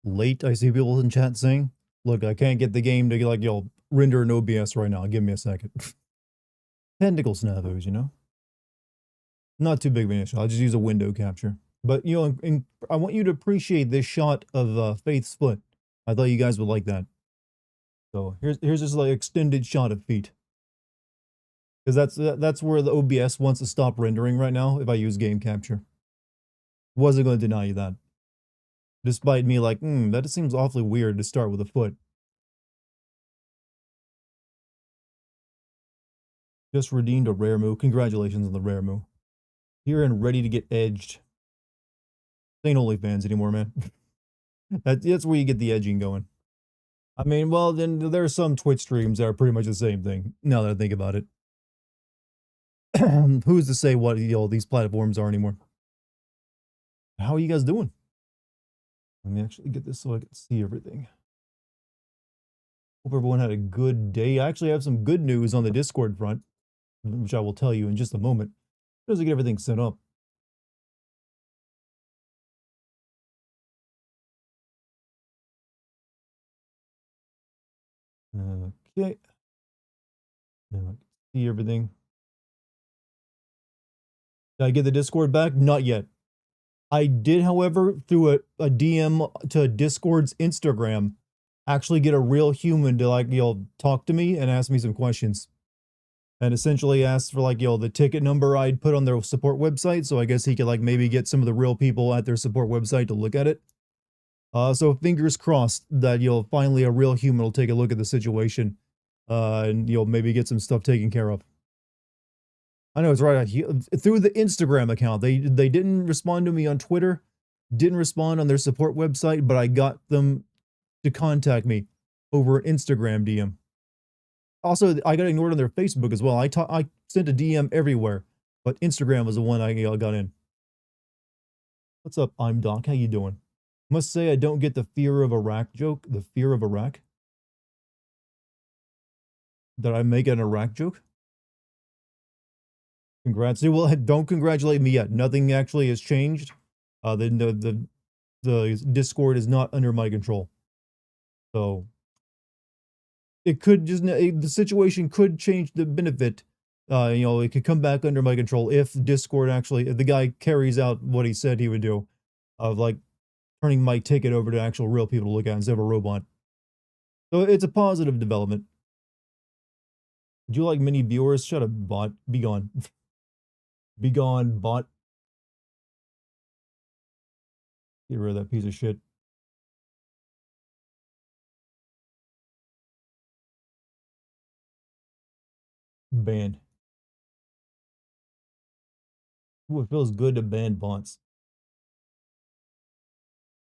Late, I see people in chat saying, look, I can't get the game to, like, render an OBS right now. Give me a second. Technical snafus, you know? Not too big of an issue. I'll just use a window capture. But, I want you to appreciate this shot of Faith Split. I thought you guys would like that. So, here's just, like, extended shot of feet. Because that's where the OBS wants to stop rendering right now if I use game capture. Wasn't going to deny you that. Despite me like, that just seems awfully weird to start with a foot. Just redeemed a rare move. Congratulations on the rare move. Here and ready to get edged. Ain't OnlyFans anymore, man. That's where you get the edging going. I mean, well, then there are some Twitch streams that are pretty much the same thing, now that I think about it. Who's to say what, these platforms are anymore? How are you guys doing? Let me actually get this so I can see everything. Hope everyone had a good day. I actually have some good news on the Discord front, which I will tell you in just a moment, as I get everything set up. Okay. Now I can see everything. Did I get the Discord back? Not yet. I did, however, through a DM to Discord's Instagram, actually get a real human to, like, talk to me and ask me some questions. And essentially asked for, like, the ticket number I'd put on their support website, so I guess he could, like, maybe get some of the real people at their support website to look at it. So fingers crossed that, finally a real human will take a look at the situation, and, maybe get some stuff taken care of. I know it's right. Through the Instagram account, they didn't respond to me on Twitter, didn't respond on their support website, but I got them to contact me over Instagram DM. Also, I got ignored on their Facebook as well. I sent a DM everywhere, but Instagram was the one I got in. What's up, I'm Doc? How you doing? Must say I don't get the fear of Iraq joke. The fear of Iraq? Did I make an Iraq joke? Congrats. Well, don't congratulate me yet. Nothing actually has changed. The Discord is not under my control. So it could just, the situation could change the benefit. It could come back under my control if Discord actually, if the guy carries out what he said he would do, of, like, turning my ticket over to actual real people to look at instead of a robot. So it's a positive development. Would you like many viewers? Shut up, bot. Be gone. Be gone, bot. Get rid of that piece of shit. Banned. Ooh, it feels good to ban bots.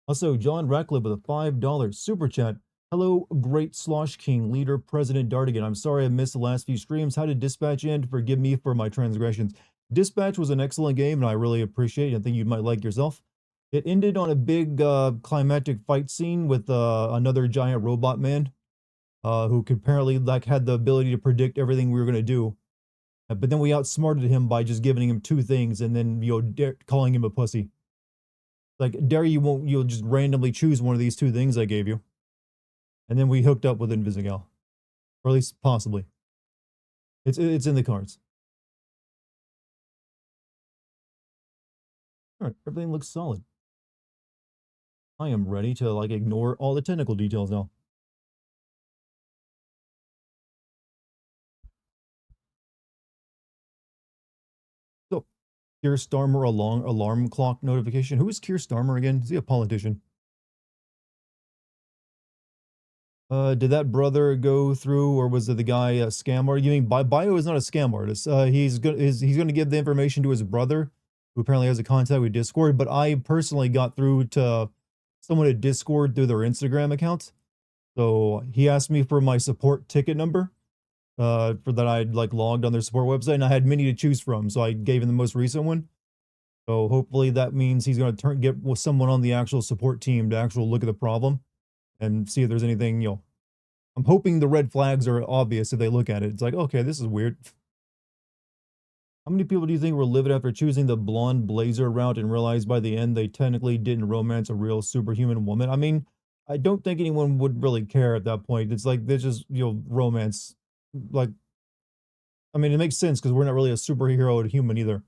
Also, John Ratcliffe with a $5 super chat. Hello, great Slosh King, leader, President Dartigan. I'm sorry I missed the last few streams. How did Dispatch end? Forgive me for my transgressions. Dispatch was an excellent game, and I really appreciate it. I think you might like yourself. It ended on a big climactic fight scene with another giant robot man who could apparently, like, had the ability to predict everything we were going to do. But then we outsmarted him by just giving him two things and then, calling him a pussy. Like, dare you'll just randomly choose one of these two things I gave you. And then we hooked up with Invisigal. Or at least, possibly. It's in the cards. Alright, everything looks solid. I am ready to, like, ignore all the technical details now. So, Keir Starmer alarm clock notification. Who is Keir Starmer again? Is he a politician? Did that brother go through, or was it the guy a scam artist? You mean Bio is not a scam artist. He's gonna give the information to his brother, who apparently has a contact with Discord. But I personally got through to someone at Discord through their Instagram account. So he asked me for my support ticket number, for that I'd, like, logged on their support website, and I had many to choose from, so I gave him the most recent one. So hopefully that means he's gonna get someone on the actual support team to actually look at the problem and see if there's anything, I'm hoping the red flags are obvious if they look at it. It's like, okay, this is weird. How many people do you think were livid after choosing the blonde blazer route and realized by the end they technically didn't romance a real superhuman woman? I mean, I don't think anyone would really care at that point. It's like, there's just, romance. Like, I mean, it makes sense because we're not really a superhero human either.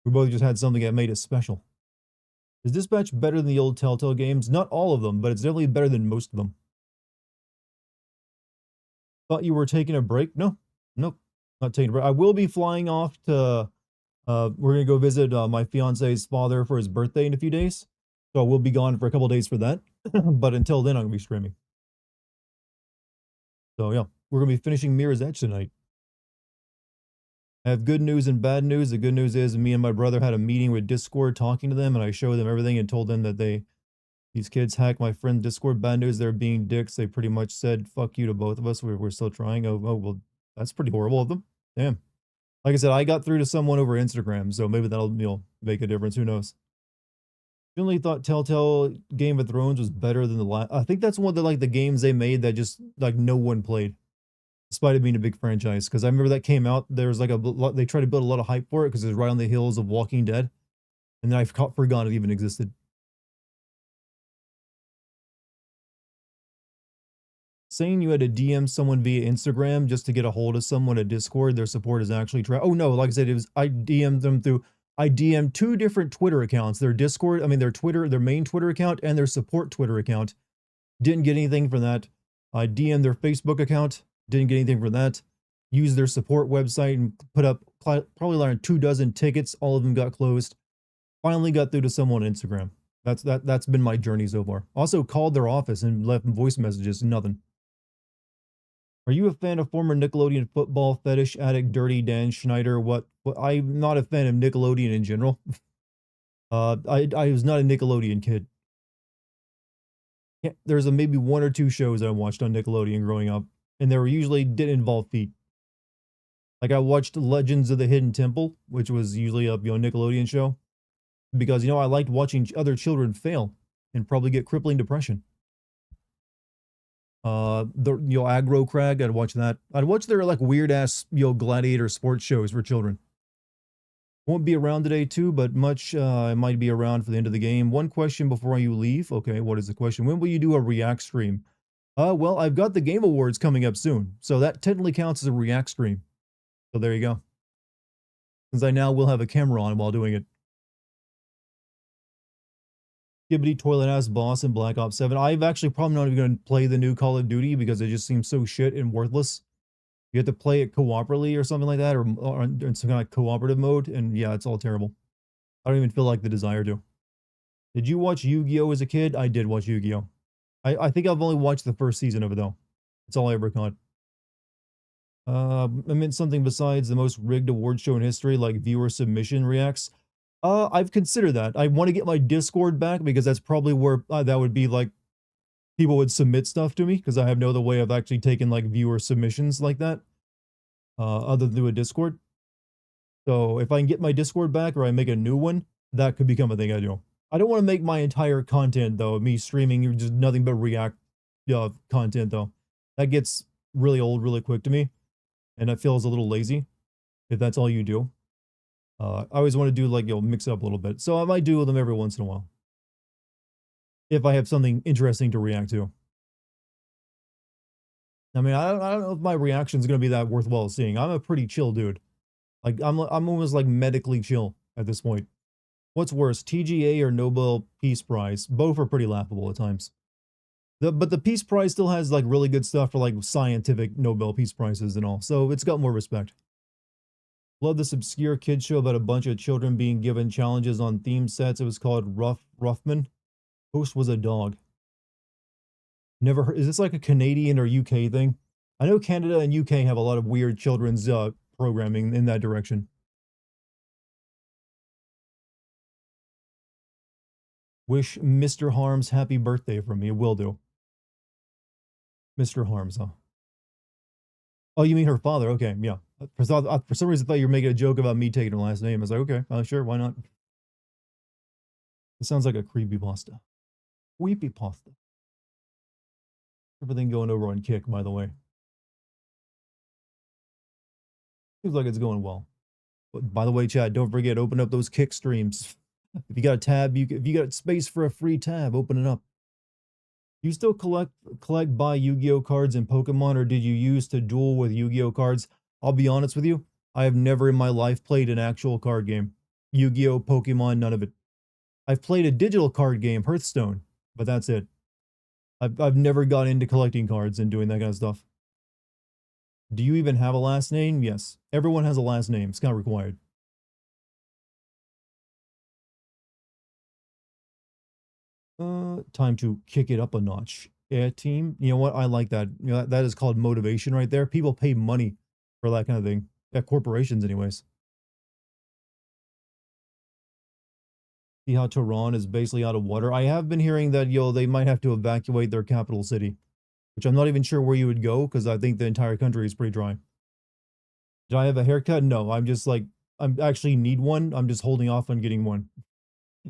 We both just had something that made us special. Is Dispatch better than the old Telltale games? Not all of them, but it's definitely better than most of them. Thought you were taking a break? No, nope, not taking a break. I will be flying off to, we're gonna go visit my fiance's father for his birthday in a few days. So we'll be gone for a couple days for that. But until then, I'm gonna be streaming. So yeah, we're gonna be finishing Mirror's Edge tonight. I have good news and bad news. The good news is me and my brother had a meeting with Discord talking to them, and I showed them everything and told them that these kids hacked my friend's Discord. Bad news, they're being dicks. They pretty much said, fuck you to both of us. We're still trying. Oh, well, that's pretty horrible of them. Damn. Like I said, I got through to someone over Instagram, so maybe that'll, make a difference. Who knows? Generally thought Telltale Game of Thrones was better than the last. I think that's one of the, like, the games they made that just, like, no one played, despite it being a big franchise. Because I remember that came out, there was like they tried to build a lot of hype for it because it was right on the heels of Walking Dead, and then I forgot it even existed. Saying you had to DM someone via Instagram just to get a hold of someone at Discord, their support is actually oh no, like I said, I DM'd two different Twitter accounts, their Discord, I mean their Twitter, their main Twitter account and their support Twitter account. Didn't get anything from that. I DM'd their Facebook account, didn't get anything from that. Used their support website and put up probably around 24 tickets, all of them got closed. Finally got through to someone on Instagram. That's been my journey so far. Also called their office and left voice messages, nothing. Are you a fan of former Nickelodeon football fetish addict Dirty Dan Schneider? What I'm not a fan of Nickelodeon in general. I was not a Nickelodeon kid. Yeah, there's maybe one or two shows I watched on Nickelodeon growing up, and they were usually didn't involve feet. Like I watched Legends of the Hidden Temple, which was usually a Nickelodeon show, because I liked watching other children fail and probably get crippling depression. The Aggro Crag, I'd watch that. I'd watch their like weird ass gladiator sports shows for children. Won't be around today too, but I might be around for the end of the game. One question before you leave. Okay, what is the question? When will you do a React stream? Well, I've got the Game Awards coming up soon, so that technically counts as a React stream. So there you go. Since I now will have a camera on while doing it. Skibbity toilet ass boss in Black Ops 7. I've actually probably not even going to play the new Call of Duty because it just seems so shit and worthless. You have to play it cooperatively or something like that, or in some kind of cooperative mode, and yeah, it's all terrible. I don't even feel like the desire to. Did you watch Yu-Gi-Oh as a kid? I did watch Yu-Gi-Oh. I think I've only watched the first season of it though. That's all I ever caught. I meant something besides the most rigged award show in history, like viewer submission reacts. I've considered that. I want to get my Discord back because that's probably where that would be like people would submit stuff to me because I have no other way of actually taking like viewer submissions like that, other than through a Discord. So if I can get my Discord back or I make a new one, that could become a thing I do. I don't want to make my entire content though, me streaming just nothing but React content though. That gets really old really quick to me, and it feels a little lazy if that's all you do. I always want to do like, mix it up a little bit. So I might do them every once in a while. If I have something interesting to react to. I mean, I don't know if my reaction is going to be that worthwhile seeing. I'm a pretty chill dude. Like, I'm almost like medically chill at this point. What's worse, TGA or Nobel Peace Prize? Both are pretty laughable at times. But the Peace Prize still has like really good stuff for like scientific Nobel Peace Prizes and all. So it's got more respect. Love this obscure kid show about a bunch of children being given challenges on theme sets. It was called Ruffman. Host was a dog. Never heard. Is this like a Canadian or UK thing? I know Canada and UK have a lot of weird children's programming in that direction. Wish Mr. Harms happy birthday from me. It will do. Mr. Harms, huh? Oh, you mean her father? Okay, yeah. For some reason, I thought you were making a joke about me taking her last name. I was like, okay, sure, why not? It sounds like a creepy pasta. Creepy pasta. Everything going over on Kick, by the way. Seems like it's going well. By the way, chat, don't forget, open up those kick streams. If you got a tab, if you got space for a free tab, open it up. You still collect buy Yu-Gi-Oh cards in Pokemon, or did you use to duel with Yu-Gi-Oh cards? I'll be honest with you, I have never in my life played an actual card game. Yu-Gi-Oh, Pokemon, none of it. I've played a digital card game, Hearthstone, but that's it. I've never got into collecting cards and doing that kind of stuff. Do you even have a last name? Yes. Everyone has a last name. It's kind of required. Time to kick it up a notch. Yeah, team. You know what? I like that. You know, that is called motivation right there. People pay money for that kind of thing. At corporations, anyways. See how Tehran is basically out of water. I have been hearing that, they might have to evacuate their capital city, which I'm not even sure where you would go because I think the entire country is pretty dry. Did I have a haircut? No, I'm just like, I'm actually need one. I'm just holding off on getting one.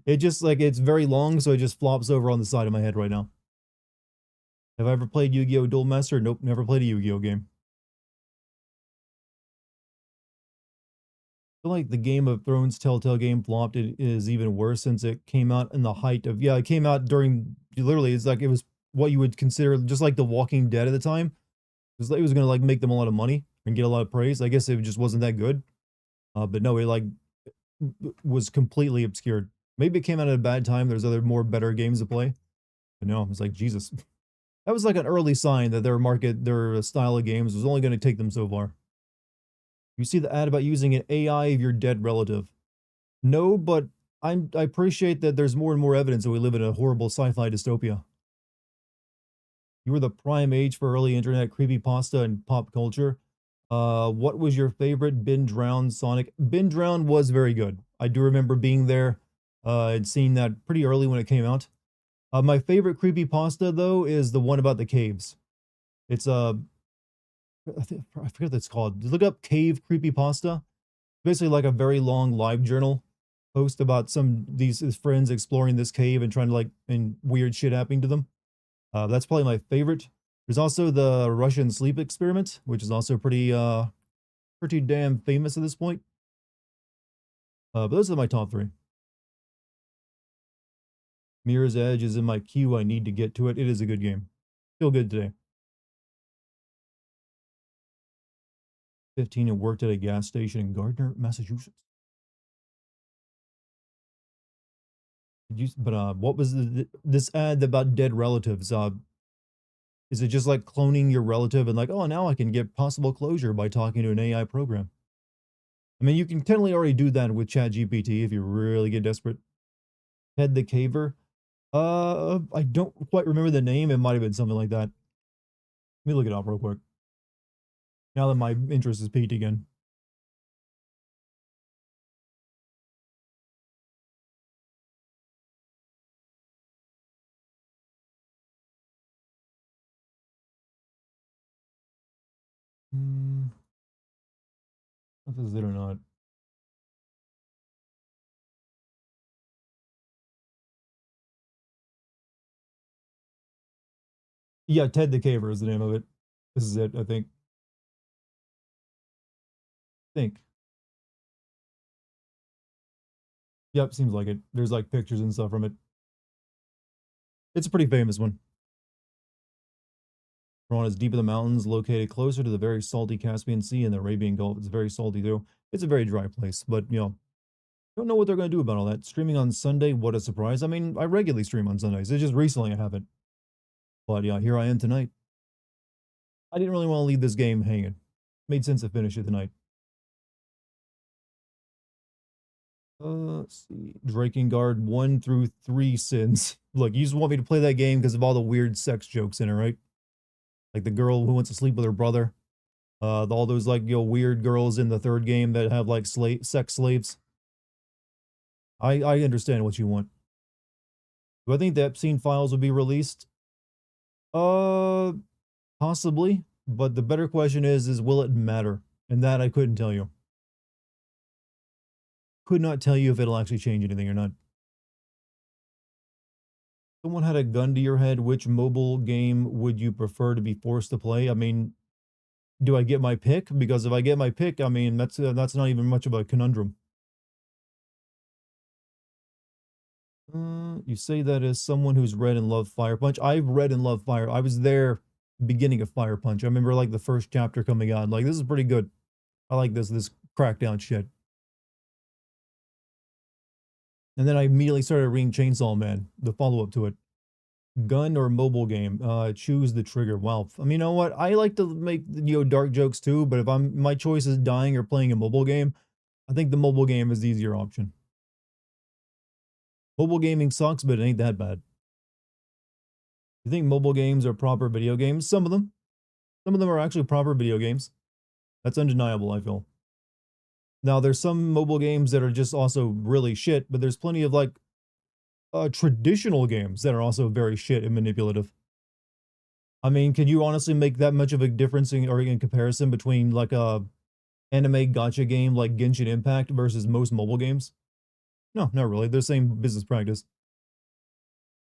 It just like, it's very long, so it just flops over on the side of my head right now. Have I ever played Yu-Gi-Oh! Duel Master? Nope, never played a Yu-Gi-Oh! Game. I feel like the Game of Thrones Telltale game flopped. It is even worse since it came out in the height of, yeah, it came out during, literally, it's like, it was what you would consider just like The Walking Dead at the time. It was gonna like make them a lot of money and get a lot of praise. I guess it just wasn't that good. But no, it like was completely obscured. Maybe it came out at a bad time. There's other more better games to play. But no, it's like Jesus. That was like an early sign that their style of games was only going to take them so far. You see the ad about using an AI of your dead relative. No, but I appreciate that there's more and more evidence that we live in a horrible sci-fi dystopia. You were the prime age for early internet creepypasta and pop culture. What was your favorite binge round Sonic? Binge round was very good. I do remember being there. I'd seen that pretty early when it came out. My favorite creepypasta though is the one about the caves. It's I forget what it's called. Look up cave creepypasta. Basically like a very long live journal post about these his friends exploring this cave and trying to like and weird shit happening to them. That's probably my favorite. There's also the Russian sleep experiment, which is also pretty damn famous at this point. But those are my top three. Mirror's Edge is in my queue. I need to get to it. It is a good game. Feel good today. 15 and worked at a gas station in Gardner, Massachusetts. What was this ad about dead relatives? Is it just like cloning your relative and like, oh, now I can get possible closure by talking to an AI program? I mean, you can technically already do that with ChatGPT if you really get desperate. Ted the Caver. I don't quite remember the name. It might have been something like that. Let me look it up real quick. Now that my interest is peaked again. Hmm, if this is it or not. Yeah, Ted the Caver is the name of it. This is it, I think. Think. Yep, seems like it. There's like pictures and stuff from it. It's a pretty famous one. Iran is deep in the mountains, located closer to the very salty Caspian Sea and the Arabian Gulf. It's very salty too. It's a very dry place, but don't know what they're going to do about all that. Streaming on Sunday, what a surprise. I mean, I regularly stream on Sundays. It's just recently I haven't. But yeah, here I am tonight. I didn't really want to leave this game hanging. Made sense to finish it tonight. Let's see. Drakengard 1 through 3 sins. Look, you just want me to play that game because of all the weird sex jokes in it, right? Like the girl who wants to sleep with her brother. All those like weird girls in the third game that have like sex slaves. I understand what you want. Do I think the Epstein files will be released? Uh, Possibly. But the better question is will it matter? And that I couldn't tell you. Could not tell you if it'll actually change anything or not. Someone had a gun to your head. Which mobile game would you prefer to be forced to play? I mean, Do I get my pick? Because if I get my pick, I mean, that's not even much of a conundrum. You say that as someone who's read and loved Fire Punch. I've read and loved Fire. I was there beginning of Fire Punch. I remember like the first chapter coming out. Like, this is pretty good. I like this crackdown shit. And then I immediately started reading Chainsaw Man, the follow-up to it. Gun or mobile game? Choose the trigger. Wow. I mean, you know what? I like to make, dark jokes too, but if my choice is dying or playing a mobile game, I think the mobile game is the easier option. Mobile gaming sucks, but it ain't that bad. You think mobile games are proper video games? Some of them. Some of them are actually proper video games. That's undeniable, I feel. Now, there's some mobile games that are just also really shit, but there's plenty of like traditional games that are also very shit and manipulative. I mean, can you honestly make that much of a difference in comparison between like a anime gacha game like Genshin Impact versus most mobile games? No, not really. They're the same business practice.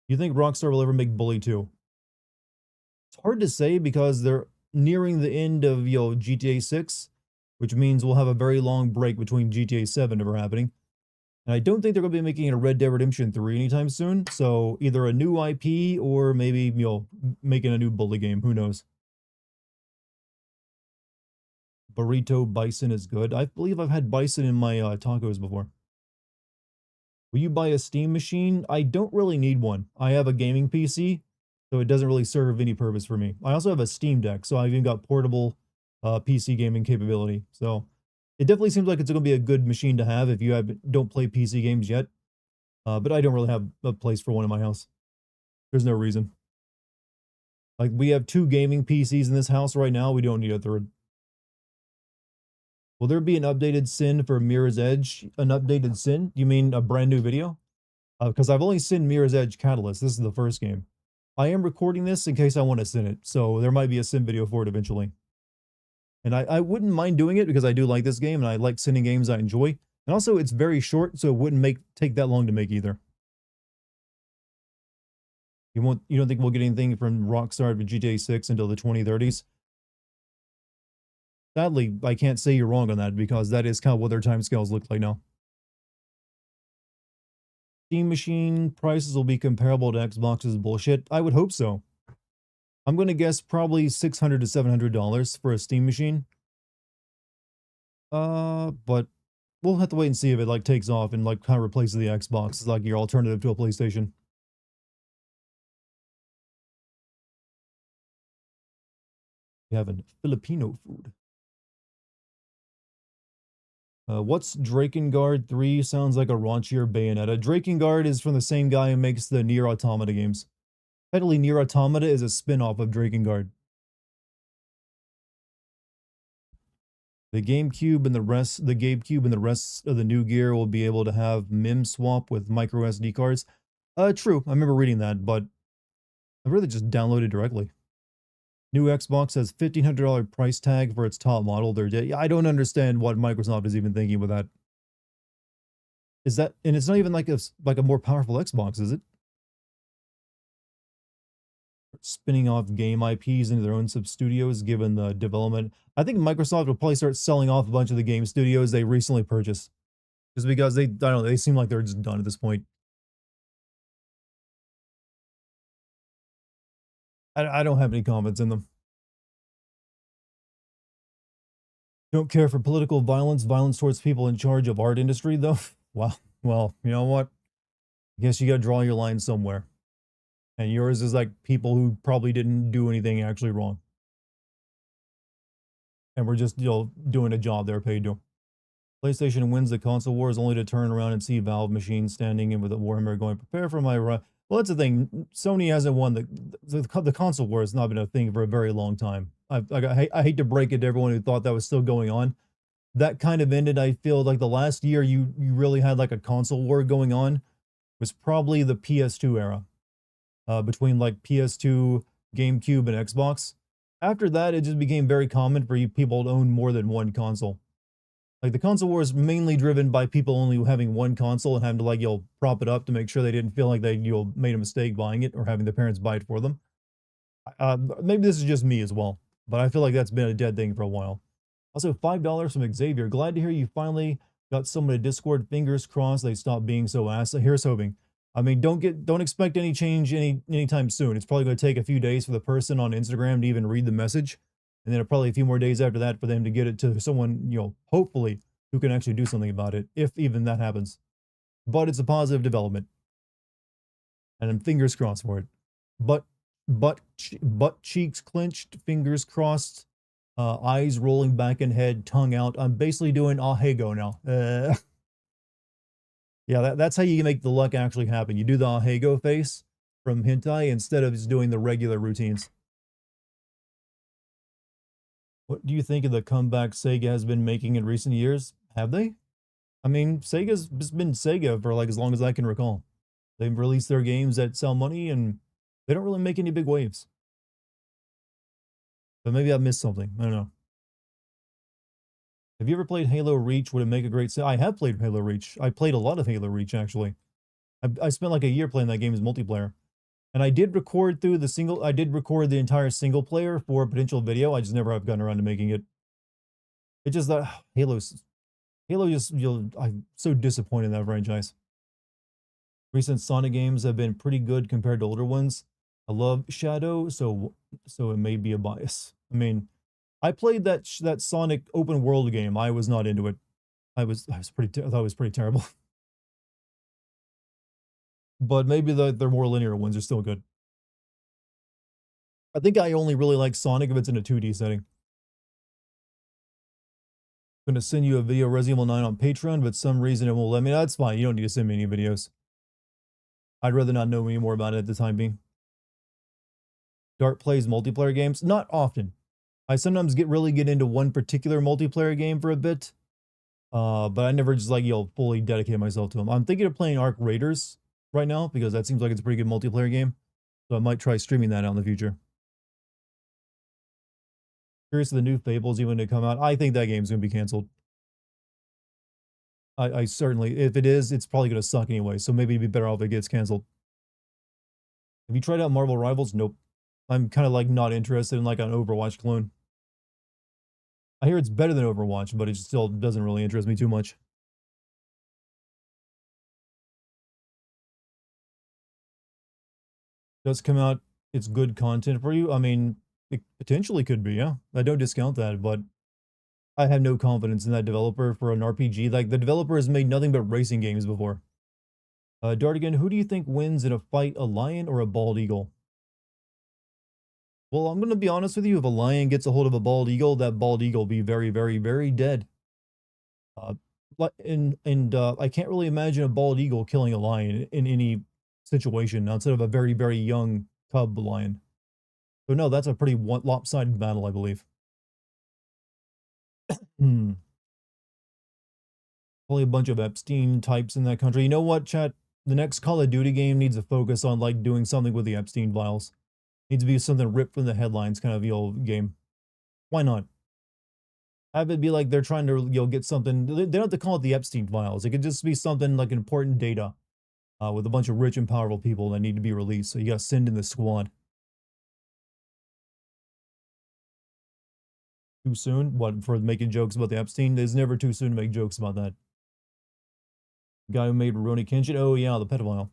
You think Rockstar will ever make Bully 2? It's hard to say because they're nearing the end of GTA 6, which means we'll have a very long break between GTA 7 ever happening. And I don't think they're going to be making a Red Dead Redemption 3 anytime soon. So either a new IP or maybe, making a new Bully game. Who knows? Burrito Bison is good. I believe I've had bison in my tacos before. Will you buy a Steam machine? I don't really need one. I have a gaming PC, so it doesn't really serve any purpose for me. I also have a Steam Deck, so I've even got portable PC gaming capability. So it definitely seems like it's going to be a good machine to have if you don't play PC games yet. But I don't really have a place for one in my house. There's no reason. Like, we have 2 gaming PCs in this house right now. We don't need a third. Will there be an updated SYN for Mirror's Edge? An updated SYN? You mean a brand new video? Because I've only seen Mirror's Edge Catalyst. This is the first game. I am recording this in case I want to SYN it, so there might be a SYN video for it eventually. And I wouldn't mind doing it because I do like this game and I like SYNing games I enjoy. And also, it's very short, so it wouldn't take that long to make either. You don't think we'll get anything from Rockstar for GTA 6 until the 2030s? Sadly, I can't say you're wrong on that because that is kind of what their timescales look like now. Steam machine prices will be comparable to Xbox's bullshit. I would hope so. I'm going to guess probably $600 to $700 for a Steam machine. But we'll have to wait and see if it like takes off and like kind of replaces the Xbox as like your alternative to a PlayStation. You have a Filipino food. What's Drakengard 3? Sounds like a raunchier Bayonetta. Drakengard is from the same guy who makes the Nier Automata games. Technically, Nier Automata is a spin-off of Drakengard. The GameCube and the rest of the new gear will be able to have MIM swap with micro SD cards. True. I remember reading that, but I really just downloaded directly. New Xbox has $1,500 price tag for its top model. I don't understand what Microsoft is even thinking with that. And it's not even like a more powerful Xbox, is it? Spinning off game IPs into their own sub-studios, given the development. I think Microsoft will probably start selling off a bunch of the game studios they recently purchased. Just because they seem like they're just done at this point. I don't have any comments in them. Don't care for political violence towards people in charge of art industry, though? Well, you know what? I guess you gotta draw your line somewhere. And yours is like people who probably didn't do anything actually wrong. And we're just, doing a job they're paid to. PlayStation wins the console wars only to turn around and see Valve machines standing in with a Warhammer going, prepare for my run. Well, that's the thing. Sony hasn't won the console war has not been a thing for a very long time. I hate to break it to everyone who thought that was still going on. That kind of ended. I feel like the last year you really had like a console war going on was probably the PS2 era, between like PS2, GameCube, and Xbox. After that, it just became very common for people to own more than one console. Like, the console war is mainly driven by people only having one console and having to, like, prop it up to make sure they didn't feel like they, made a mistake buying it or having their parents buy it for them. Maybe this is just me as well. but I feel like that's been a dead thing for a while. Also, $5 from Xavier. Glad to hear you finally got someone to Discord. Fingers crossed they stop being so ass. Here's hoping. I mean, don't expect any change anytime soon. It's probably going to take a few days for the person on Instagram to even read the message, and then probably a few more days after that for them to get it to someone, hopefully, who can actually do something about it, if even that happens. But it's a positive development, and I'm fingers crossed for it. But butt cheeks clenched, fingers crossed, eyes rolling back in head, tongue out. I'm basically doing ahego now. Yeah, that's how you make the luck actually happen. You do the ahego face from hentai instead of just doing the regular routines. What do you think of the comeback Sega has been making in recent years? Have they? I mean, Sega's just been Sega for like as long as I can recall. They've released their games that sell money and they don't really make any big waves. But maybe I missed something. I don't know. Have you ever played Halo Reach? Would it make a great set? I have played Halo Reach. I played a lot of Halo Reach, actually. I spent like a year playing that game as multiplayer. And I did record the entire single player for a potential video. I just never have gotten around to making it. It's just that Halo just, I'm so disappointed in that franchise. Recent Sonic games have been pretty good compared to older ones. I love Shadow, so it may be a bias. I mean, I played that Sonic open world game. I was not into it. I thought it was pretty terrible. But maybe their more linear ones are still good. I think I only really like Sonic if it's in a 2D setting. I'm gonna send you a video of Resident Evil 9 on Patreon, but some reason it won't let me. That's fine. You don't need to send me any videos. I'd rather not know any more about it at the time being. Dart plays multiplayer games? Not often. I sometimes really get into one particular multiplayer game for a bit. But I never just fully dedicate myself to them. I'm thinking of playing Arc Raiders right now because that seems like it's a pretty good multiplayer game. So I might try streaming that out in the future. Curious if the new Fables even to come out. I think that game's gonna be canceled. I certainly, if it is, it's probably gonna suck anyway. So maybe it'd be better off if it gets canceled. Have you tried out Marvel Rivals? Nope. I'm kind of like not interested in like an Overwatch clone. I hear it's better than Overwatch, but it still doesn't really interest me too much. Does come out, it's good content for you? I mean, it potentially could be, yeah. I don't discount that, but I have no confidence in that developer for an RPG. Like, the developer has made nothing but racing games before. Dartigan, who do you think wins in a fight, a lion or a bald eagle? Well, I'm going to be honest with you. If a lion gets a hold of a bald eagle, that bald eagle will be very, very, very dead. I can't really imagine a bald eagle killing a lion in any situation outside of a very, very young cub lion. So no, that's a pretty lopsided battle, I believe. Probably a bunch of Epstein types in that country. You know what, chat? The next Call of Duty game needs to focus on like doing something with the Epstein files. Needs to be something ripped from the headlines kind of game. Why not? Have it be like they're trying to get something. They don't have to call it the Epstein files. It could just be something like important data with a bunch of rich and powerful people that need to be released. So you got to send in the squad. Too soon? What, for making jokes about the Epstein? It's never too soon to make jokes about that. Guy who made Rurouni Kenshin? Oh yeah, the pedophile.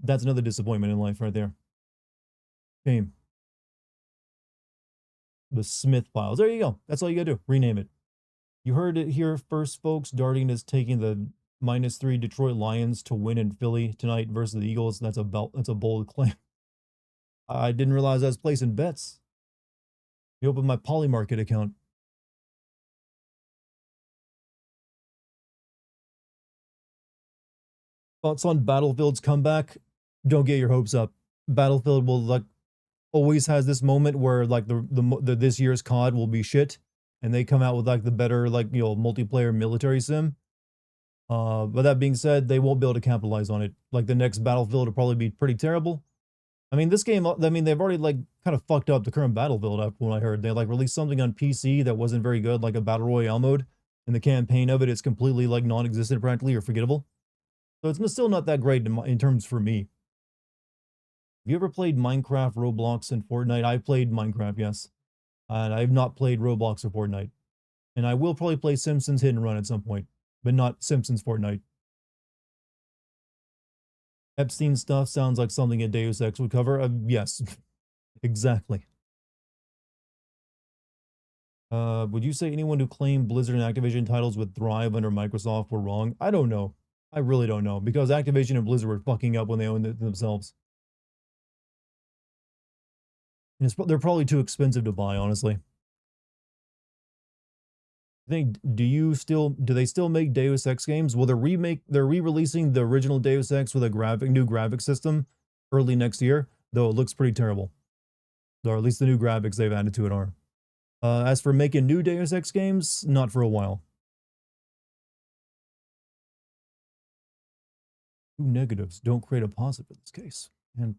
That's another disappointment in life right there. Shame. The Smith files. There you go. That's all you gotta do. Rename it. You heard it here first, folks. Dartigan is taking the -3 Detroit Lions to win in Philly tonight versus the Eagles. That's a bold claim. I didn't realize I was placing bets. You opened my Polymarket account. Thoughts on Battlefield's comeback? Don't get your hopes up. Battlefield will always has this moment where like the this year's COD will be shit, and they come out with like the better multiplayer military sim. But that being said, they won't be able to capitalize on it. Like the next Battlefield will probably be pretty terrible. I mean, this game, I mean, they've already like kind of fucked up the current Battlefield after what I heard. They like released something on PC that wasn't very good, like a Battle Royale mode, and the campaign of it is completely like non-existent practically or forgettable. So it's still not that great in terms for me. Have you ever played Minecraft, Roblox, and Fortnite? I played Minecraft, yes. And I've not played Roblox or Fortnite. And I will probably play Simpsons Hit and Run at some point, but not Simpsons Fortnite. Epstein stuff sounds like something a Deus Ex would cover. Yes, exactly. Would you say anyone who claimed Blizzard and Activision titles would thrive under Microsoft were wrong? I don't know. I really don't know, because Activision and Blizzard were fucking up when they owned it themselves. And they're probably too expensive to buy, honestly. I think, do they still make Deus Ex games? Well, they're re-releasing the original Deus Ex with a new graphic system early next year, though it looks pretty terrible. Or at least the new graphics they've added to it are. As for making new Deus Ex games, not for a while. Two negatives don't create a positive in this case. And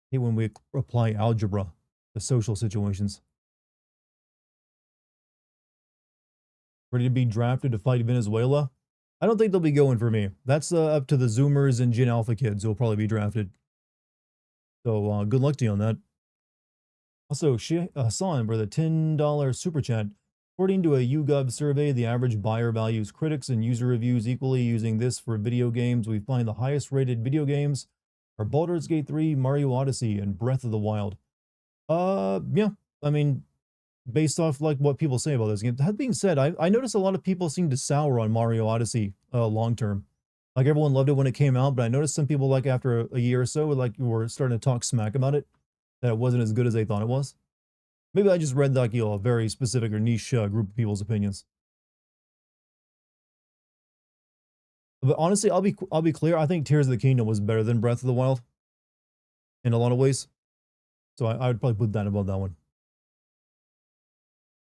hey, when we apply algebra to social situations. Ready to be drafted to fight Venezuela? I don't think they'll be going for me. That's up to the Zoomers and Gen Alpha kids who'll probably be drafted. So good luck to you on that. Also, Hassan for the $10 super chat. According to a YouGov survey, the average buyer values critics and user reviews equally. Using this for video games, we find the highest rated video games are Baldur's Gate 3, Mario Odyssey, and Breath of the Wild. Yeah, I mean, based off like what people say about this game. That being said, I noticed a lot of people seem to sour on Mario Odyssey long term. Like everyone loved it when it came out, but I noticed some people like after a year or so like were starting to talk smack about it, that it wasn't as good as they thought it was. Maybe I just read like a very specific or niche group of people's opinions. But honestly, I'll be clear. I think Tears of the Kingdom was better than Breath of the Wild in a lot of ways. So I would probably put that above that one.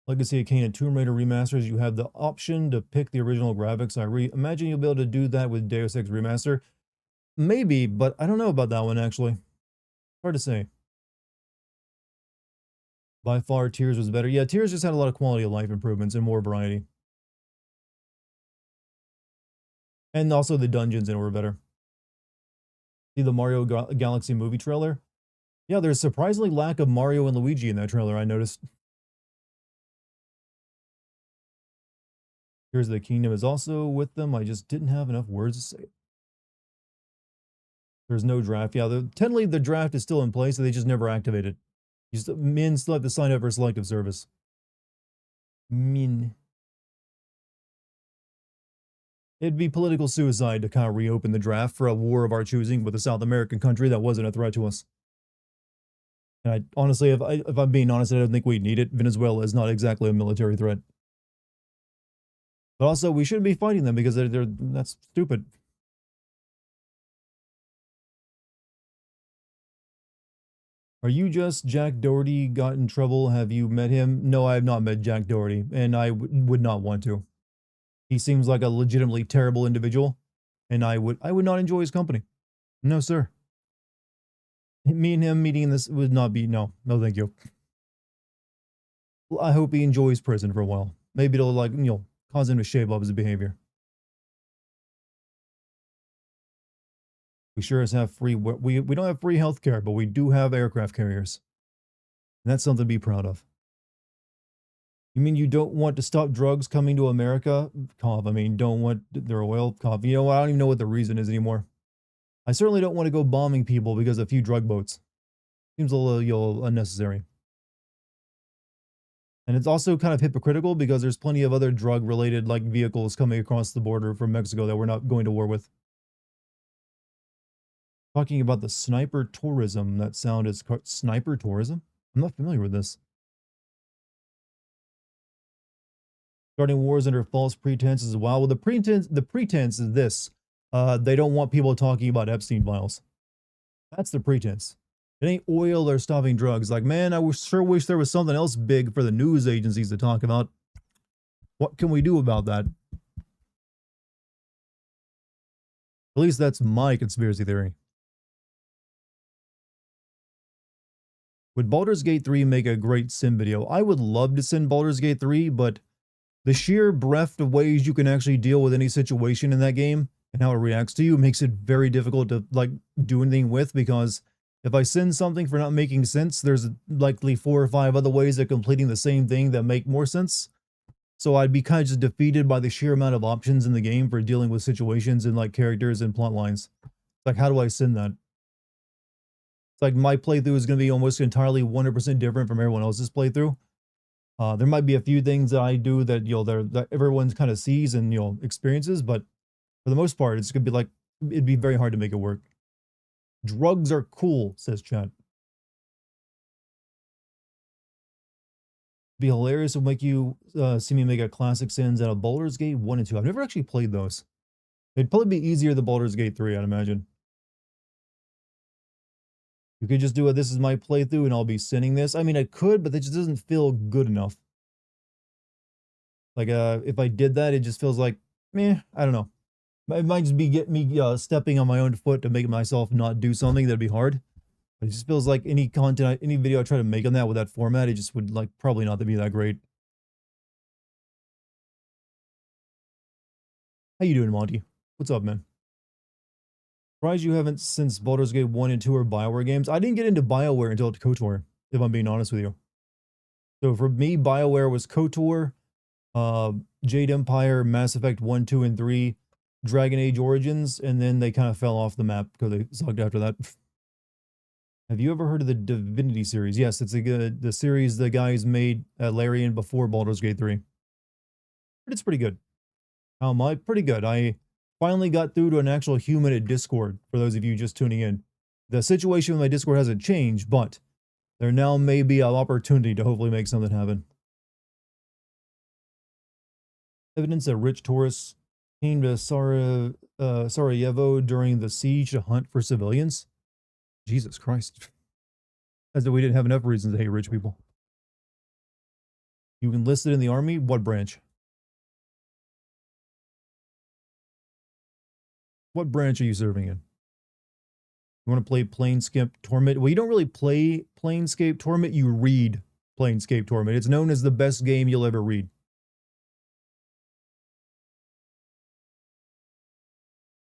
Legacy of Kain and Tomb Raider remasters, you have the option to pick the original graphics. I imagine you'll be able to do that with Deus Ex Remaster. Maybe, but I don't know about that one, actually. Hard to say. By far, Tears was better. Yeah, Tears just had a lot of quality of life improvements and more variety. And also the dungeons in it were better. See the Mario Galaxy movie trailer? Yeah, there's surprisingly lack of Mario and Luigi in that trailer, I noticed. Tears of the Kingdom is also with them. I just didn't have enough words to say it. There's no draft. Yeah, technically the draft is still in place, so they just never activate it. Men still have to sign up for selective service. Min. It'd be political suicide to kind of reopen the draft for a war of our choosing with a South American country that wasn't a threat to us. And honestly, if I'm being honest, I don't think we need it. Venezuela is not exactly a military threat. But also, we shouldn't be fighting them because that's stupid. Are you just Jack Doherty got in trouble? Have you met him? No, I have not met Jack Doherty, and I would not want to. He seems like a legitimately terrible individual, and I would not enjoy his company. No, sir. Me and him meeting in this would not be, no, thank you. I hope he enjoys prison for a while. Maybe it'll like, cause him to shave up his behavior. We sure as have free, we don't have free healthcare, but we do have aircraft carriers. And that's something to be proud of. You mean you don't want to stop drugs coming to America? Cough. I mean, don't want their oil? Cough. You know what? I don't even know what the reason is anymore. I certainly don't want to go bombing people because of a few drug boats. Seems a little unnecessary. And it's also kind of hypocritical because there's plenty of other drug-related like vehicles coming across the border from Mexico that we're not going to war with. Talking about the sniper tourism, that sound is sniper tourism? I'm not familiar with this. Starting wars under false pretenses as well. Well, the pretense is this. They don't want people talking about Epstein files. That's the pretense. It ain't oil or stopping drugs. Like, man, I sure wish there was something else big for the news agencies to talk about. What can we do about that? At least that's my conspiracy theory. Would Baldur's Gate 3 make a great sim video? I would love to sim Baldur's Gate 3, but the sheer breadth of ways you can actually deal with any situation in that game and how it reacts to you makes it very difficult to like do anything with, because If I sin something for not making sense, there's likely 4 or 5 other ways of completing the same thing that make more sense. So I'd be kind of just defeated by the sheer amount of options in the game for dealing with situations and like characters and plot lines. Like, how do I sin that? It's like my playthrough is going to be almost entirely 100% different from everyone else's playthrough. There might be a few things that I do that, that everyone kind of sees and, experiences, but for the most part, it's going to be like, it'd be very hard to make it work. Drugs are cool, says chat. Be hilarious to make you see me make a classic sins out of Baldur's Gate 1 and 2. I've never actually played those. It'd probably be easier than Baldur's Gate 3, I'd imagine. You could just do a this is my playthrough and I'll be sinning this. I mean, I could, but it just doesn't feel good enough. Like, if I did that, it just feels like, meh, I don't know. It might just be get me stepping on my own foot to make myself not do something that'd be hard. But it just feels like any content, any video I try to make on that with that format, it just would like probably not be that great. How you doing, Monty? What's up, man? Surprised you haven't since Baldur's Gate 1 and 2 are BioWare games. I didn't get into BioWare until KOTOR, if I'm being honest with you. So for me, BioWare was KOTOR, Jade Empire, Mass Effect 1, 2, and 3, Dragon Age Origins, and then they kind of fell off the map because they sucked after that. Have you ever heard of the Divinity series? Yes, it's the series the guys made at Larian before Baldur's Gate 3. But it's pretty good. How am I? Pretty good. I finally got through to an actual human at Discord, for those of you just tuning in. The situation with my Discord hasn't changed, but there now may be an opportunity to hopefully make something happen. Evidence that rich tourists came to Sarajevo during the siege to hunt for civilians? Jesus Christ. As if we didn't have enough reasons to hate rich people. You enlisted in the army? What branch? What branch are you serving in? You want to play Planescape Torment? Well, you don't really play Planescape Torment, you read Planescape Torment. It's known as the best game you'll ever read.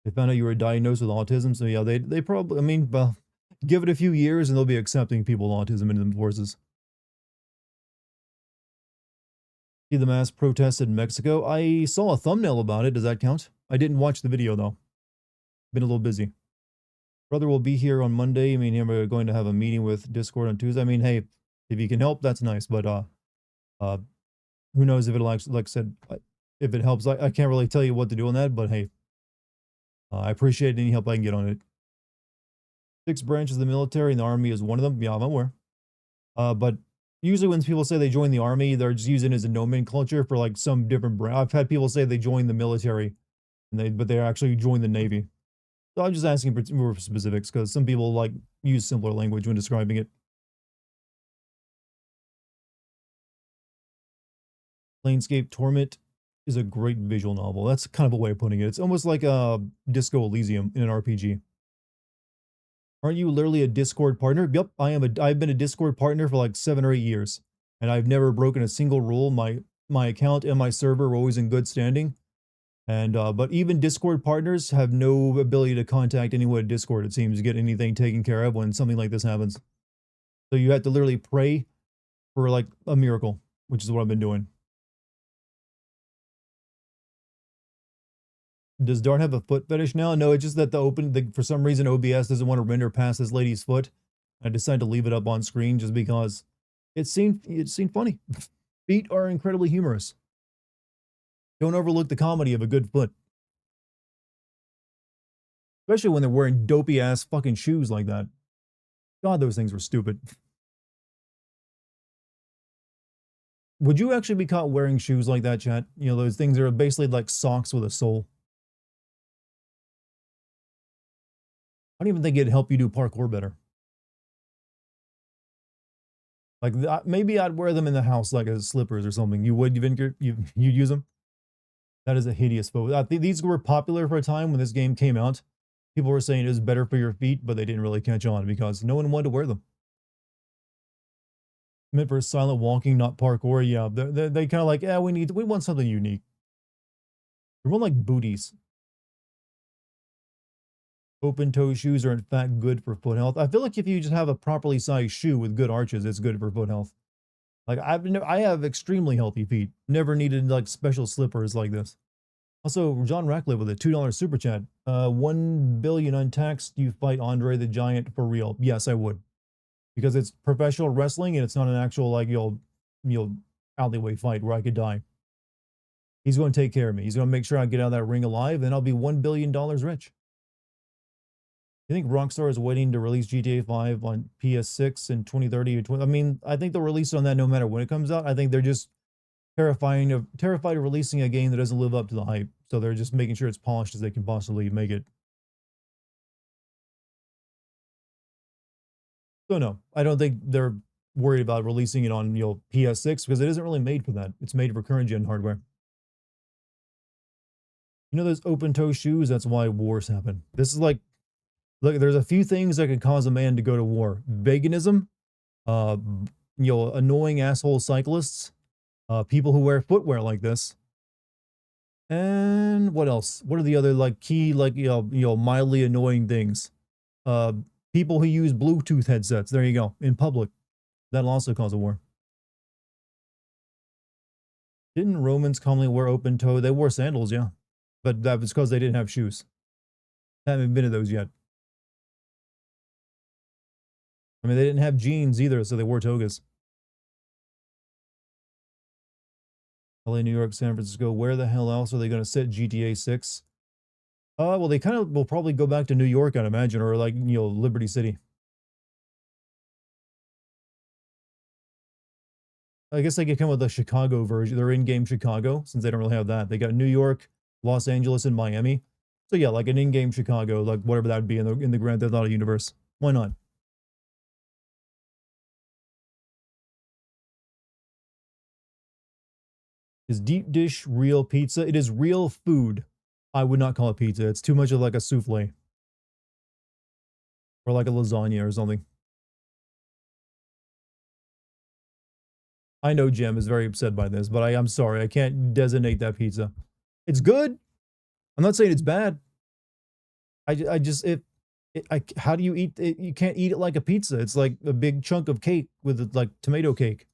They found out you were diagnosed with autism, so yeah, they probably, I mean, well, give it a few years and they'll be accepting people with autism into the forces. See the mass protests in Mexico? I saw a thumbnail about it. Does that count? I didn't watch the video though. Been a little busy. Brother will be here on Monday. I mean, we're going to have a meeting with Discord on Tuesday. I mean, hey, if you can help, that's nice. But who knows if it'll actually, like I said, if it helps. I can't really tell you what to do on that. But hey, I appreciate any help I can get on it. 6 branches of the military, and the army is one of them. Yeah, I'm aware. But usually when people say they join the army, they're just using it as a nomenclature for like some different branch. I've had people say they joined the military, but they actually joined the Navy. So I'm just asking for more specifics because some people like use simpler language when describing it. Planescape Torment is a great visual novel. That's kind of a way of putting it. It's almost like a Disco Elysium in an RPG. Aren't you literally a Discord partner? Yep, I've been a Discord partner for like 7 or 8 years, and I've never broken a single rule. My account and my server are always in good standing. And but even Discord partners have no ability to contact anyone at Discord, it seems, to get anything taken care of when something like this happens. So you have to literally pray for like a miracle, which is what I've been doing. Does Dart have a foot fetish now? No, it's just that for some reason OBS doesn't want to render past this lady's foot. I decided to leave it up on screen just because it seemed funny. Feet are incredibly humorous. Don't overlook the comedy of a good foot. Especially when they're wearing dopey ass fucking shoes like that. God, those things were stupid. Would you actually be caught wearing shoes like that, chat? You know, those things are basically like socks with a sole. I don't even think it'd help you do parkour better. Like, maybe I'd wear them in the house like as slippers or something. You would, you'd use them? That is a hideous foot. These were popular for a time when this game came out. People were saying it was better for your feet, but they didn't really catch on because no one wanted to wear them. Meant for silent walking, not parkour. Yeah, they kind of like, yeah, we want something unique. We want like booties. Open-toe shoes are in fact good for foot health. I feel like if you just have a properly sized shoe with good arches, it's good for foot health. Like I have extremely healthy feet. Never needed like special slippers like this. Also, John Ratcliffe with a $2 super chat. 1 billion untaxed. You fight Andre the Giant for real? Yes, I would, because it's professional wrestling and it's not an actual like you'll alleyway fight where I could die. He's going to take care of me. He's going to make sure I get out of that ring alive, and I'll be $1 billion rich. You think Rockstar is waiting to release GTA 5 on PS6 in 2030 or 20? I mean, I think they'll release it on that no matter when it comes out. I think they're just terrified of releasing a game that doesn't live up to the hype. So they're just making sure it's polished as they can possibly make it. So no, I don't think they're worried about releasing it on PS6 because it isn't really made for that. It's made for current gen hardware. You know those open toe shoes? That's why wars happen. This is like, look, there's a few things that could cause a man to go to war. Veganism, annoying asshole cyclists, people who wear footwear like this. And what else? What are the other like key, like, mildly annoying things? People who use Bluetooth headsets. There you go. In public. That'll also cause a war. Didn't Romans commonly wear open toe? They wore sandals, yeah. But that was because they didn't have shoes. Haven't invented those yet. I mean, they didn't have jeans either, so they wore togas. LA, New York, San Francisco. Where the hell else are they going to set GTA 6? Well, they kind of will probably go back to New York, I'd imagine, or like, Liberty City. I guess they could come with a Chicago version. They're in-game Chicago, since they don't really have that. They got New York, Los Angeles, and Miami. So yeah, like an in-game Chicago, like whatever that would be in the Grand Theft Auto universe. Why not? Is deep dish real pizza? It is real food. I would not call it pizza. It's too much of like a souffle. Or like a lasagna or something. I know Jem is very upset by this, but I'm sorry. I can't designate that pizza. It's good. I'm not saying it's bad. I just, how do you eat it? You can't eat it like a pizza. It's like a big chunk of cake with like tomato cake.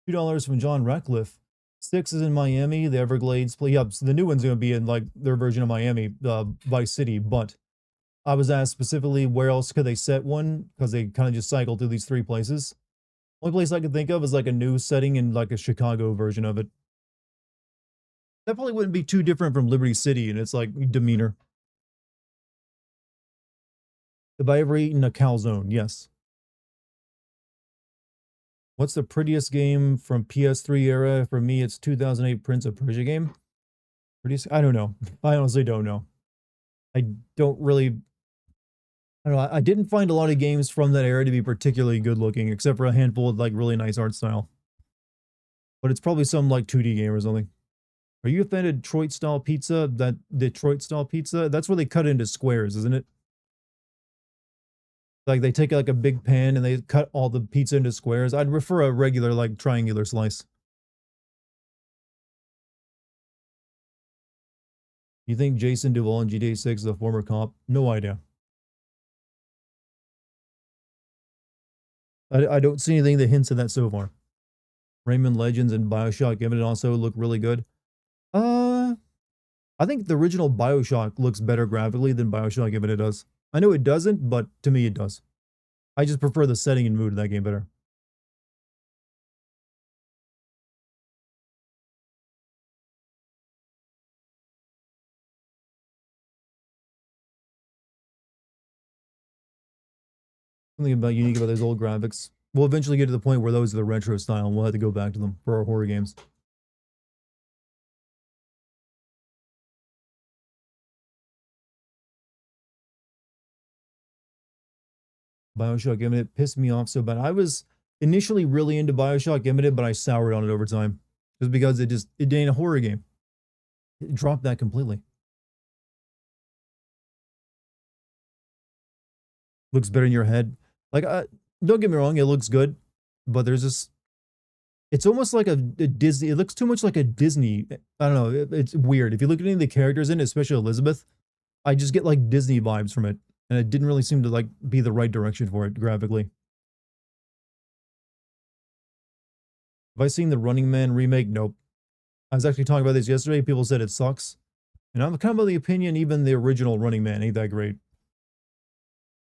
$2 from John Ratcliffe. 6 is in Miami, the Everglades. Yeah, so the new one's going to be in like their version of Miami, Vice City. But I was asked specifically where else could they set one, because they kind of just cycle through these 3 places. Only place I could think of is like a new setting in like a Chicago version of it. That probably wouldn't be too different from Liberty City and its like demeanor. Have I ever eaten a calzone? Yes. What's the prettiest game from PS3 era? For me, it's 2008 Prince of Persia game. Prettiest? I don't know. I honestly don't know. I don't really... I don't know. I didn't find a lot of games from that era to be particularly good looking, except for a handful of like really nice art style. But it's probably some like 2D game or something. Are you a fan of Detroit style pizza? That Detroit style pizza? That's where they cut it into squares, isn't it? Like they take like a big pan and they cut all the pizza into squares. I'd prefer a regular like triangular slice. You think Jason Duvall in GTA 6 is a former cop? No idea. I don't see anything that hints at that so far. Rayman Legends and Bioshock Infinite also look really good. I think the original Bioshock looks better graphically than Bioshock Infinite does. I know it doesn't, but to me it does. I just prefer the setting and mood of that game better. Something about unique about those old graphics. We'll eventually get to the point where those are the retro style and we'll have to go back to them for our horror games. Bioshock Infinite pissed me off so bad. I was initially really into Bioshock Infinite, but I soured on it over time. Just because it ain't a horror game. It dropped that completely. Looks better in your head. Like, don't get me wrong, it looks good, but there's this... It's almost like a Disney... It looks too much like a Disney... I don't know, it's weird. If you look at any of the characters in it, especially Elizabeth, I just get like Disney vibes from it, and it didn't really seem to like be the right direction for it graphically. Have I seen the Running Man remake? Nope. I was actually talking about this yesterday. People said it sucks. And I'm kind of of the opinion even the original Running Man ain't that great.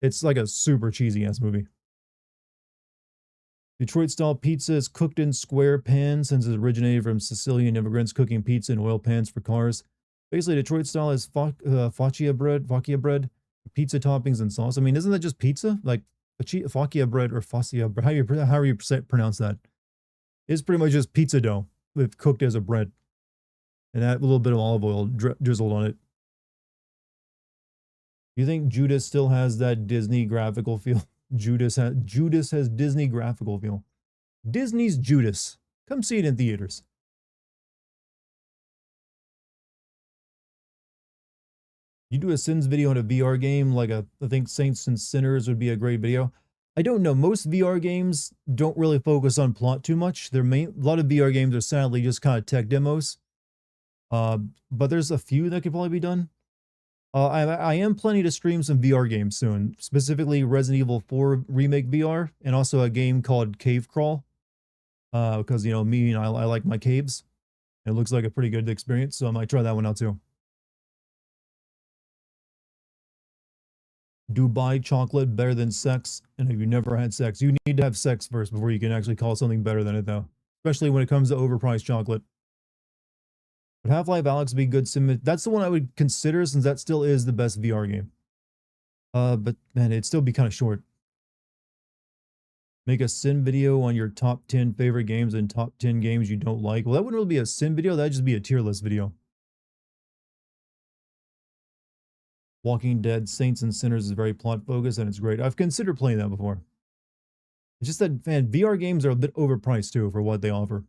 It's like a super cheesy ass movie. Detroit style pizza is cooked in square pans since it originated from Sicilian immigrants cooking pizza in oil pans for cars. Basically, Detroit style is faccia bread, pizza toppings and sauce. I mean, isn't that just pizza? Like faccia bread or fascia bread, how you pronounce that? It's pretty much just pizza dough with cooked as a bread, and add a little bit of olive oil drizzled on it. You think Judas still has that Disney graphical feel? Judas has Disney graphical feel. Disney's Judas. Come see it in theaters. You do a Sins video on a VR game, like I think Saints and Sinners would be a great video. I don't know. Most VR games don't really focus on plot too much. A lot of VR games are sadly just kind of tech demos. But there's a few that could probably be done. I am planning to stream some VR games soon, specifically Resident Evil 4 Remake VR, and also a game called Cave Crawl. Because, you know, I like my caves. It looks like a pretty good experience, so I might try that one out too. Dubai chocolate better than sex? And if you've never had sex, you need to have sex first before you can actually call something better than it, though. Especially when it comes to overpriced chocolate. Would Half-Life Alyx be good sim? That's the one I would consider since that still is the best VR game. But man, it'd still be kind of short. Make a sin video on your top 10 favorite games and top 10 games you don't like. Well, that wouldn't really be a sin video. That'd just be a tier list video. Walking Dead, Saints and Sinners is very plot focused and it's great. I've considered playing that before. It's just that, man, VR games are a bit overpriced too for what they offer.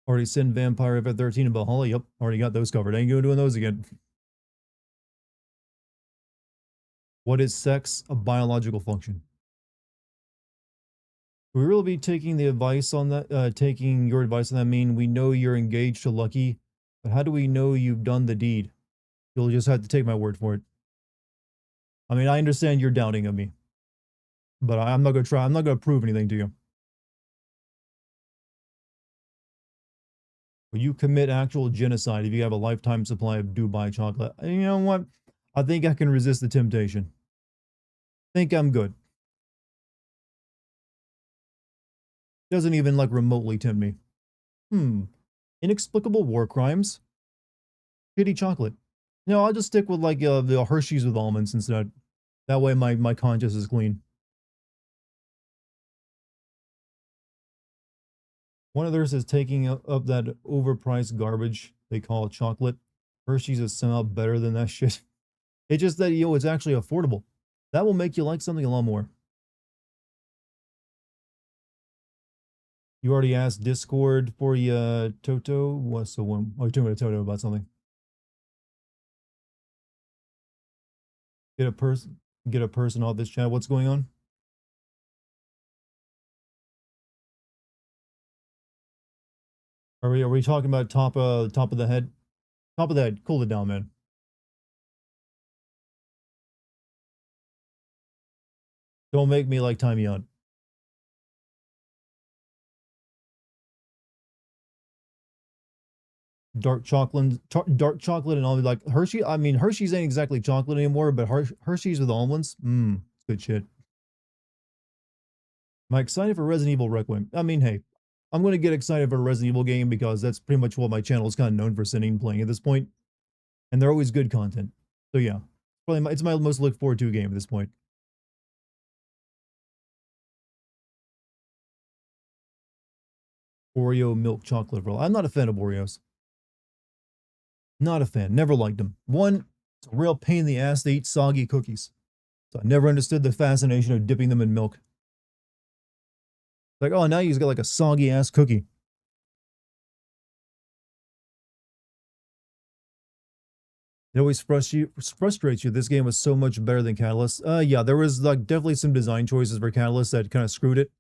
Already seen Vampire F13 and Valhalla. Yep, already got those covered. Ain't going doing those again. What is sex? A biological function. We will be taking the advice on that, taking your advice on that mean we know you're engaged to Lucky, but how do we know you've done the deed? You'll just have to take my word for it. I mean, I understand you're doubting of me, but I'm not going to try. I'm not going to prove anything to you. Will you commit actual genocide if you have a lifetime supply of Dubai chocolate? You know what? I think I can resist the temptation. Think I'm good. Doesn't even like remotely tempt me. Inexplicable war crimes. Shitty chocolate. No, I'll just stick with like the Hershey's with almonds instead. That way my conscience is clean. One of theirs is taking up that overpriced garbage they call chocolate. Hershey's is somehow better than that shit. It's just that, it's actually affordable. That will make you like something a lot more. You already asked Discord for you, Toto? What's the one? Oh, you're talking to Toto about something. Get a person off this chat. What's going on? Are we talking about top of the head? Top of the head. Cool it down, man. Don't make me like time you out. Dark chocolate and all like Hershey. I mean, Hershey's ain't exactly chocolate anymore, but Hershey's with almonds, good shit. Am I excited for Resident Evil Requiem? I mean, hey, I'm going to get excited for a Resident Evil game because that's pretty much what my channel is kind of known for sitting and playing at this point. And they're always good content. So yeah, it's my most look forward to game at this point. Oreo milk chocolate roll. I'm not a fan of Oreos. Not a fan. Never liked them. One, it's a real pain in the ass to eat soggy cookies. So I never understood the fascination of dipping them in milk. Like, oh, now you just got like a soggy ass cookie. It always frustrates you. This game was so much better than Catalyst. Yeah, there was like definitely some design choices for Catalyst that kind of screwed it.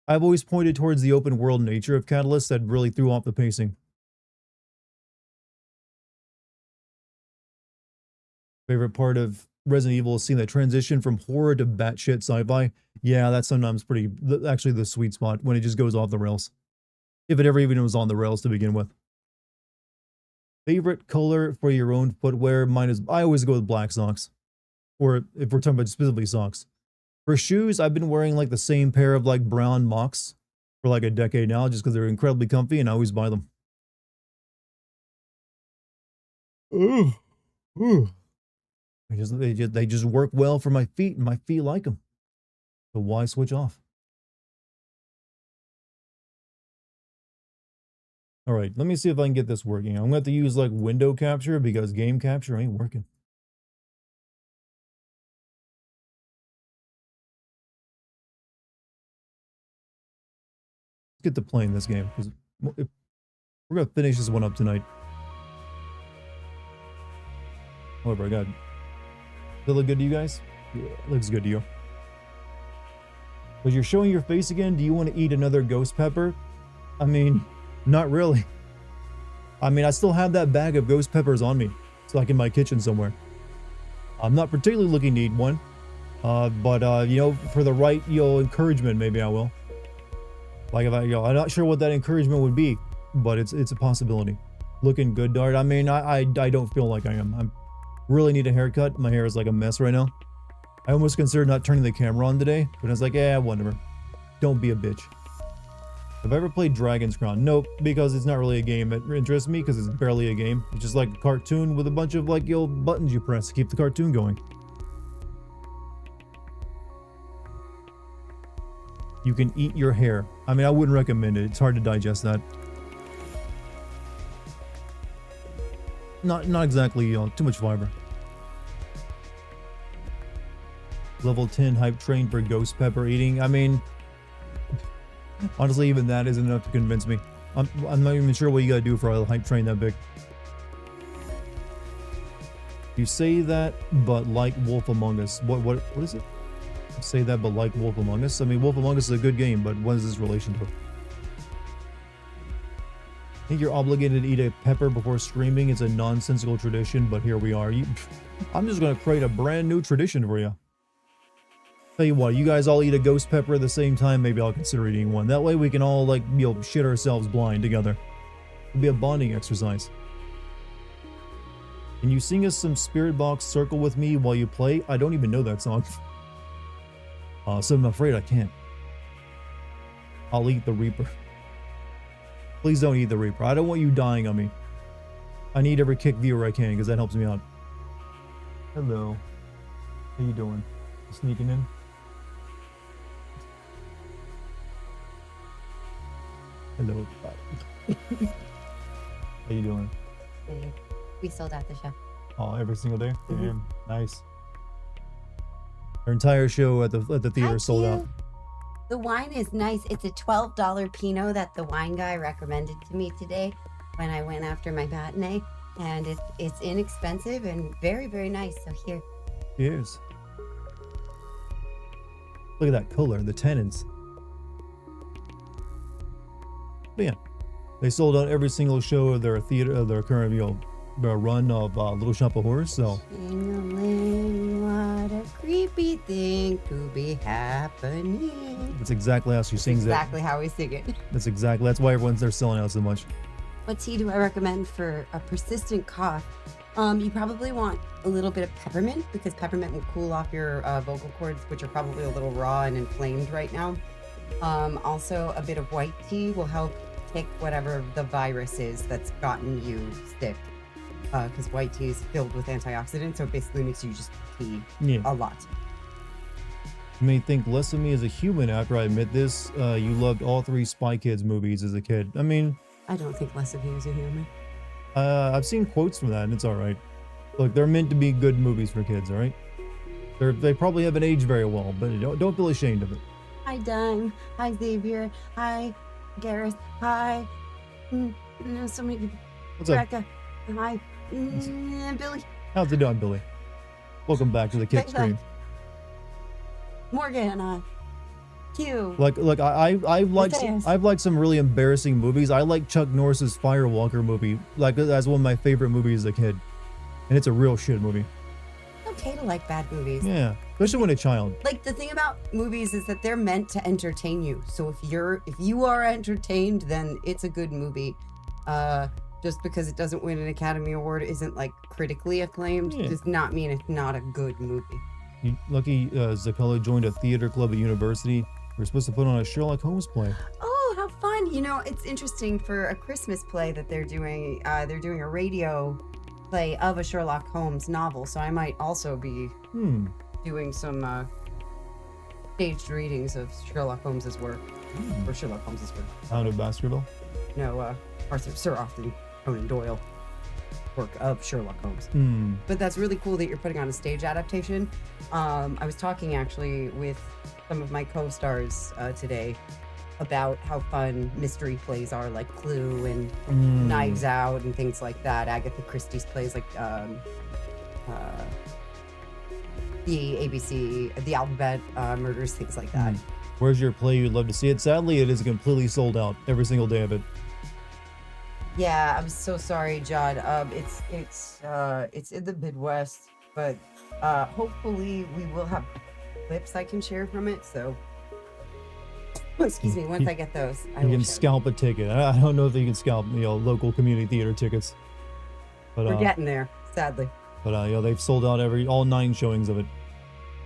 I've always pointed towards the open world nature of Catalyst that really threw off the pacing. Favorite part of Resident Evil is seeing that transition from horror to batshit sci-fi. Yeah, that's sometimes actually the sweet spot when it just goes off the rails. If it ever even was on the rails to begin with. Favorite color for your own footwear? Mine is, I always go with black socks. Or if we're talking about specifically socks. For shoes, I've been wearing like the same pair of like brown mocks for like a decade now just because they're incredibly comfy and I always buy them. Ooh. Ooh. They just work well for my feet and my feet like them. So why switch off? All right, let me see if I can get this working. I'm going to have to use like window capture because game capture ain't working. Let's get to playing this game because we're going to finish this one up tonight. However, I got... Does it look good to you guys? Yeah, it looks good to you. But you're showing your face again? Do you want to eat another ghost pepper? I mean... Not really. I mean, I still have that bag of ghost peppers on me. It's like in my kitchen somewhere. I'm not particularly looking to eat one. But you know, for the right, encouragement, maybe I will. Like if I'm not sure what that encouragement would be, but it's a possibility. Looking good, Dart. I mean, I don't feel like I am. I really need a haircut. My hair is like a mess right now. I almost considered not turning the camera on today, but I was like, yeah, whatever. Don't be a bitch. Have I ever played Dragon's Crown? Nope, because it's not really a game that interests me, because it's barely a game. It's just like a cartoon with a bunch of like buttons you press to keep the cartoon going. You can eat your hair. I mean, I wouldn't recommend it. It's hard to digest that. Not exactly, too much fiber. Level 10 hype train for ghost pepper eating. I mean... Honestly, even that isn't enough to convince me. I'm not even sure what you gotta do for a hype train that big. You say that, but like Wolf Among Us. What is it? You say that, but like Wolf Among Us? I mean, Wolf Among Us is a good game, but what is this relation to? I think you're obligated to eat a pepper before streaming. It's a nonsensical tradition, but here we are. I'm just gonna create a brand new tradition for you. Tell you what, you guys all eat a ghost pepper at the same time, maybe I'll consider eating one. That way we can all, like, shit ourselves blind together. It'll be a bonding exercise. Can you sing us some Spirit Box Circle with me while you play? I don't even know that song. So I'm afraid I can't. I'll eat the Reaper. Please don't eat the Reaper. I don't want you dying on me. I need every kick viewer I can, because that helps me out. Hello. How you doing? Sneaking in? Hello. How you doing? Hey, we sold out the show. Oh, every single day? Damn, nice. Our entire show at the theater sold out. The wine is nice. It's a $12 Pinot that the wine guy recommended to me today when I went after my matinee, and it's inexpensive and very, very nice. So here. Cheers. Look at that color, the tannins. But yeah, they sold out every single show of their theater, their current run of Little Shop of Horrors. So. What a creepy thing to be happening. That's exactly how she sings it. Exactly how we sing it. That's why they're selling out so much. What tea do I recommend for a persistent cough? You probably want a little bit of peppermint, because peppermint will cool off your vocal cords, which are probably a little raw and inflamed right now. Also, a bit of white tea will help kick whatever the virus is that's gotten you sick. Because white tea is filled with antioxidants, so it basically makes you just pee a lot. You may think less of me as a human after I admit this. You loved all 3 Spy Kids movies as a kid. I mean... I don't think less of you as a human. I've seen quotes from that, and it's alright. Look, they're meant to be good movies for kids, alright? They probably haven't aged very well, but don't feel ashamed of it. Hi, Dime. Hi, Xavier. Hi, Gareth. Hi. So many people. What's up? Rebecca. Hi. Billy. How's it doing, Billy? Welcome back to the kick stream. Morgan and I. you. Like I've liked some really embarrassing movies. I like Chuck Norris's Firewalker movie. Like that's one of my favorite movies as a kid, and it's a real shit movie. Okay to like bad movies. Yeah, especially when a child. Like the thing about movies is that they're meant to entertain you. So if you are entertained, then it's a good movie. Just because it doesn't win an Academy Award isn't like critically acclaimed does not mean it's not a good movie. Lucky Zacella joined a theater club at university. We're supposed to put on a Sherlock Holmes play. Oh, how fun! You know, it's interesting for a Christmas play that they're doing. They're doing a radio play of a Sherlock Holmes novel. So I might also be doing some staged readings of Sherlock Holmes's work or Sherlock Holmes's work. Out of Baskerville. No, Sir Arthur Conan Doyle work of Sherlock Holmes. But that's really cool that you're putting on a stage adaptation. I was talking actually with some of my co-stars today about how fun mystery plays are, like Clue and Knives Out and things like that. Agatha Christie's plays like the ABC, the Alphabet Murders, things like that. Where's your play you'd love to see it? Sadly, it is completely sold out every single day of it. Yeah, I'm so sorry, John. It's in the Midwest, but hopefully we will have clips I can share from it. So, excuse me, once I get those, I you will can share scalp a ticket. I don't know if you can scalp, local community theater tickets. But We're getting there, sadly. But they've sold out all 9 showings of it.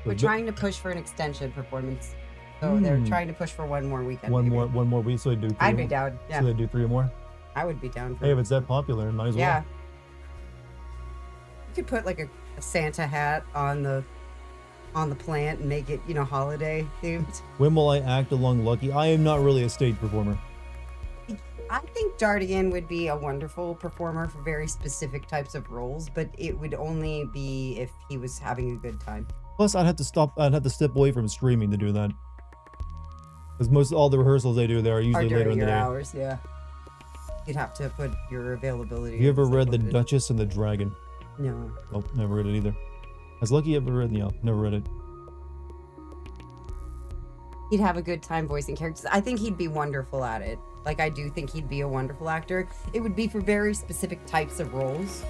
We're trying to push for an extension performance, so they're trying to push for one more weekend. One more week, so they do 3 I'd more. be down. Yeah, So they do 3 more. I would be down for. Hey, if it's that popular, might as well. Yeah. You could put like a Santa hat on the plant and make it, holiday themed. When will I act along Lucky? I am not really a stage performer. I think Dartigan would be a wonderful performer for very specific types of roles, but it would only be if he was having a good time. Plus, I'd have to step away from streaming to do that. Because all the rehearsals they do there are usually later in the day. Hours, yeah. You'd have to put your availability. Have you ever read The Duchess and the Dragon? No. Nope, never read it either. Has Lucky ever read? Never read it. He'd have a good time voicing characters. I think he'd be wonderful at it. Like, I do think he'd be a wonderful actor. It would be for very specific types of roles.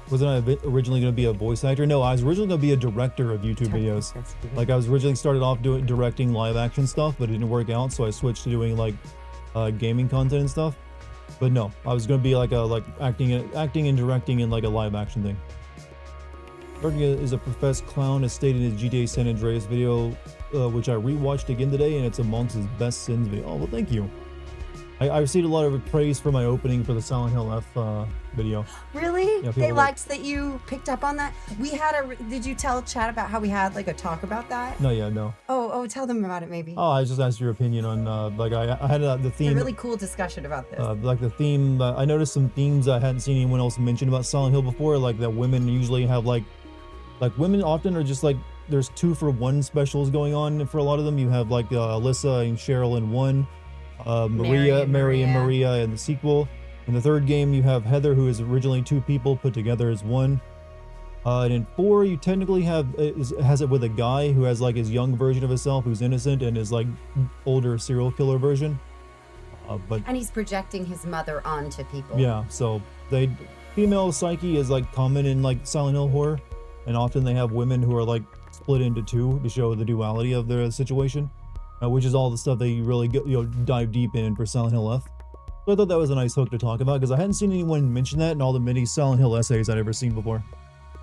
Wasn't I originally going to be a voice actor? No, I was originally going to be a director of YouTube videos. Like, I was originally started off directing live action stuff, but it didn't work out, so I switched to doing, like, gaming content and stuff. But no, I was going to be like acting and directing in like a live action thing. Dartigan is a professed clown, as stated in his GTA San Andreas video, which I rewatched again today, and it's amongst his best sins video. Oh, well, thank you. I received a lot of praise for my opening for the Silent Hill F video. Really? Yeah, they liked that you picked up on that? Did you tell Chad about how we had like a talk about that? No, yeah, no. Oh, tell them about it maybe. Oh, I just asked your opinion on, I had the theme. It's a really cool discussion about this. Like the theme, I noticed some themes I hadn't seen anyone else mention about Silent Hill before, like that women usually have like women often are just like, there's 2-for-1 specials going on for a lot of them. You have like Alyssa and Cheryl in one. Mary and Maria in the sequel. In the third game, you have Heather, who is originally 2 people put together as one. And in 4, you technically has it with a guy who has like his young version of himself who's innocent and his like older serial killer version. And he's projecting his mother onto people. Yeah, so female psyche is like common in like Silent Hill horror, and often they have women who are like split into 2 to show the duality of their situation. Which is all the stuff that you really dive deep in for Silent Hill F. So I thought that was a nice hook to talk about, because I hadn't seen anyone mention that in all the many Silent Hill essays I'd ever seen before.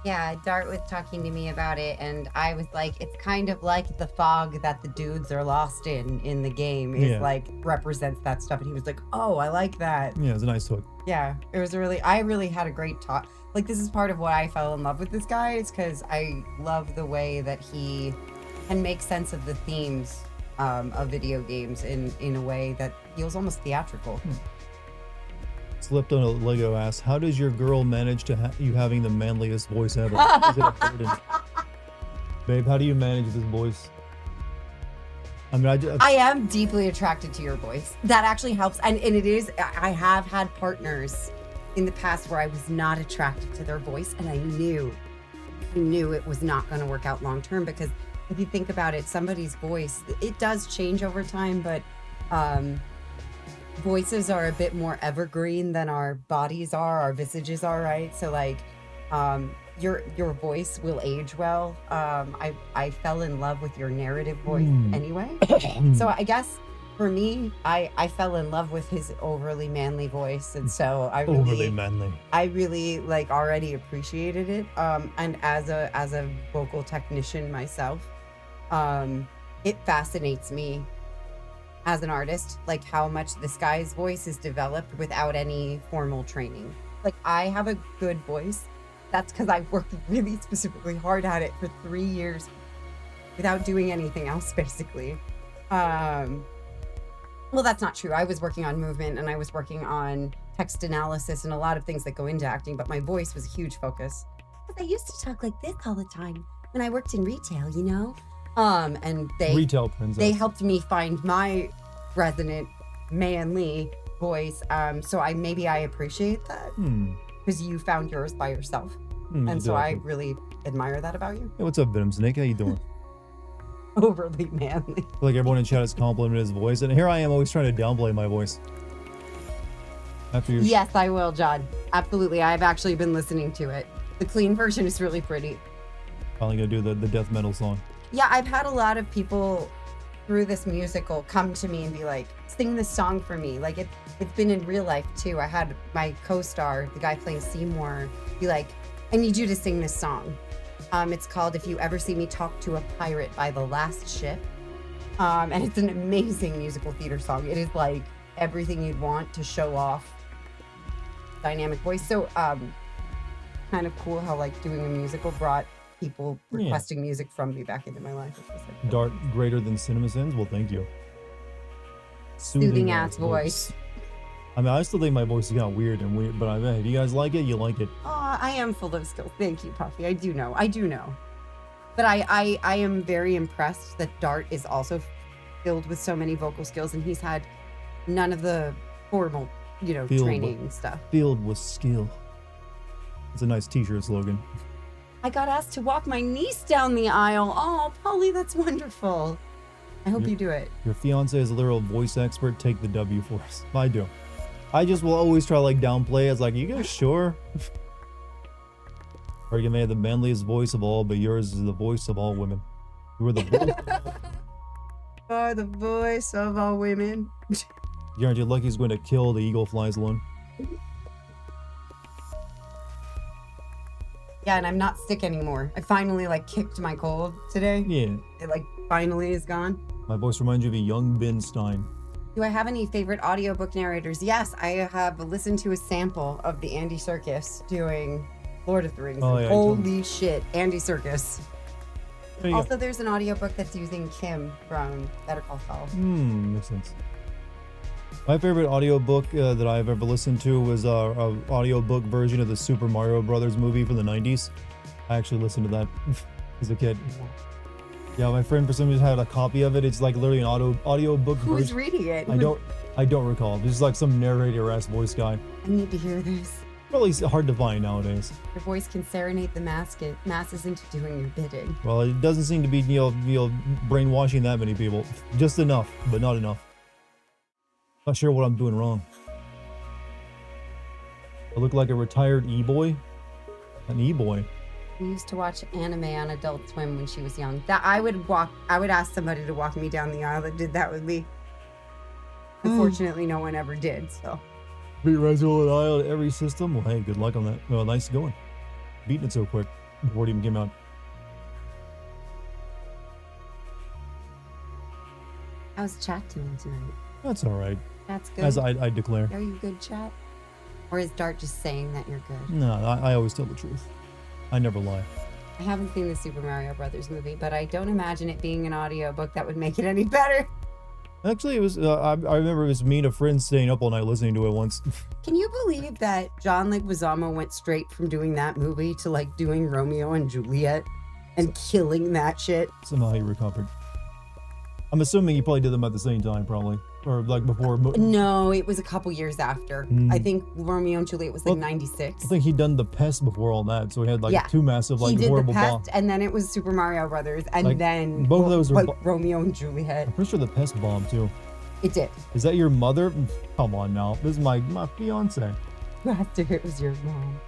Yeah, Dart was talking to me about it, and I was like, it's kind of like the fog that the dudes are lost in the game. It like represents that stuff, and he was like, oh, I like that. Yeah, it's a nice hook. Yeah, it was I really had a great talk. Like, this is part of why I fell in love with this guy, is because I love the way that he can make sense of the themes of video games in a way that feels almost theatrical. Slipped on a Lego ass. How does your girl manage to you having the manliest voice ever? Is it a burden? Babe, how do you manage this voice? I mean, I am deeply attracted to your voice. That actually helps, and it is. I have had partners in the past where I was not attracted to their voice, and I knew it was not going to work out long term, because if you think about it, somebody's voice, it does change over time, but voices are a bit more evergreen than our bodies are, our visages are, right? So like your voice will age well. I fell in love with your narrative voice anyway. So I guess for me, I fell in love with his overly manly voice, and so Overly manly. I really like already appreciated it. And as a vocal technician myself, it fascinates me as an artist, like how much this guy's voice is developed without any formal training. Like I have a good voice. That's because I worked really specifically hard at it for 3 years without doing anything else, basically. Well, that's not true. I was working on movement and I was working on text analysis and a lot of things that go into acting, but my voice was a huge focus. Because I used to talk like this all the time when I worked in retail, you know? And Retail princess. they helped me find my resonant, manly voice. So I appreciate that because you found yours by yourself. And so I really admire that about you. Hey, what's up, Venom Snake? How you doing? Overly manly. Like everyone in chat has complimented his voice, and here I am always trying to downplay my voice. After you. Yes, I will, John. Absolutely. I've actually been listening to it. The clean version is really pretty. Finally gonna do the death metal song. Yeah, I've had a lot of people through this musical come to me and be like, sing this song for me. Like it's been in real life too. I had my co-star, the guy playing Seymour, be like, I need you to sing this song. It's called If You Ever See Me Talk to a Pirate by The Last Ship. And it's an amazing musical theater song. It is like everything you'd want to show off dynamic voice. So kind of cool how like doing a musical brought people requesting music from me back into my life. Which was like, Dart greater than Cinema Sins? Well, thank you. Soothing ass voice. I mean, I still think my voice is kind of weird, but I bet if you guys like it, you like it. I am full of skill. Thank you, Puffy. I do know. But I am very impressed that Dart is also filled with so many vocal skills, and he's had none of the formal, training stuff. Filled with skill. It's a nice t-shirt slogan. I got asked to walk my niece down the aisle. Oh, Polly, that's wonderful. I hope you do it. Your fiance is a literal voice expert. Take the W for us. I do. I just will always try to like downplay it. It's like, you guys sure? Or you may have the manliest voice of all, but yours is the voice of all women. You are the voice are the voice of all women. Guaranteed Lucky's going to kill the eagle flies alone. Yeah, and I'm not sick anymore. I finally kicked my cold today. Yeah. It finally is gone. My voice reminds you of a young Ben Stein. Do I have any favorite audiobook narrators? Yes, I have listened to a sample of the Andy Serkis doing Lord of the Rings. Oh, yeah, holy shit, Andy Serkis. There you Also, there's an audiobook that's using Kim from Better Call Saul. Makes sense. My favorite audiobook that I've ever listened to was an audiobook version of the Super Mario Brothers movie from the 90s. I actually listened to that as a kid. Yeah, my friend for some reason had a copy of it. It's literally an audiobook version. Who's reading it? I don't recall. This is some narrator-ass voice guy. I need to hear this. Really hard to find nowadays. Your voice can serenade the masses into doing your bidding. Well, it doesn't seem to be brainwashing that many people. Just enough, but not enough. Not sure what I'm doing wrong. I look like a retired e-boy. An e-boy. We used to watch anime on Adult Swim when she was young. That I would ask somebody to walk me down the aisle that did that with me. Unfortunately, no one ever did, so. Beat Resident Aisle at every system? Well, hey, good luck on that. Well, nice going. Beating it so quick before it even came out. How's chat doing tonight? That's alright. That's good. As I declare. Are you good, chat? Or is Dart just saying that you're good? No, I always tell the truth. I never lie. I haven't seen the Super Mario Brothers movie, but I don't imagine it being an audiobook that would make it any better. Actually, it was. I remember it was me and a friend staying up all night listening to it once. Can you believe that John Leguizamo went straight from doing that movie to doing Romeo and Juliet and killing that shit? Somehow he recovered. I'm assuming you probably did them at the same time, probably, or like before. No, it was a couple years after. I think Romeo and Juliet was like Well, '96. I think he'd done the Pest before all that, so he had like Yeah. two massive like He did horrible the bombs. Pest, and then it was Super Mario Brothers, and Like, then both of those were Romeo and Juliet. I'm pretty sure the Pest bombed too. It did. Is that your mother? Come on now, this is my fiance. After it was your mom.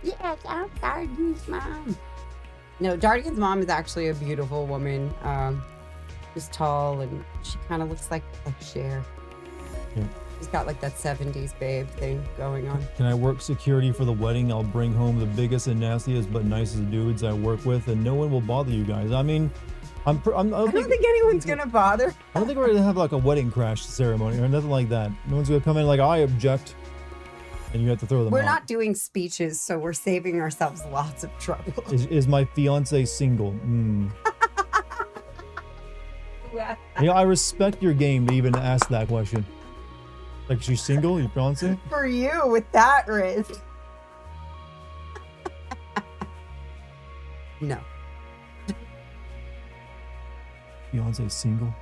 Yes, I'm Dartigan's mom. No, Dartigan's mom is actually a beautiful woman. She's tall and she kind of looks like Cher. Yeah. She's got like that 70s babe thing going on. Can I work security for the wedding? I'll bring home the biggest and nastiest but nicest dudes I work with, and no one will bother you guys. I mean, I don't think anyone's gonna bother. I don't think we're gonna have like a wedding crash ceremony or nothing like that. No one's gonna come in like, I object, and you have to throw them We're out. not doing speeches, so we're saving ourselves lots of trouble. Is my fiance single? Yeah, I respect your game to even ask that question. Like, she's single, your fiance? For you, with that risk. No. Fiance single?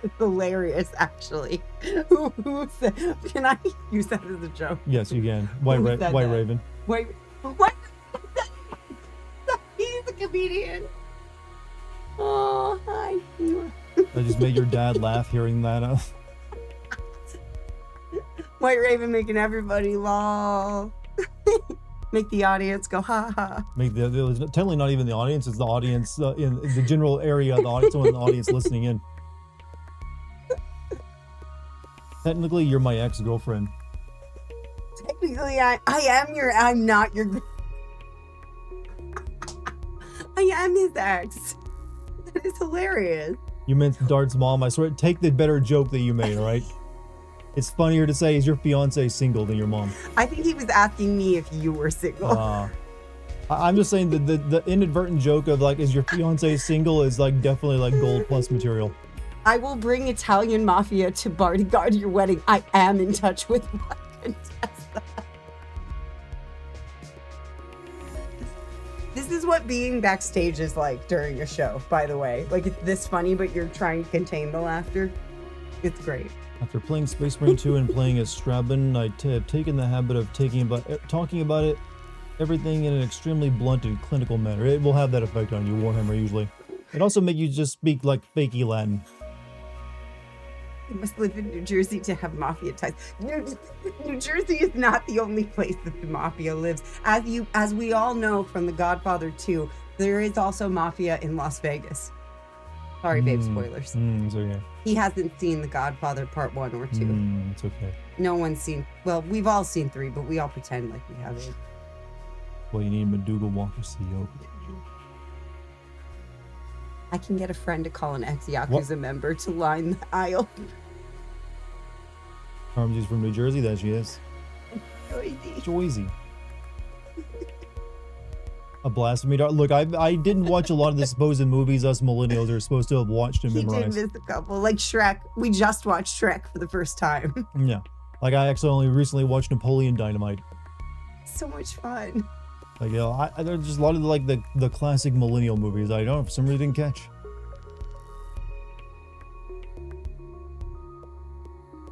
It's hilarious, actually. Who said, can I use that as a joke? Yes, you can. White that? Raven. Wait, what? He's a comedian. Oh, hi. I just made your dad laugh hearing that. White Raven making everybody laugh. Make the audience go ha ha. Make technically not even the audience, it's the audience in the general area of the audience, someone in the audience listening in. Technically, you're my ex-girlfriend. Technically, I'm not your. I am his ex. That is hilarious. You meant Dart's mom. I swear, take the better joke that you made, all right? It's funnier to say, is your fiance single than your mom? I think he was asking me if you were single. I'm just saying the inadvertent joke of like, is your fiance single is like definitely like gold plus material. I will bring Italian mafia to bodyguard your wedding. I am in touch with one Contessa. This is what being backstage is like during a show, by the way. Like, it's this funny, but you're trying to contain the laughter. It's great. After playing Space Marine 2 and playing as Strabon, I have taken the habit of talking about it, everything in an extremely blunt and clinical manner. It will have that effect on you, Warhammer, usually. It also make you just speak like fakey Latin. You must live in New Jersey to have mafia ties. New Jersey is not the only place that the mafia lives. As we all know from The Godfather 2, there is also mafia in Las Vegas. Sorry, babe, spoilers. So yeah. He hasn't seen The Godfather Part 1 or 2. It's okay. No one's seen, well, we've all seen 3, but we all pretend like we haven't. Well, you need Maduga Walker CEO. I can get a friend to call an ex-Yakuza member to line the aisle. Carmsy's from New Jersey, that she is. Joyzy. A blasphemy. Look, I didn't watch a lot of the supposed movies us millennials are supposed to have watched and memorized. He did miss a couple, like Shrek. We just watched Shrek for the first time. Yeah. Like, I actually only recently watched Napoleon Dynamite. So much fun. Like, you know, there's just a lot of like the classic millennial movies I don't for some reason didn't catch.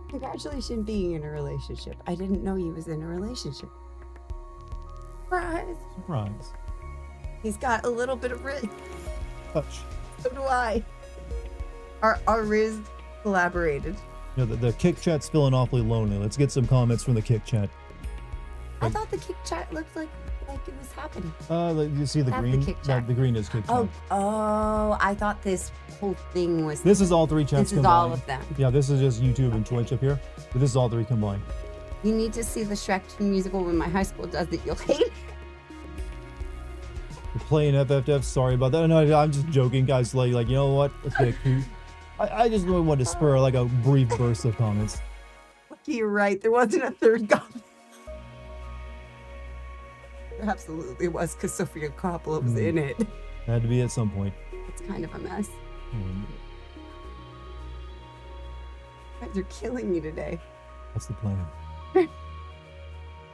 Congratulations being in a relationship. I didn't know he was in a relationship. Surprise. Surprise. He's got a little bit of Riz. Touch. So do I. Our Riz collaborated. You know, the Kick Chat's feeling awfully lonely. Let's get some comments from the Kick Chat. I thought the Kick Chat looked like it was happening. You see the That's green? the Kick Chat. The green is Kick Chat. Oh, I thought this whole thing was... This is all three chats This is combined. all of them. Yeah, this is just YouTube and Twitch up here. But this is all three combined. You need to see the Shrek 2 musical when my high school does it. You'll hate it. You're playing FFF, sorry about that. No, I'm just joking, guys. Like you know what? Let's get cute. I just really wanted to spur like a brief burst of comments. You're right. There wasn't a third comment. There absolutely was, because Sofia Coppola was in it. Had to be at some point. It's kind of a mess. You guys are killing me today. That's the plan. That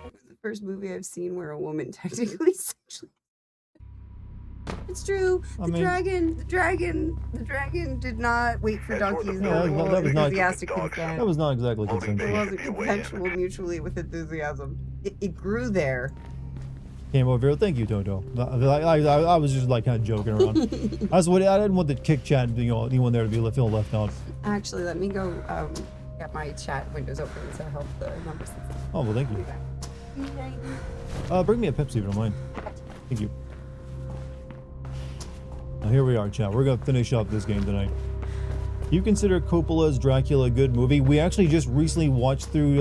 was the first movie I've seen where a woman technically sexually... It's true. I The mean- dragon did not wait for donkeys. Yeah, They were that was not- enthusiastic That consent. was not exactly It consensual. wasn't consensual mutually with enthusiasm. It grew there. Came over here. Thank you, Toto. I was just like kind of joking around. I didn't want the kick chat, anyone there to be feeling left out. Actually, let me go get my chat windows open to help the numbers. Oh, well, thank you. Bring me a Pepsi if you don't mind. Thank you. Now, here we are, chat. We're going to finish up this game tonight. You consider Coppola's Dracula a good movie? We actually just recently watched through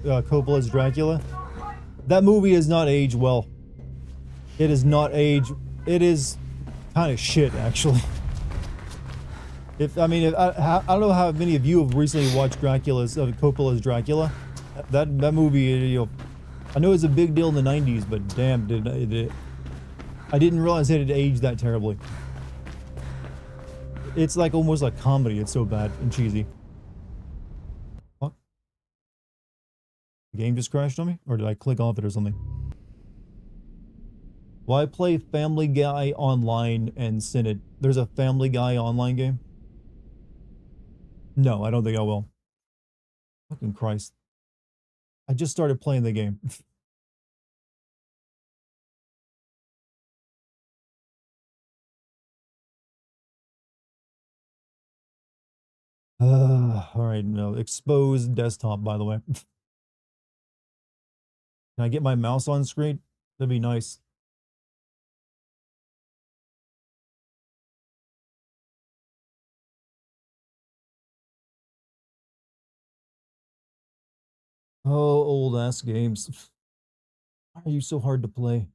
Coppola's Dracula. That movie has not aged well. It is not aged. It is kind of shit, actually. I don't know how many of you have recently watched Coppola's Dracula. That movie, I know it's a big deal in the 90s, but damn, I didn't realize it had aged that terribly. It's like almost like comedy. It's so bad and cheesy. What? The game just crashed on me? Or did I click off it or something? Why play Family Guy online and send it? There's a Family Guy online game? No, I don't think I will. Fucking Christ. I just started playing the game. Alright, no. Exposed desktop, by the way. Can I get my mouse on screen? That'd be nice. Oh, old ass games. Why are you so hard to play?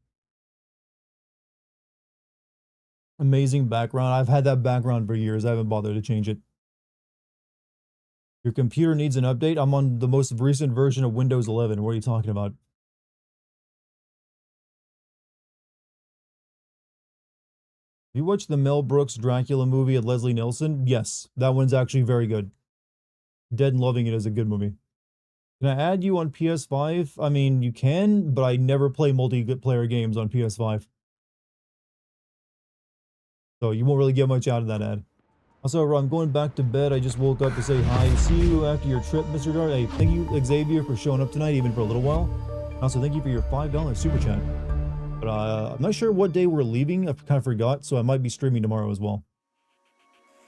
Amazing background. I've had that background for years. I haven't bothered to change it. Your computer needs an update? I'm on the most recent version of Windows 11. What are you talking about? You watched the Mel Brooks Dracula movie at Leslie Nielsen? Yes, that one's actually very good. Dead and Loving It is a good movie. Can I add you on PS5? I mean, you can, but I never play multiplayer games on PS5. So you won't really get much out of that ad. Also, I'm going back to bed. I just woke up to say hi. See you after your trip, Mr. Dart. Hey, thank you, Xavier, for showing up tonight, even for a little while. Also, thank you for your $5 super chat. But I'm not sure what day we're leaving. I kind of forgot, so I might be streaming tomorrow as well.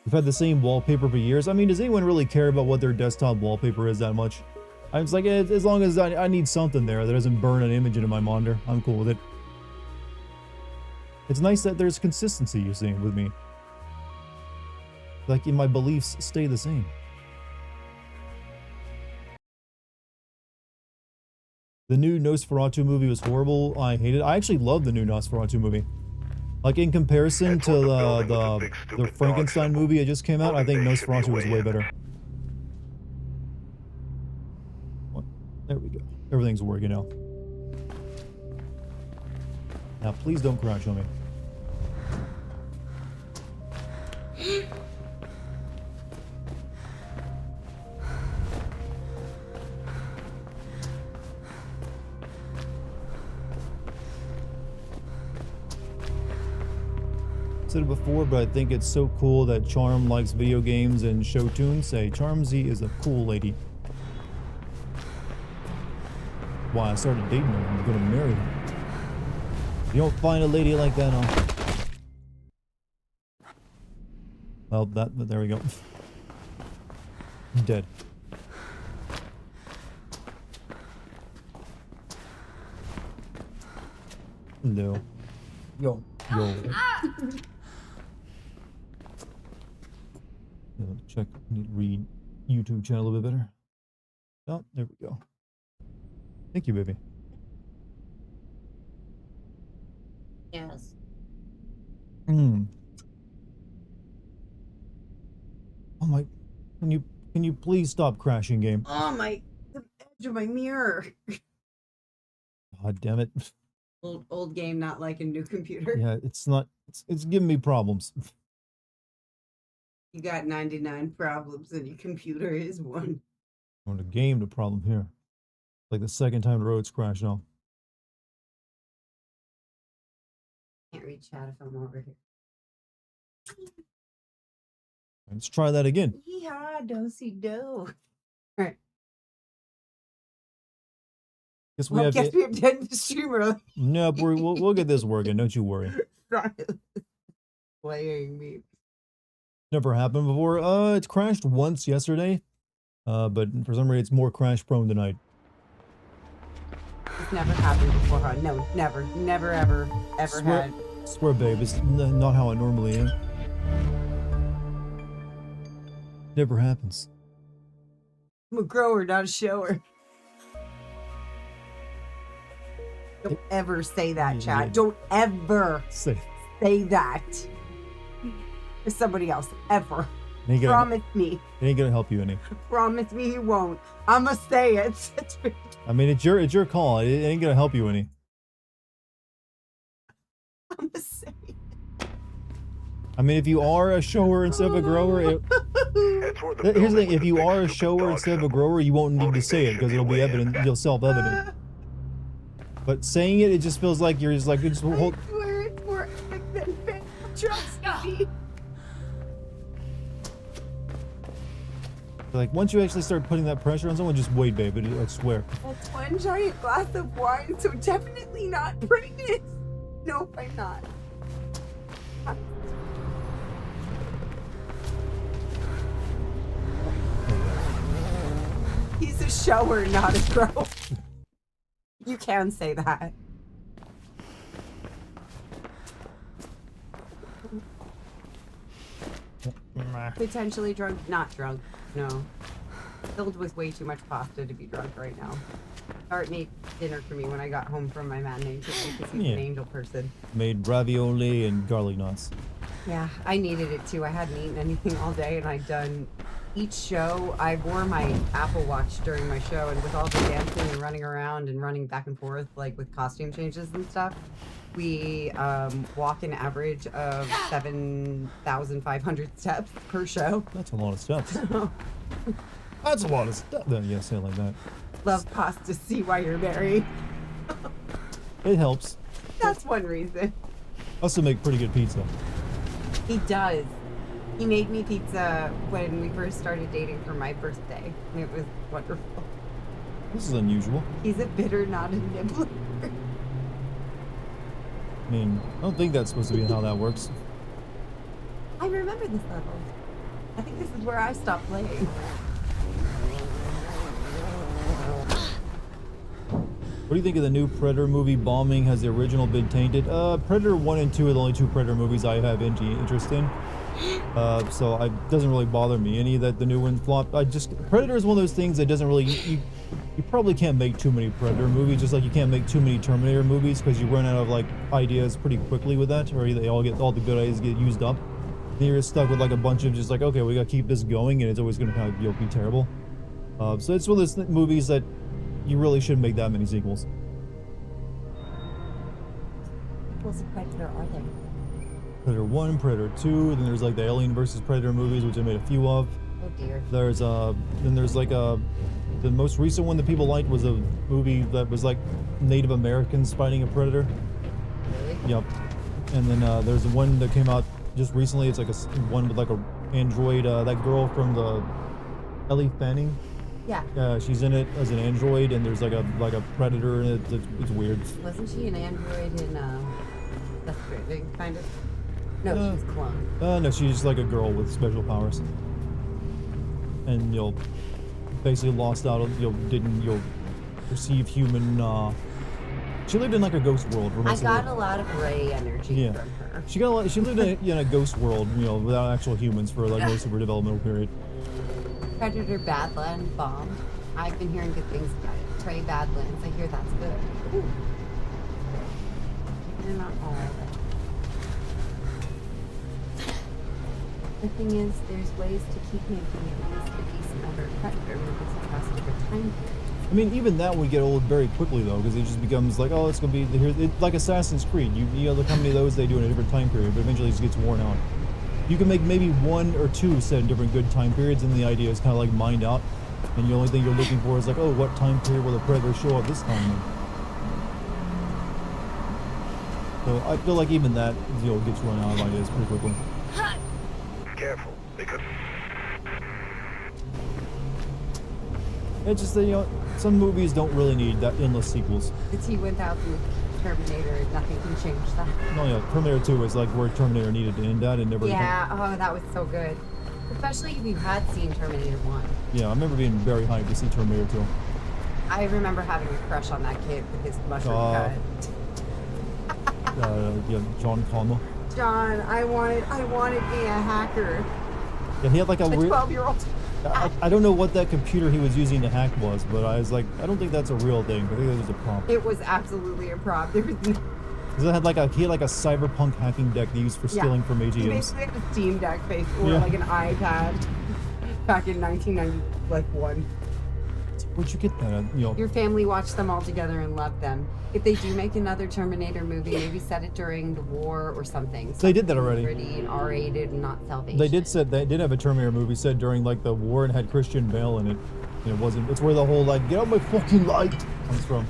We've had the same wallpaper for years. I mean, does anyone really care about what their desktop wallpaper is that much? I was like, as long as I need something there that doesn't burn an image into my monitor, I'm cool with it. It's nice that there's consistency, you see, with me. Like, my beliefs stay the same. The new Nosferatu movie was horrible. I hate it. I actually love the new Nosferatu movie. Like, in comparison to the Frankenstein movie that just came out, I think Nosferatu was way better. What? There we go. Everything's working out. Now, please don't crash on me. Said it before, but I think it's so cool that Charm likes video games and show tunes. Say, Charmsy is a cool lady. Why I started dating her, I'm gonna marry her. You don't find a lady like that, huh? Well, there we go. Dead. No. Yo. Check, need to read YouTube channel a bit better. Oh, there we go. Thank you, baby. Yes. Oh my, can you please stop crashing, game? Oh my, the edge of my mirror. God damn it. Old game, not like a new computer. Yeah, it's giving me problems. You got 99 problems and your computer is one. On the game, the problem here. Like the second time the road's crashed off. Can't read chat if I'm over here. Let's try that again. Yeehaw, do-si-do. Alright. Guess we Well, have guess we have to end the stream early. Nope, we'll get this working. Don't you worry. Playing me. Never happened before. It's crashed once yesterday. But for some reason it's more crash prone tonight. It's never happened before, huh? No, never, ever had. Swear, babe, it's not how it normally is. Never happens. I'm a grower, not a shower. Don't ever say that, Chad. Don't ever say that to somebody else, ever. Promise me. It ain't gonna help you any. Promise me you won't. I'ma say it. I mean, it's your call. It ain't gonna help you any. I'ma say it. I mean, if you are a shower instead of a grower, here's the thing: if you are a shower instead of a grower, you won't need to say it because it'll be evident. You'll self-evident. But saying it, it just feels like you're just like just hold. I swear it's more epic than fake. Trust me. Like once you actually start putting that pressure on someone, just wait, babe. I swear. That's one giant glass of wine, so definitely not pregnant. Nope, I'm not. He's a shower, not a grower. You can say that. Potentially drunk, not drunk, no. Filled with way too much pasta to be drunk right now. Art made dinner for me when I got home from my matinee today because he's an angel person. Made ravioli and garlic knots. Yeah, I needed it too. I hadn't eaten anything all day, and I'd done each show. I wore my Apple Watch during my show, and with all the dancing and running around and running back and forth, like with costume changes and stuff, we walk an average of 7,500 steps per show. That's a lot of steps. That's a lot of stuff. Yeah, say it like that. Love pasta. See why you're married. It helps. That's one reason. Also make pretty good pizza. He does. He made me pizza when we first started dating for my birthday. And it was wonderful. This is unusual. He's a bitter, not a nibbler. I mean, I don't think that's supposed to be how that works. I remember this level. I think this is where I stopped playing. What do you think of the new Predator movie? Bombing? Has the original been tainted? Predator 1 and 2 are the only two Predator movies I have any interest in. So it doesn't really bother me any that the new one flopped. Predator is one of those things that doesn't really, you probably can't make too many Predator movies, just like you can't make too many Terminator movies because you run out of like ideas pretty quickly with that, or all the good ideas get used up. Then you're stuck with like a bunch of just like, okay, we gotta keep this going, and it's always gonna kind of be terrible. So it's one of those movies that you really shouldn't make that many sequels. What's Predator are there? Predator 1, Predator 2, then there's like the Alien vs. Predator movies, which I made a few of. Oh dear. Then there's like the most recent one that people liked was a movie that was like Native Americans fighting a predator. Really? Yep. And then there's one that came out just recently. It's like one with like a android. That girl from the Ellie Fanning. Yeah. She's in it as an android, and there's like a predator in it. It's weird. Wasn't she an android in Death Stranding, kind of? No, she was cloned. No, she's just like a girl with special powers. And you'll basically lost out. You'll receive human. She lived in like a ghost world. I got a lot of Ray energy from her. She lived in a ghost world, without actual humans for like most of her developmental period. Predator Badlands bombed. I've been hearing good things about it. Prey Badlands. I hear that's good. Ooh. They're not all of it. The thing is, there's ways to keep making at least a decent number of Predator movies across different time periods. I mean, even that would get old very quickly though, because it just becomes like, oh, it's gonna be like Assassin's Creed. You look how many of those they do in a different time period, but eventually it just gets worn out. You can make maybe one or two set in different good time periods, and the idea is kind of like mined out, and the only thing you're looking for is like, oh, what time period will the Predator show up this time in? So I feel like even that gets run out of ideas pretty quickly. careful. They could. It's just that, you know, some movies don't really need that endless sequels. The T-1000 Terminator, nothing can change that. No, yeah, Terminator 2 is like where Terminator needed to end at and never. Yeah, oh, that was so good. Especially if you had seen Terminator 1. Yeah, I remember being very hyped to see Terminator 2. I remember having a crush on that kid with his mushroom cut. Yeah, John Connor. John, I wanted me a hacker. Yeah, he had like a A weird. 12-year-old. I don't know what that computer he was using to hack was, but I was like, I don't think that's a real thing. I think it was a prompt. It was absolutely a prop. There was no... Because it had like he had like a cyberpunk hacking deck they used for stealing from He AGMs. basically had a Steam Deck face or Yeah. like an iPad back in 1991. Where'd you get that? You know, Your family watched them all together and loved them. If they do make another Terminator movie, maybe set it during the war or something. They did that already. Pretty and R-rated and not Salvation. they did have a Terminator movie set during like the war and had Christian Bale in it. And it wasn't. It's where the whole like get out my fucking light comes from.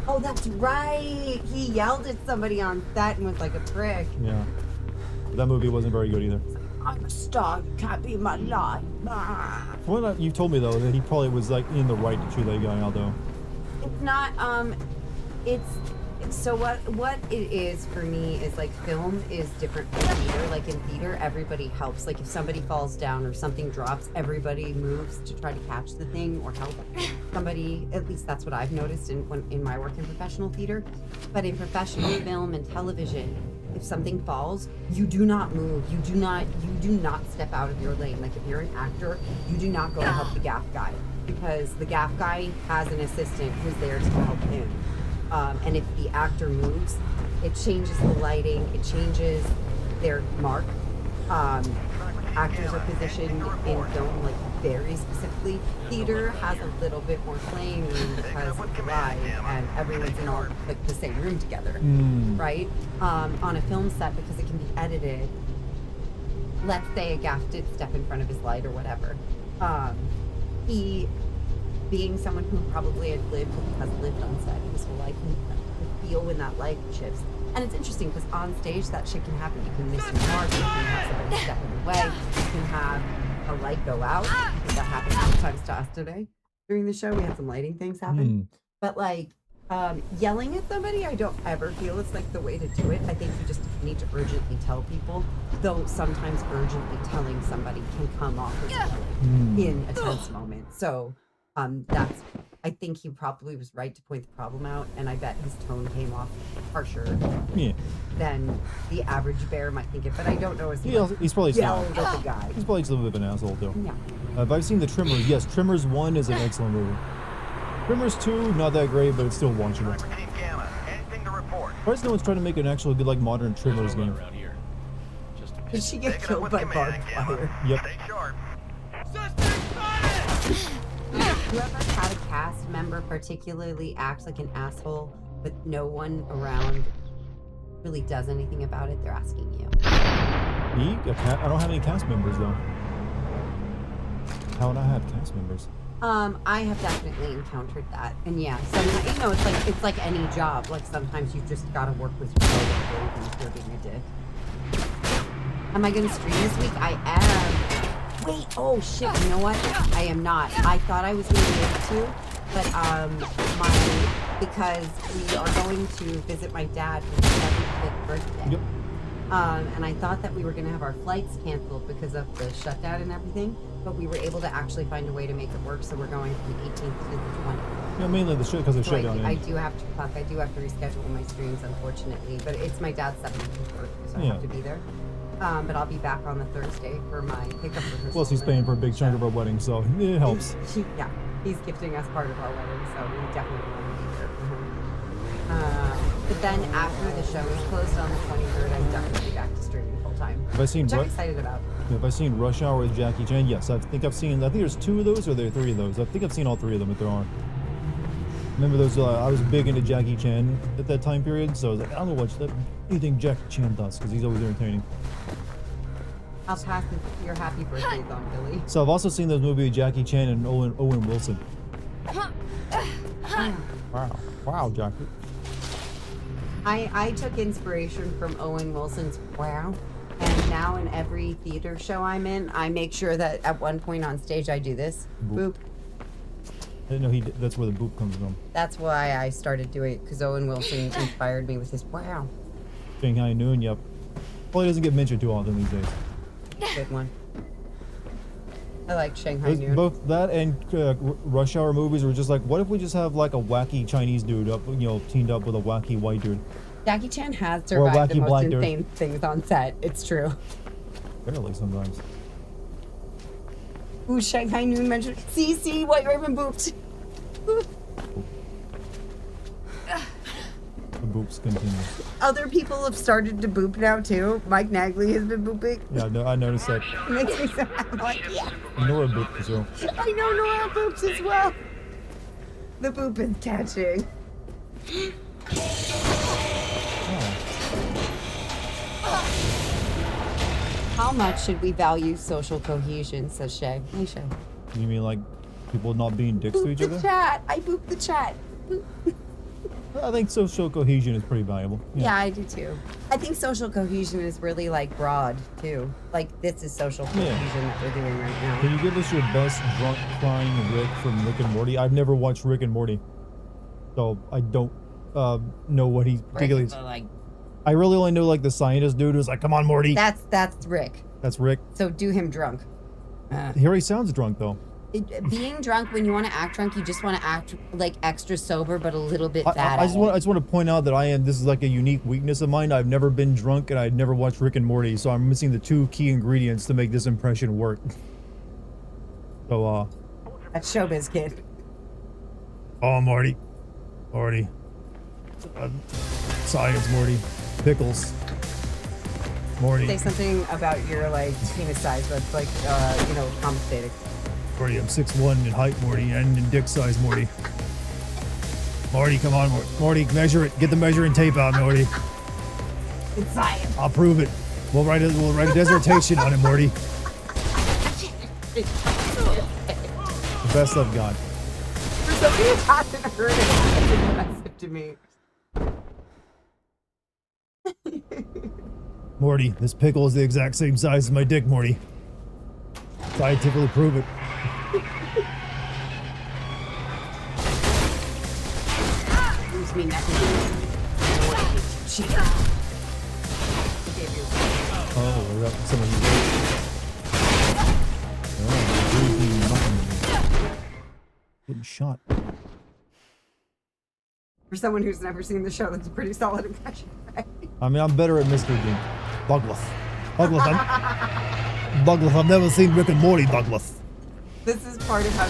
Oh, that's right. He yelled at somebody on set and was like a prick. Yeah, that movie wasn't very good either. I'm a star. You can't be my life. Well, you told me though that he probably was like in the right to shoot that guy out though. It's not. So what it is for me is like film is different from theater. Like in theater, everybody helps. Like if somebody falls down or something drops, everybody moves to try to catch the thing or help somebody. At least that's what I've noticed in my work in professional theater. But in professional film and television, if something falls, you do not move. You do not step out of your lane. Like if you're an actor, you do not go to help the gaff guy because the gaff guy has an assistant who's there to help him. And if the actor moves, it changes the lighting, it changes their mark. Actors are positioned in film like very specifically. Theater has a little bit more playing room because it's live and everyone's in all like the same room together, right? On a film set, because it can be edited, let's say a gaff did step in front of his light or whatever. He, being someone who probably has lived on set his whole life, can feel when that light shifts. And it's interesting because on stage that shit can happen. You can miss your mark, you can have somebody step in the way, you can have a light go out. I think that happened sometimes to us today during the show. We had some lighting things happen. But like yelling at somebody, I don't ever feel it's like the way to do it. I think you just need to urgently tell people, though sometimes urgently telling somebody can come off as yelling in a tense moment. So that's, I think he probably was right to point the problem out, and I bet his tone came off harsher than the average bear might think it. But I don't know if He's probably yelled at the guy. He's probably just a little bit of an asshole too. Yeah. If I've seen the Trimmers, yes, Trimmers 1 is an excellent movie. Trimmers 2, not that great, but it's still watchable. Team Gamma, anything to report? Why is no one's trying to make an actual good like modern Trimmers game? around here. Just a Did she get Take it up killed with by command, barbed Gamma. wire? Yep. Stay sharp. Whoever had a cast member particularly acts like an asshole, but no one around really does anything about it, they're asking you. Me? I don't have any cast members though. How would I have cast members? I have definitely encountered that, and yeah, sometimes, you know, it's like any job. Like sometimes you just gotta work with your coworker even if you're being a dick. Am I gonna stream this week? I am. Wait, oh shit, you know what? I am not. I thought I was gonna be able to, but because we are going to visit my dad for his 75th birthday. Yep. And I thought that we were gonna have our flights canceled because of the shutdown and everything, but we were able to actually find a way to make it work, so we're going from the 18th to the 20th. Yeah, mainly the shit because of So shutdown. I do have to reschedule my streams, unfortunately, but it's my dad's 75th birthday, so I have to be there. But I'll be back on the Thursday for my pickup rehearsal. Plus, he's paying for a big chunk of our wedding, so it helps. Yeah, he's gifting us part of our wedding, so we definitely want to be there for him. But then after the show is closed on the 23rd, I'm definitely back to streaming full time. Have I seen Which I'm excited about. Have I seen Rush Hour with Jackie Chan? Yes, I think there's 2 of those, or there are 3 of those. I think I've seen all 3 of them if there are. Remember those? I was big into Jackie Chan at that time period, so I was like, I don't watch anything Jackie Chan does because he's always entertaining. I'll pass your happy birthdays on, Billy. So I've also seen those movies with Jackie Chan and Owen Wilson. Wow, Jackie. I took inspiration from Owen Wilson's Wow, and now in every theater show I'm in, I make sure that at one point on stage I do this. Boop. I didn't know that's where the boop comes from. That's why I started doing it, because Owen Wilson inspired me with his wow. Shanghai Noon, yep. Probably doesn't get mentioned too often these days. Good one. I like Shanghai Noon. Both that and Rush Hour movies were just like, what if we just have like a wacky Chinese dude up, teamed up with a wacky white dude? Jackie Chan has survived the wacky most black dude. insane things on set. It's true. Barely sometimes. Ooh, Shanghai Noon mentioned. See, White Raven booped. The boops continue. Other people have started to boop now too. Mike Nagley has been booping. Yeah, no, I noticed that. It makes me so happy. Like, yeah. Nora booped as well. I know Nora boops as well. The boop is catching. How much should we value social cohesion, says Shay. Hey, Shay. You mean like people not being dicks to Boop each the other? chat. I booped the chat. I think social cohesion is pretty valuable. Yeah, I do too. I think social cohesion is really like broad too. Like this is social cohesion that we're doing right now. Can you give us your best drunk crying Rick from Rick and Morty? I've never watched Rick and Morty, so I don't know what he's particularly. Like, I really only know like the scientist dude who's like, "Come on, Morty." that's Rick. That's Rick. So do him drunk. He already sounds drunk though. Being drunk, when you want to act drunk, you just want to act like extra sober, but a little bit I bad. just want to point out that this is like a unique weakness of mine. I've never been drunk and I've never watched Rick and Morty, so I'm missing the two key ingredients to make this impression work. So That's showbiz, kid. oh Morty, science Morty, pickles, Morty. Say something about your like penis size that's like compensating. Morty, I'm 6'1" in height, Morty, and in dick size, Morty. Morty, come on, Morty, measure it. Get the measuring tape out, Morty. It's science. I'll prove it. We'll write a dissertation on it, Morty. The best I've got. For somebody who hasn't heard it, it's impressive to me. Morty, this pickle is the exact same size as my dick, Morty. Scientifically prove it. Use me nothing. Oh, we're up to someone who's getting shot. For someone who's never seen the show, that's a pretty solid impression, right? I mean, I'm better at Mr. Dean. Douglas, I've never seen Rick and Morty, Douglas. This is part of how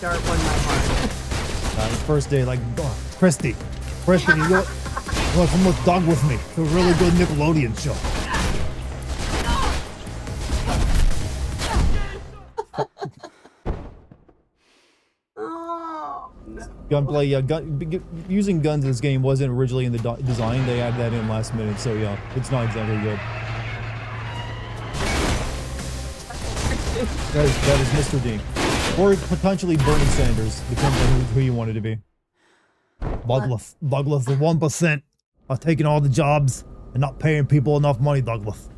Dart won my heart. The first day, like, oh, Christy, you want to come with Doug with me? It's a really good Nickelodeon show. Oh, no. Gunplay, yeah, using guns in this game wasn't originally in the design. They added that in last minute, so yeah, it's not exactly good. That is Mr. Dean. Or potentially Bernie Sanders, depends on who you wanted to be. Douglas, the 1% are taking all the jobs and not paying people enough money, Douglas.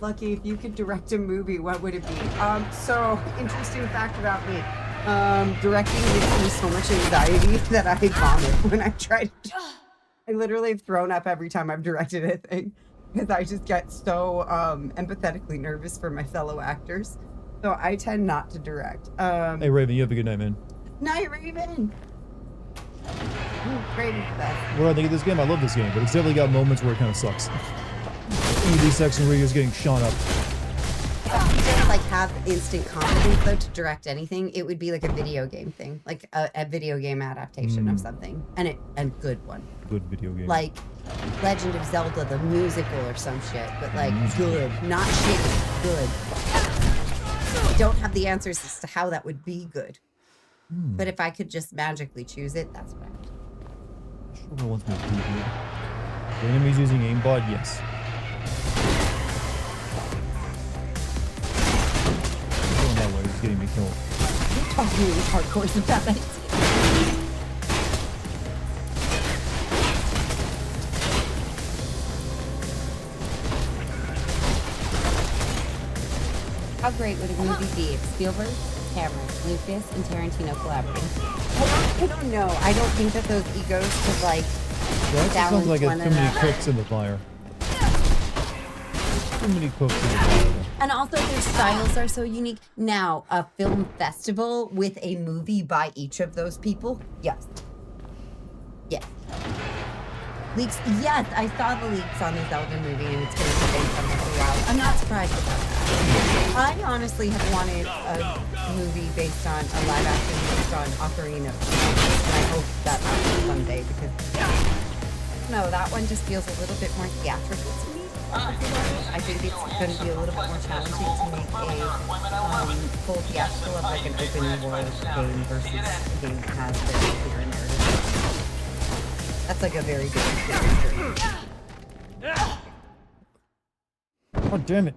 Lucky, if you could direct a movie, what would it be? So, interesting fact about me. Directing gives me so much anxiety that I vomit when I try to. I literally have thrown up every time I've directed a thing because I just get so empathetically nervous for my fellow actors. So I tend not to direct. Hey Raven, you have a good night, man. Night, Raven. Great is the best. What do I think of this game? I love this game, but it's definitely got moments where it kind of sucks. ED section where you're just getting shot up. If you didn't like have instant confidence though to direct anything, it would be like a video game thing, like a video game adaptation of something, and good one. Good video game. Like Legend of Zelda, the musical or some shit, but like good, not shitty, good. I don't have the answers as to how that would be good, but if I could just magically choose it, that's what I would do. Sure wants me to do it. The enemy's using aimbot, yes. Going that way, he's getting me killed. You're talking really hardcore some bad ideas. How great would a movie be if Spielberg, Cameron, Lucas, and Tarantino collaborated? I don't know. I don't think that those egos could like That just balance sounds like it's one too many another. cooks in the fire. Too many cooks in the fire. And also their styles are so unique. Now, a film festival with a movie by each of those people? Yes. Yes. Leaks, yes, I saw the leaks on the Zelda movie and it's going to be based on Breath of the Wild. I'm not surprised about that. I honestly have wanted a movie based on, a live action based on Ocarina of Time. And I hope that happens someday because, no, that one just feels a little bit more theatrical to me. I think it's going to be a little bit more challenging to make a full theatrical of like an open world game versus a game that has very clear narrative. That's like a very big experience. God damn it.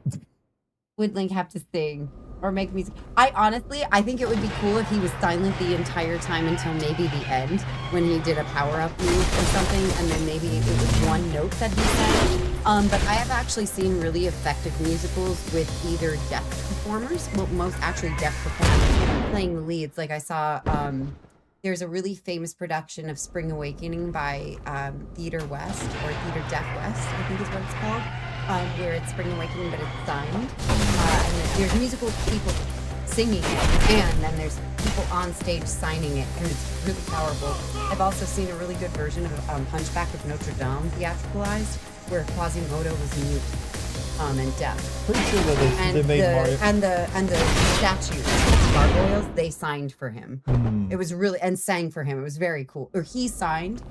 Would Link have to sing or make music? I think it would be cool if he was silent the entire time until maybe the end when he did a power-up move or something, and then maybe it was one note that he said. But I have actually seen really effective musicals with either deaf performers, well, most actually deaf performers playing the leads. Like I saw, there's a really famous production of Spring Awakening by Theater West, or Theater Deaf West, I think is what it's called, where it's Spring Awakening, but it's signed. And there's musical people singing it, and then there's people on stage signing it, and it's really powerful. I've also seen a really good version of Hunchback of Notre Dame theatricalized, where Quasimodo was mute and deaf. Pretty sure that they made Mario. And the statues, gargoyles, they signed for him. It was really, and sang for him. It was very cool. Or he signed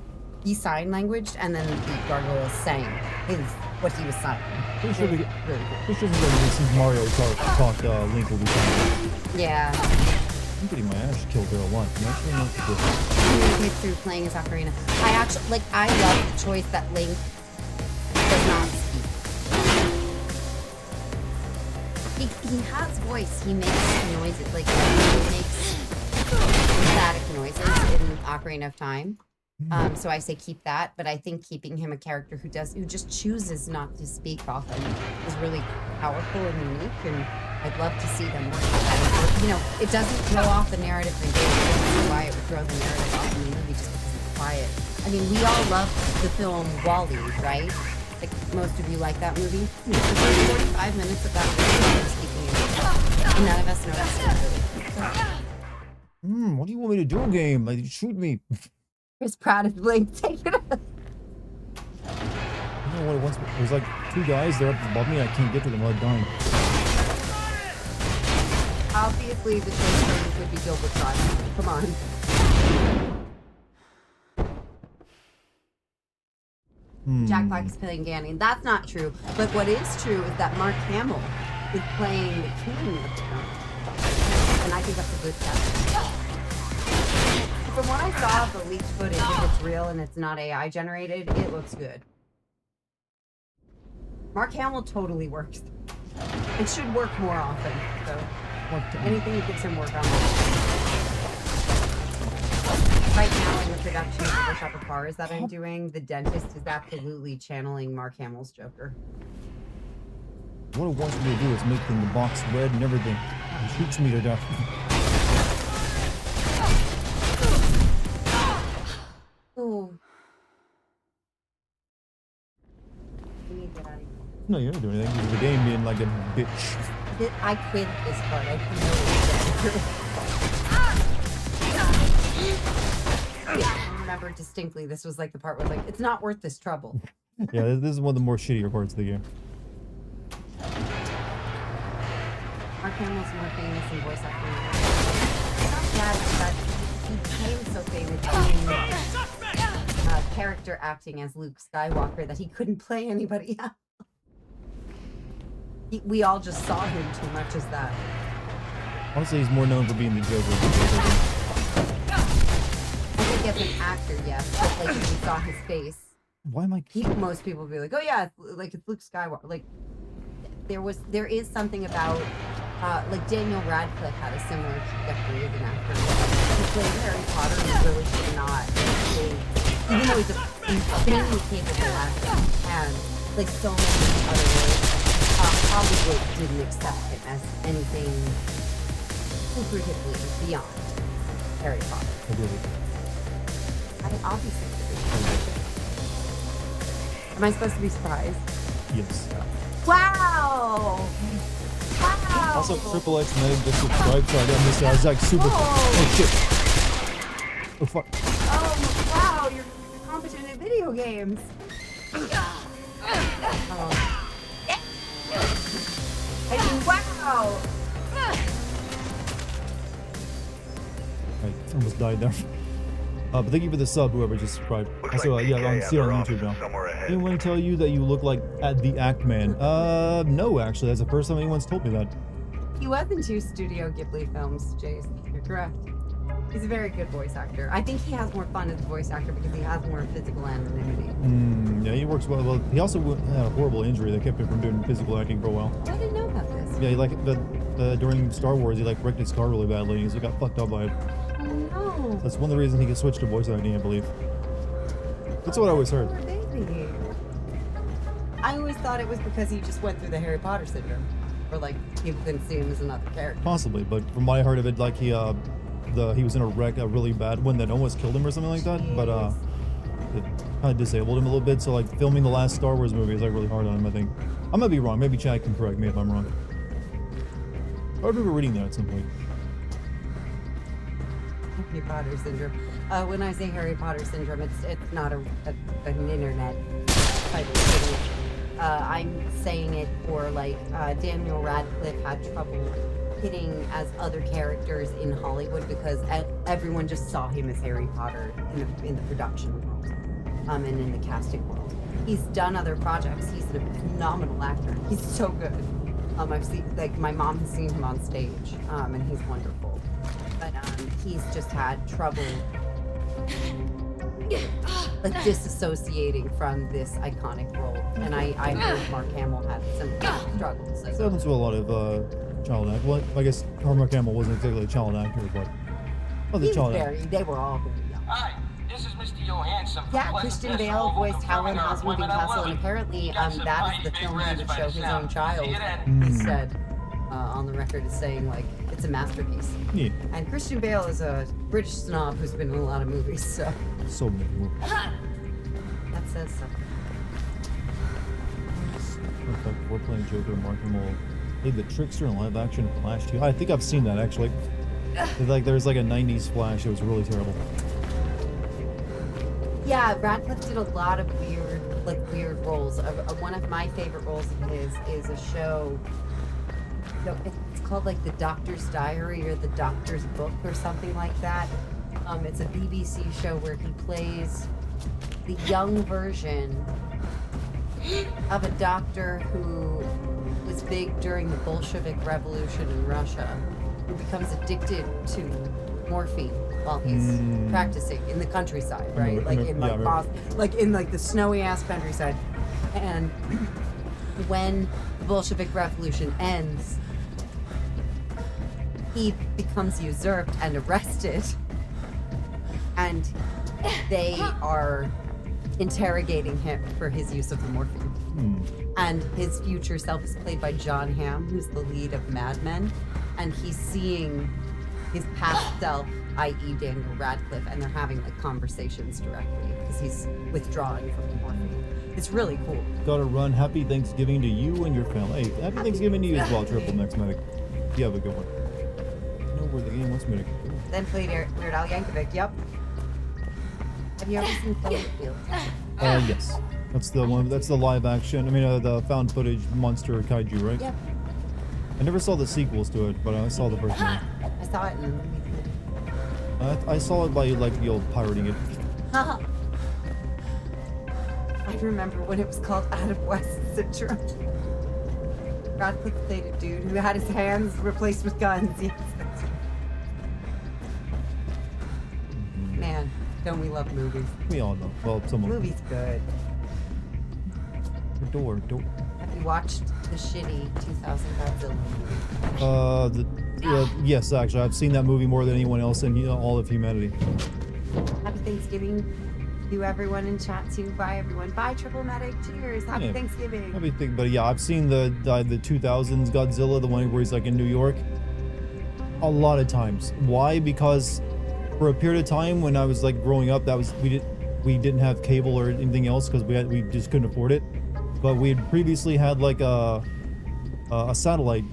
language, and then the gargoyles sang what he was signing. Pretty sure we Really get, cool. pretty sure since Mario Kart Link will be coming. Yeah. I'm getting my ass killed there a lot. I'm actually not good. Communicate through playing as Ocarina. I love the choice that Link does not speak. He has voice. He makes noises, like he makes static noises in Ocarina of Time. So I say keep that, but I think keeping him a character who just chooses not to speak often is really powerful and unique, and I'd love to see them work with that. You know, it doesn't throw off the narrative in games. I don't know why it would throw the narrative off in the movie just because it's quiet. I mean, we all love the film WALL-E, right? Like, most of you like that movie. The first 45 minutes of that movie was speaking English, and none of us noticed it really. What do you want me to do, game? Like, shoot me. Chris Pratt is Link. Take it up. You know what it was? It was like two guys, they're up above me, I can't get to them without dying. Obviously, the choice for Link would be Gilbert Godfrey. Come on. Jack Black is playing Ganon. That's not true. But what is true is that Mark Hamill is playing the king of the film. And I think that's a good casting. From what I saw of the leaked footage, if it's real and it's not AI generated, it looks good. Mark Hamill totally works. It should work more often. So anything that gives him work on. Right now in the production of the Shop of Horrors that I'm doing, the dentist is absolutely channeling Mark Hamill's Joker. What it wants me to do is make the box red and everything. It shoots me to death. Ooh. We need to get out of here. No, you don't do anything. It's the game being like a bitch. I quit this part. I I remember distinctly this was like the part where like it's not worth this trouble. Yeah, this is one of the more shittier parts of the game. Mark Hamill's more famous in voice acting. Not that he became so famous in character acting as Luke Skywalker that he couldn't play anybody else. We all just saw him too much as that. Honestly, he's more known for being the Joker. I think as an actor, yes, but like if you saw his face, Why am I? most people would be like, "Oh yeah, it's Luke Skywalker." Like there is something about like Daniel Radcliffe had a similar trajectory as an actor. He played Harry Potter and really should not. Even though he's an insanely capable actor and like so many other roles. Hollywood didn't accept him as anything lucratively beyond Harry Potter. I did it. I obviously did. Am I supposed to be surprised? Yes. Wow! Wow! Also, Triple X Meg just subscribed, so I got Mr. Isaac super. Oh shit! Oh fuck! Oh wow! You're competent at video games. I mean, wow! Right, almost died there. But thank you for the sub, whoever just subscribed. Looks Also, like yeah, BK I'm and still their on office YouTube now. is somewhere ahead. Anyone tell you that you look like at the Act Man? No, actually, that's the first time anyone's told me that. He was in 2 Studio Ghibli films, Jace. You're correct. He's a very good voice actor. I think he has more fun as a voice actor because he has more physical anonymity. Yeah, he works well. Well, he also had a horrible injury that kept him from doing physical acting for a while. I didn't know about this. Yeah, he like during Star Wars, he like wrecked his car really badly, and he got fucked up by it. Oh no. That's one of the reasons he could switch to voice acting, I believe. That's what I always heard. Poor baby. I always thought it was because he just went through the Harry Potter syndrome, or like people couldn't see him as another character. Possibly, but from what I heard of it, like he was in a wreck, a really bad one that almost killed him or something like that. But it kind of disabled him a little bit. So like filming the last Star Wars movie is like really hard on him. I think I might be wrong. Maybe Chad can correct me if I'm wrong. I remember reading that at some point. Harry Potter syndrome. When I say Harry Potter syndrome, it's not an internet type of thing. I'm saying it for like Daniel Radcliffe had trouble hitting as other characters in Hollywood because everyone just saw him as Harry Potter in the production world, and in the casting world. He's done other projects. He's a phenomenal actor. He's so good. I've seen, like, my mom has seen him on stage, and he's wonderful. But he's just had trouble like disassociating from this iconic role. And I heard Mark Hamill had some struggles. This happens to a lot of child actors. Well, I guess Mark Hamill wasn't exactly a child actor, but They were all very young. Hi, this is Mr. Johansson. Yeah, Christian Bale voiced Howard in House Moving Castle, and apparently that is the film he would show his own child. He said on the record as saying, like, it's a masterpiece. Yeah. And Christian Bale is a British snob who's been in a lot of movies, so So many movies. that says something. Okay, we're playing Joker, Mark Hamill. Hey, the Trickster in live action Flash 2. I think I've seen that actually. Like there's like a 90s Flash. It was really terrible. Yeah, Radcliffe did a lot of weird roles. One of my favorite roles of his is a show. It's called like The Doctor's Diary or The Doctor's Book or something like that. It's a BBC show where he plays the young version of a doctor who was big during the Bolshevik Revolution in Russia, who becomes addicted to morphine while he's practicing in the countryside, right? Like in like like in like the snowy ass countryside. And when the Bolshevik Revolution ends, he becomes usurped and arrested, and they are interrogating him for his use of the morphine. And his future self is played by John Hamm, who's the lead of Mad Men, and he's seeing his past self, i.e. Daniel Radcliffe, and they're having like conversations directly because he's withdrawing from the morphine. It's really cool. Gotta run. Happy Thanksgiving to you and your family. Hey, happy Thanksgiving to you as well, Triple Next Medic. You have a good one. I know where the game wants me to go. Then played Weird Al Yankovic. Yep. Have you ever seen Cloverfield? Yes. That's the one. That's the live action. I mean, the found footage monster kaiju, right? Yep. I never saw the sequels to it, but I saw the first one. I saw it in the movie theater. I saw it by like the old pirating it. I remember when it was called Adam West Syndrome. Radcliffe played a dude who had his hands replaced with guns. Yes, that's right. Man, don't we love movies? We all know. Well, some of them. Movies good. The door. Have you watched the shitty 2000 Godzilla movie? Yes, actually, I've seen that movie more than anyone else in all of humanity. Happy Thanksgiving. You, everyone in chat too. Bye, everyone. Bye, Triple Medic. Cheers. Happy Yeah. Thanksgiving. Everything, but yeah, I've seen the 2000s Godzilla, the one where he's like in New York, a lot of times. Why? Because for a period of time when I was like growing up, we didn't have cable or anything else because we just couldn't afford it. But we had previously had like a satellite,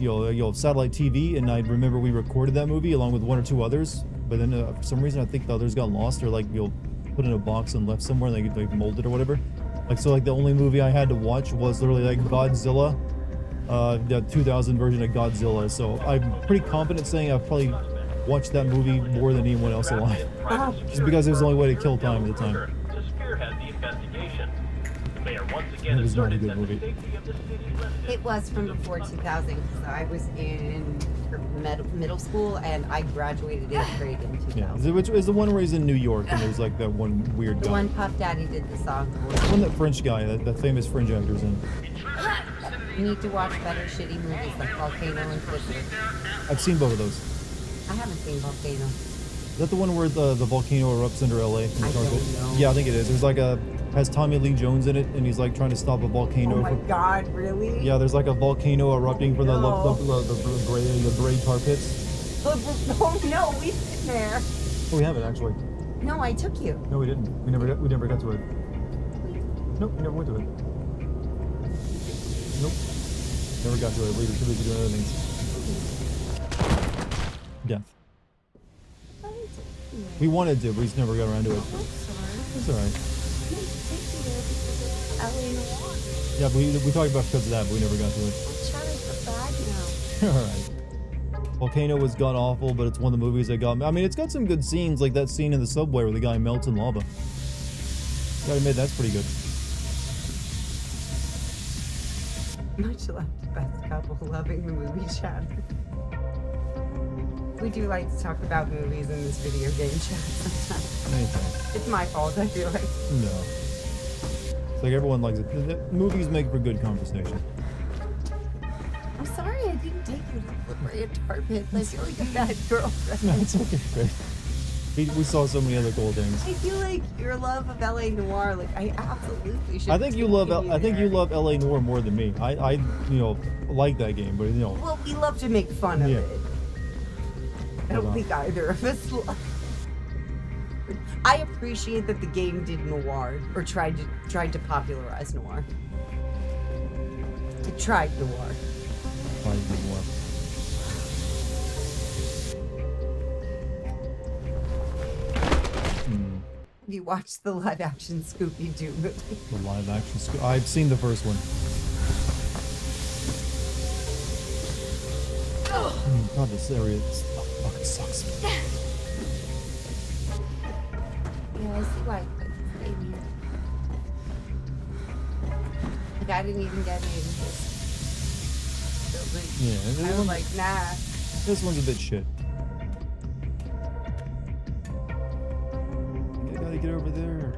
satellite TV, and I remember we recorded that movie along with one or two others. But then for some reason, I think the others got lost or like put in a box and left somewhere, and they like molded or whatever. Like so, like the only movie I had to watch was literally like Godzilla, the 2000 version of Godzilla. So I'm pretty confident saying I've probably watched that movie more than anyone else alive, just because it was the only way to kill time at the time. To spearhead the investigation, the mayor once again It was not a asserted good that the movie. safety of the city's residents. It was from before 2000 because I was in middle school and I graduated 8th grade in 2000. Yeah, which is the one where he's in New York and there's like that one weird The guy. one Puff Daddy did the song for. The one that French guy, that famous French actor's in. You need to watch better shitty movies like Volcano and Twister. I've seen both of those. I haven't seen Volcano. Is that the one where the volcano erupts under LA? I don't know. Yeah, I think it is. There's like has Tommy Lee Jones in it, and he's like trying to stop a volcano. Oh my god, really? Yeah, there's like a volcano erupting from No. the gray tar pits. Oh no, we've been there. Oh, we haven't actually. No, I took you. No, we didn't. We never got to it. Nope, we never went to it. Nope. Never got to it. We were too busy doing other things. Death. We wanted to, but we just never got around to it. It's alright. Yeah, but we talked about because of that, but we never got to it. Alright. Volcano was god awful, but it's one of the movies that got me. I mean, it's got some good scenes, like that scene in the subway where the guy melts in lava. Gotta admit, that's pretty good. Much love, best couple, loving the movie chatter. We do like to talk about movies in this video game chat sometimes. Anything. It's my fault, I feel like. No. It's like everyone likes it. Movies make for good conversation. I'm sorry I didn't take you to the Brea Tar Pits. I feel like a bad girlfriend. No, it's okay. We saw so many other cool things. I feel like your love of LA Noire, like I absolutely should. I think you love there. LA Noire more than me. I like that game, but Well, we love to make fun of Yeah. it. I don't Hold on. think either of us love. I appreciate that the game did noir or tried to popularize noir. It tried noir. probably more. Have you watched the live action Scooby Doo movie? The live action. I've seen the first one. God, this area fucking sucks. Yeah, I see why it's in here. Like I didn't even get into this building. Yeah, I was like, nah. this one's a bit shit. I gotta get over there.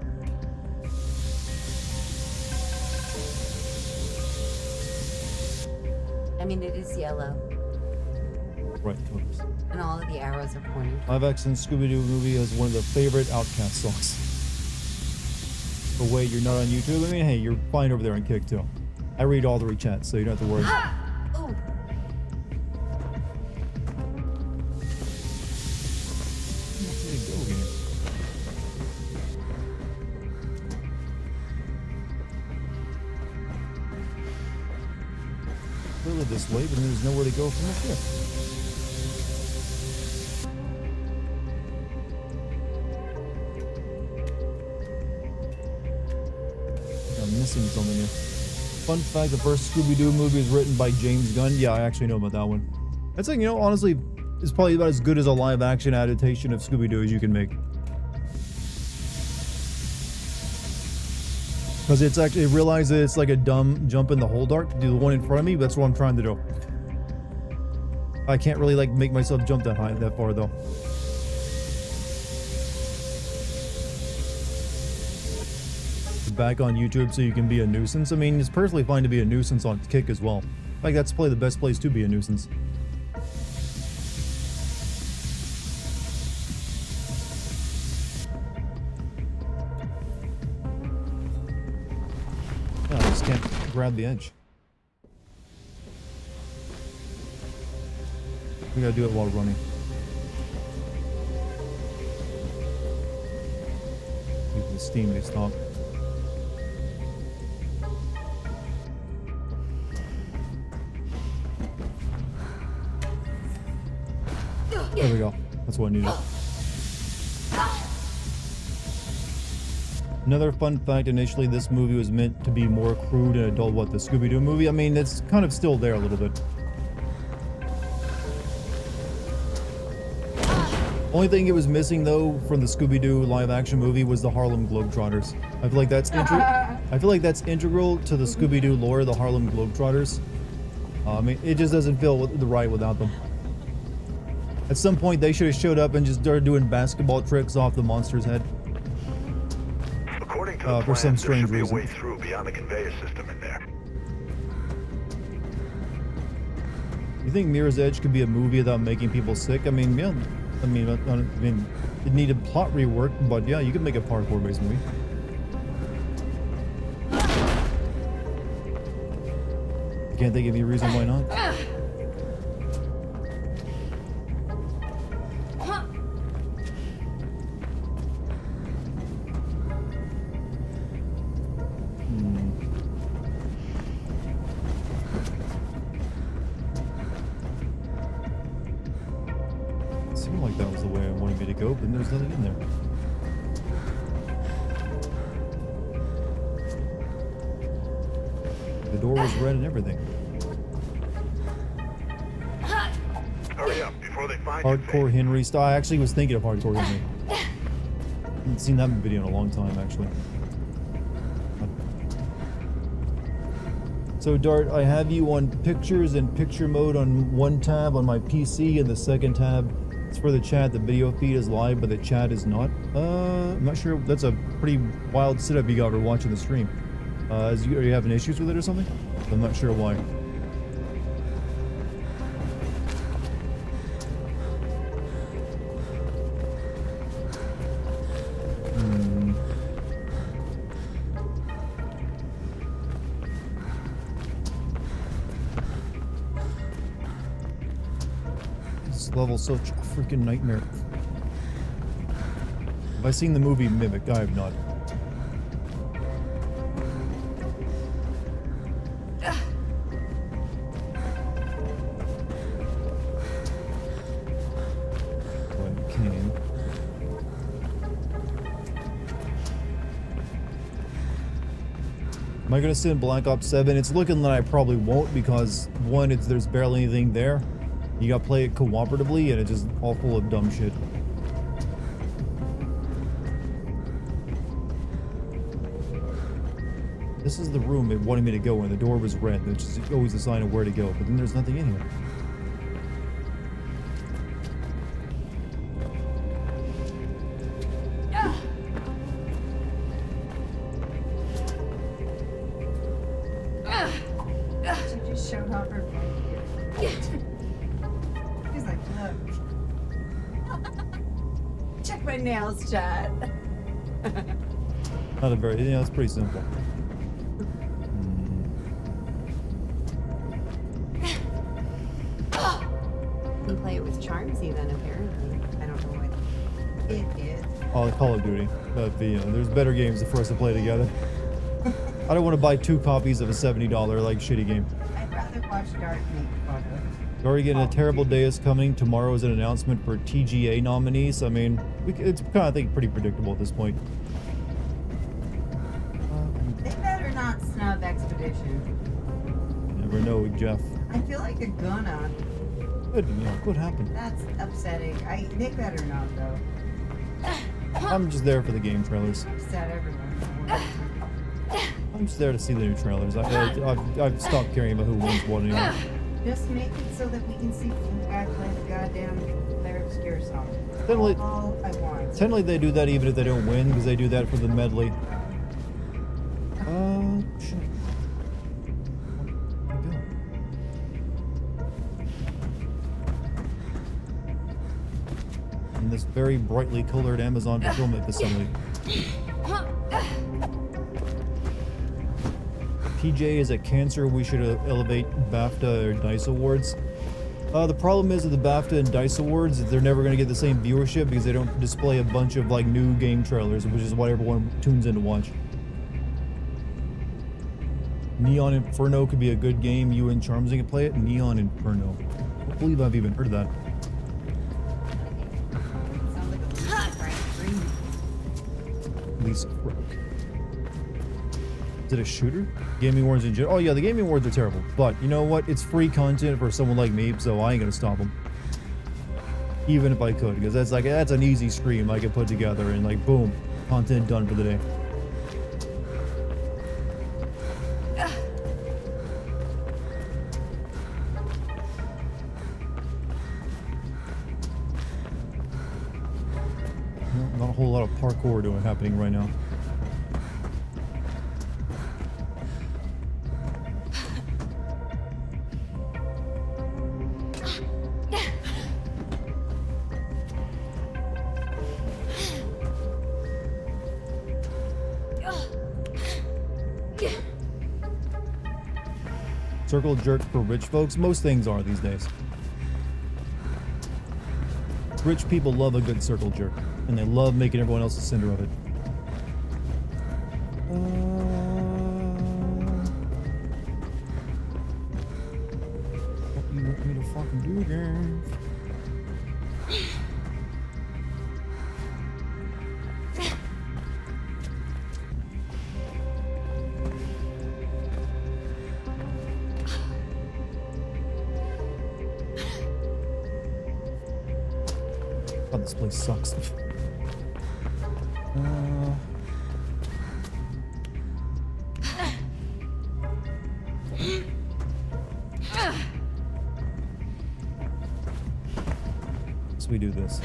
I mean, it is yellow, Right, totals. and all of the arrows are pointing. Live action Scooby-Doo movie is one of the favorite Outcast songs. But wait, you're not on YouTube? I mean, hey, you're fine over there on Kick too. I read all the rechats, so you don't have to worry. Oh, There you go here. Clearly this way, but there's nowhere to go from up here. I'm missing something here. Fun fact, the first Scooby-Doo movie was written by James Gunn. Yeah, I actually know about that one. That's like, honestly, it's probably about as good as a live-action adaptation of Scooby-Doo as you can make. Because it's actually, it realizes it's like a dumb jump in the hole dart to do the one in front of me, but that's what I'm trying to do. I can't really like make myself jump that high, that far though. Back on YouTube so you can be a nuisance. I mean, it's perfectly fine to be a nuisance on Kick as well. Like, that's probably the best place to be a nuisance. grab the edge. We gotta do it while running. Keep the steam to stop. There we go. That's what I needed. Another fun fact, initially this movie was meant to be more crude and adult, what, the Scooby-Doo movie? I mean, it's kind of still there a little bit. Only thing it was missing, though, from the Scooby-Doo live-action movie was the Harlem Globetrotters. I feel like that's integral to the Scooby-Doo lore, the Harlem Globetrotters. I mean, it just doesn't feel the right without them. At some point, they should have showed up and just started doing basketball tricks off the monster's head. According to the For some plan, strange there should be reason. a way through beyond the conveyor system in there. You think Mirror's Edge could be a movie without making people sick? I mean, yeah. I mean, it needed plot rework, but yeah, you could make a parkour-based movie. Can't think of any reason why not. Seemed like that was the way I wanted me to go, but there's nothing in there. The door was red and everything. Hurry up before they find you. Hardcore Henry style. I actually was thinking of Hardcore Henry. Haven't seen that video in a long time, actually. So Dart, I have you on pictures and picture mode on one tab on my PC, and the second tab is for the chat. The video feed is live, but the chat is not. I'm not sure. That's a pretty wild setup you got for watching the stream. Are you having issues with it or something? I'm not sure why. This level's such a freaking nightmare. Have I seen the movie Mimic? I have not. Am I gonna sit in Black Ops 7? It's looking that I probably won't, because one, there's barely anything there. You gotta play it cooperatively, and it's just all full of dumb shit. This is the room it wanted me to go in. The door was red, which is always a sign of where to go, but then there's nothing in here. She just showed off her face. He's like, look. Check my nails, chat. Not a very, yeah, it's pretty simple. You can play it with charms even, apparently. I don't know what it is. Oh, Call of Duty. But there's better games for us to play together. I don't want to buy 2 copies of a $70 like shitty game. I'd rather watch Dark make photos. Dartigan, a terrible day is coming. Tomorrow is an announcement for TGA nominees. I mean, it's kind of, I think, pretty predictable at this point. They better not snub Expedition. Never know, Jeff. I feel like a gunna. What happened? That's upsetting. They better not, though. I'm just there for the game trailers. Upset everyone. I'm just there to see the new trailers. I've stopped caring about who wins what anymore. Just make it so that we can see Blue Guy play the goddamn Claire Obscure song. Technically- All I want. Technically, they do that even if they don't win, because they do that for the medley. Shit. Where'd it go? In this very brightly colored Amazon fulfillment facility. PJ is a cancer. We should elevate BAFTA or DICE awards. The problem is with the BAFTA and DICE awards is they're never going to get the same viewership because they don't display a bunch of like new game trailers, which is what everyone tunes in to watch. Neon Inferno could be a good game. You and Charmsy can play it. Neon Inferno. I don't believe I've even heard of that. Sounds like a Lisa Frank dream. Lisa Frank. Is it a shooter? Gaming awards in general. Oh yeah, the gaming awards are terrible. But you know what? It's free content for someone like me, so I ain't gonna stop them. Even if I could, because that's an easy stream I could put together and like boom, content done for the day. Not a whole lot of parkour doing happening right now. Circle jerk for rich folks. Most things are these days. Rich people love a good circle jerk, and they love making everyone else the center of it. What you want me to fucking do again? God, this place sucks. So we do this.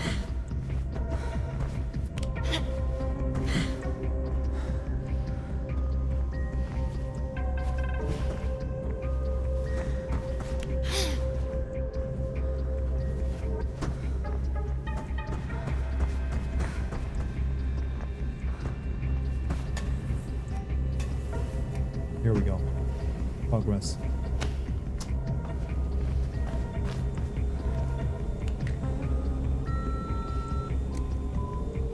Here we go. Progress.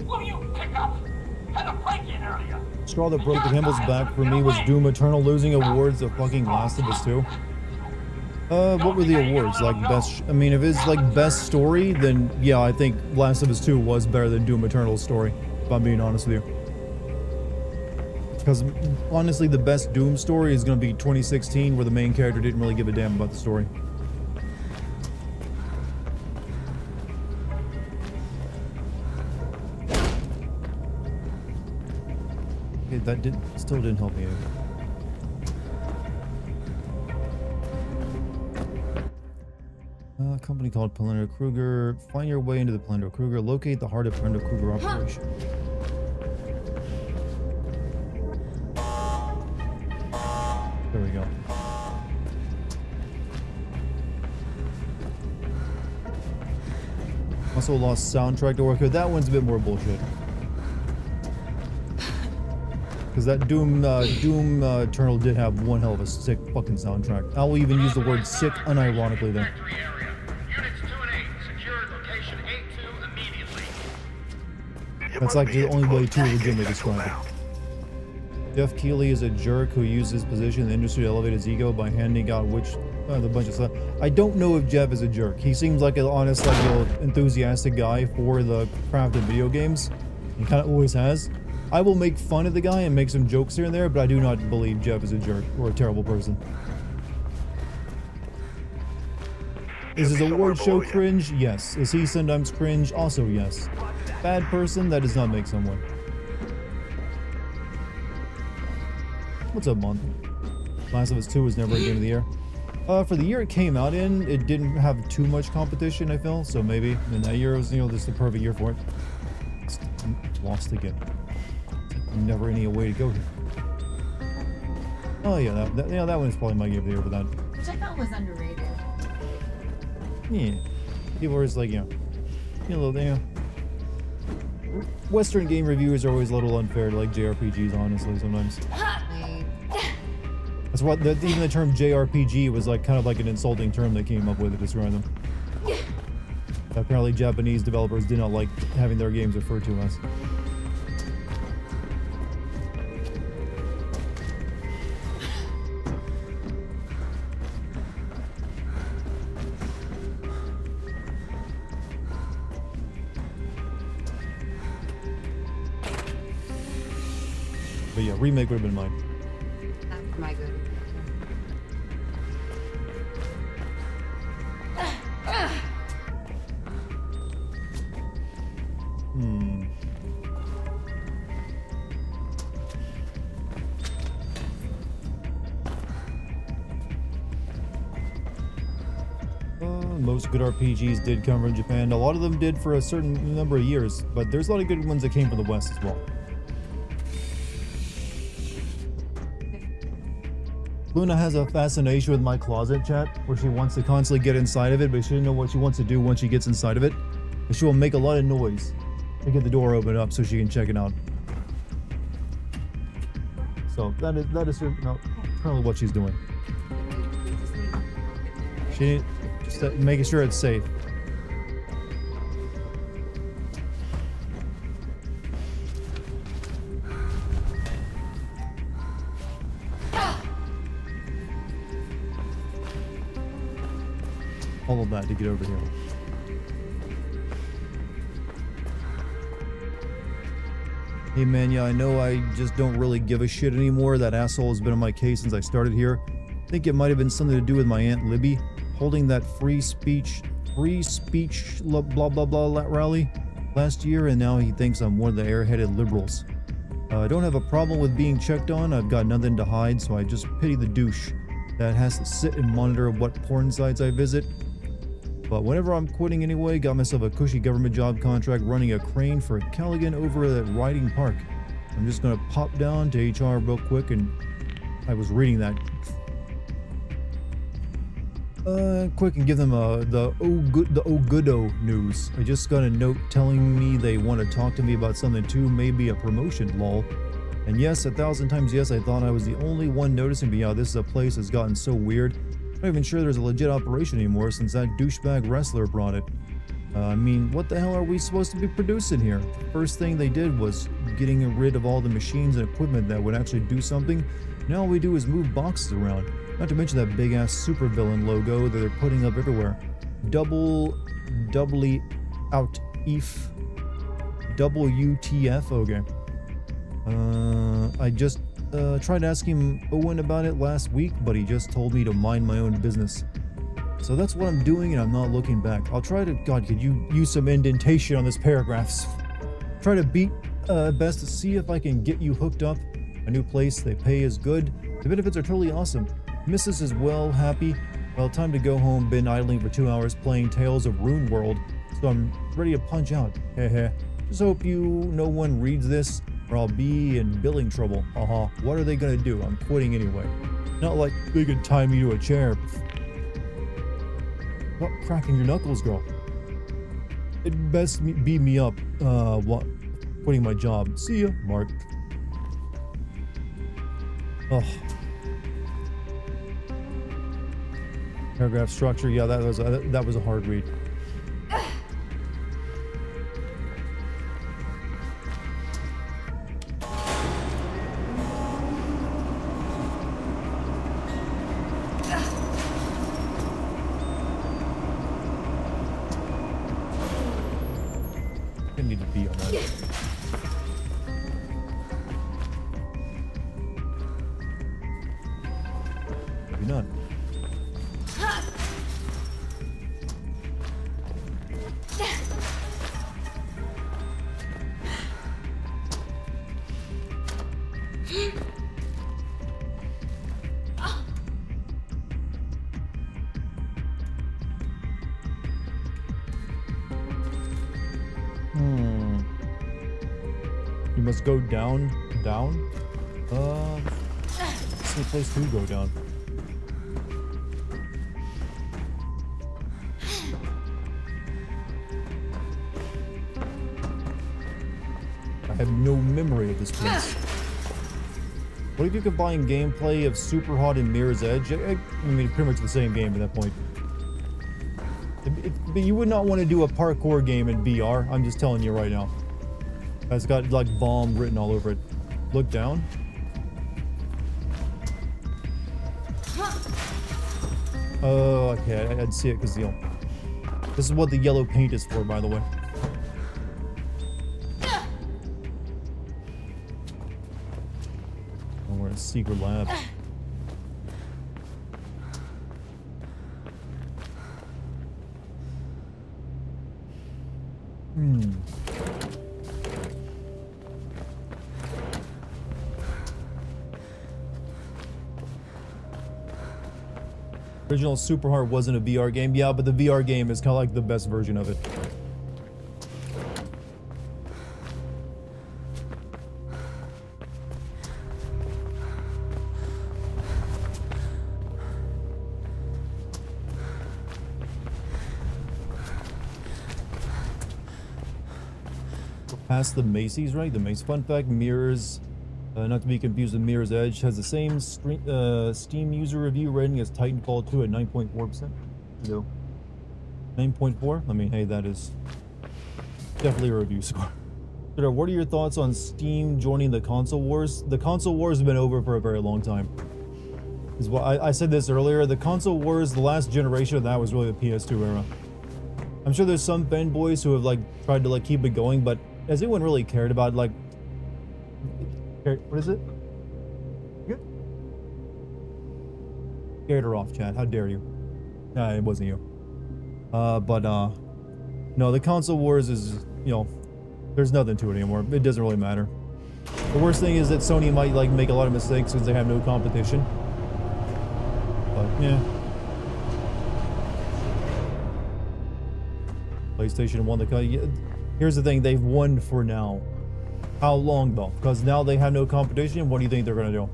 Will you pick up? Had a break-in earlier. Straw that broke the camel's back for me was Doom Eternal losing awards of fucking Last of Us 2. What were the awards? Like best, I mean, if it's like best story, then yeah, I think Last of Us 2 was better than Doom Eternal's story, if I'm being honest with you. Because honestly, the best Doom story is going to be 2016, where the main character didn't really give a damn about the story. Okay, that still didn't help me out. A company called Palendo Kruger. Find your way into the Palendo Kruger. Locate the heart of Palendo Kruger operation. There we go. Also lost soundtrack to work here. That one's a bit more bullshit. Because that Doom Eternal did have one hell of a sick fucking soundtrack. I will even use the word sick unironically there. Units 2 and 8, secure location 8-2 immediately. That's like the only way to legitimately describe it. Jeff Keighley is a jerk who used his position in the industry to elevate his ego by handing out the bunch of stuff. I don't know if Jeff is a jerk. He seems like an honest, like, enthusiastic guy for the craft of video games. He kind of always has. I will make fun of the guy and make some jokes here and there, but I do not believe Jeff is a jerk or a terrible person. Is his award show cringe? Yes. Is he sometimes cringe? Also yes. Bad person? That does not make someone. What's up, Monty? Last of Us 2 was never a game of the year. For the year it came out in, it didn't have too much competition, I feel. So maybe in that year it was, just the perfect year for it. Lost again. Never any way to go here. Oh yeah, that one's probably my game of the year for that. Which I thought was underrated. Yeah. People are just like, Western game reviewers are always a little unfair to like JRPGs, honestly, sometimes. That's what even the term JRPG was like, kind of like an insulting term they came up with to describe them. Apparently, Japanese developers did not like having their games referred to as. But yeah, remake would have been mine. That's my good. Hmm. Most good RPGs did come from Japan. A lot of them did for a certain number of years, but there's a lot of good ones that came from the West as well. Luna has a fascination with my closet, chat, where she wants to constantly get inside of it, but she doesn't know what she wants to do once she gets inside of it. And she will make a lot of noise to get the door open up so she can check it out. So that is currently what she's doing. She just making sure it's safe. All of that to get over here. Hey man, yeah, I know I just don't really give a shit anymore. That asshole has been on my case since I started here. I think it might have been something to do with my Aunt Libby holding that free speech blah blah blah rally last year, and now he thinks I'm one of the airheaded liberals. I don't have a problem with being checked on. I've got nothing to hide, so I just pity the douche that has to sit and monitor what porn sites I visit. But whenever I'm quitting anyway, got myself a cushy government job contract running a crane for Callaghan over at Riding Park. I'm just gonna pop down to HR real quick, and I was reading that quick and give them the Ogudo news. I just got a note telling me they want to talk to me about something too, maybe a promotion, lol. And yes, 1,000 times yes, I thought I was the only one noticing, but yeah, this is a place that's gotten so weird. I'm not even sure there's a legit operation anymore since that douchebag wrestler brought it. I mean, what the hell are we supposed to be producing here? The first thing they did was getting rid of all the machines and equipment that would actually do something. Now all we do is move boxes around. Not to mention that big ass supervillain logo that they're putting up everywhere. Doubly out EF. WTF, okay. I just tried asking Owen about it last week, but he just told me to mind my own business. So that's what I'm doing, and I'm not looking back. I'll try to... God, could you use some indentation on this paragraphs? Try to beat best to see if I can get you hooked up. A new place, they pay is good. The benefits are totally awesome. Mrs. is well happy. Well, time to go home. Been idling for 2 hours playing Tales of Rune World, so I'm ready to punch out. Heh. Just hope no one reads this, or I'll be in billing trouble. What are they gonna do? I'm quitting anyway. Not like they could tie me to a chair. Stop cracking your knuckles, girl. It best beat me up. What? Quitting my job. See ya, Mark. Ugh. Paragraph structure. Yeah, that was a hard read. Need to be on that. Maybe not. You must go down. It's the place to go down. I have no memory of this place. What if you combine gameplay of Super Hot and Mirror's Edge? I mean, pretty much the same game at that point. But you would not want to do a parkour game in VR. I'm just telling you right now. It's got like bomb written all over it. Look down. Oh, okay. I'd see it because this is what the yellow paint is for, by the way. Oh, we're in a secret lab. Original Super Hard wasn't a VR game. Yeah, but the VR game is kind of like the best version of it. We're past the Macy's, right? The Macy's. Fun fact, Mirrors, not to be confused with Mirror's Edge, has the same Steam user review rating as Titanfall 2 at 9.4%. No. 9.4? I mean, hey, that is definitely a review score. So, what are your thoughts on Steam joining the console wars? The console wars have been over for a very long time. Is what I said this earlier. The console wars, the last generation of that was really the PS2 era. I'm sure there's some fanboys who have like tried to like keep it going, but has anyone really cared about like? What is it? Good. Scared her off, chat. How dare you? Nah, it wasn't you. No, the console wars is, there's nothing to it anymore. It doesn't really matter. The worst thing is that Sony might like make a lot of mistakes since they have no competition. But yeah. PlayStation won the. Here's the thing: they've won for now. How long though? Because now they have no competition. What do you think they're gonna do?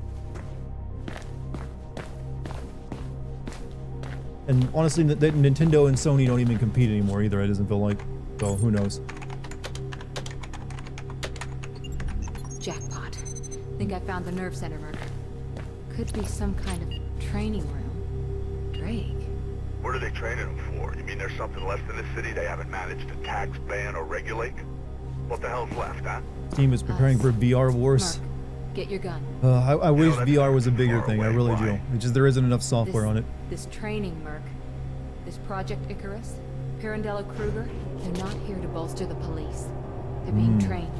And honestly, Nintendo and Sony don't even compete anymore either. It doesn't feel like. So who knows? Jackpot. Think I found the nerve center, Merc. Could be some kind of training room. Drake. What are they training them for? You mean there's something left in the city they haven't managed to tax, ban, or regulate? What the hell's left, huh? Team is preparing for VR wars. Mark, get your gun. I wish that's VR was a bigger far thing. I away. really Why? do. It's just there isn't enough software on it. This training, Merc. This Project Icarus, Pirandello Kruger, they're not here to bolster the police. They're being trained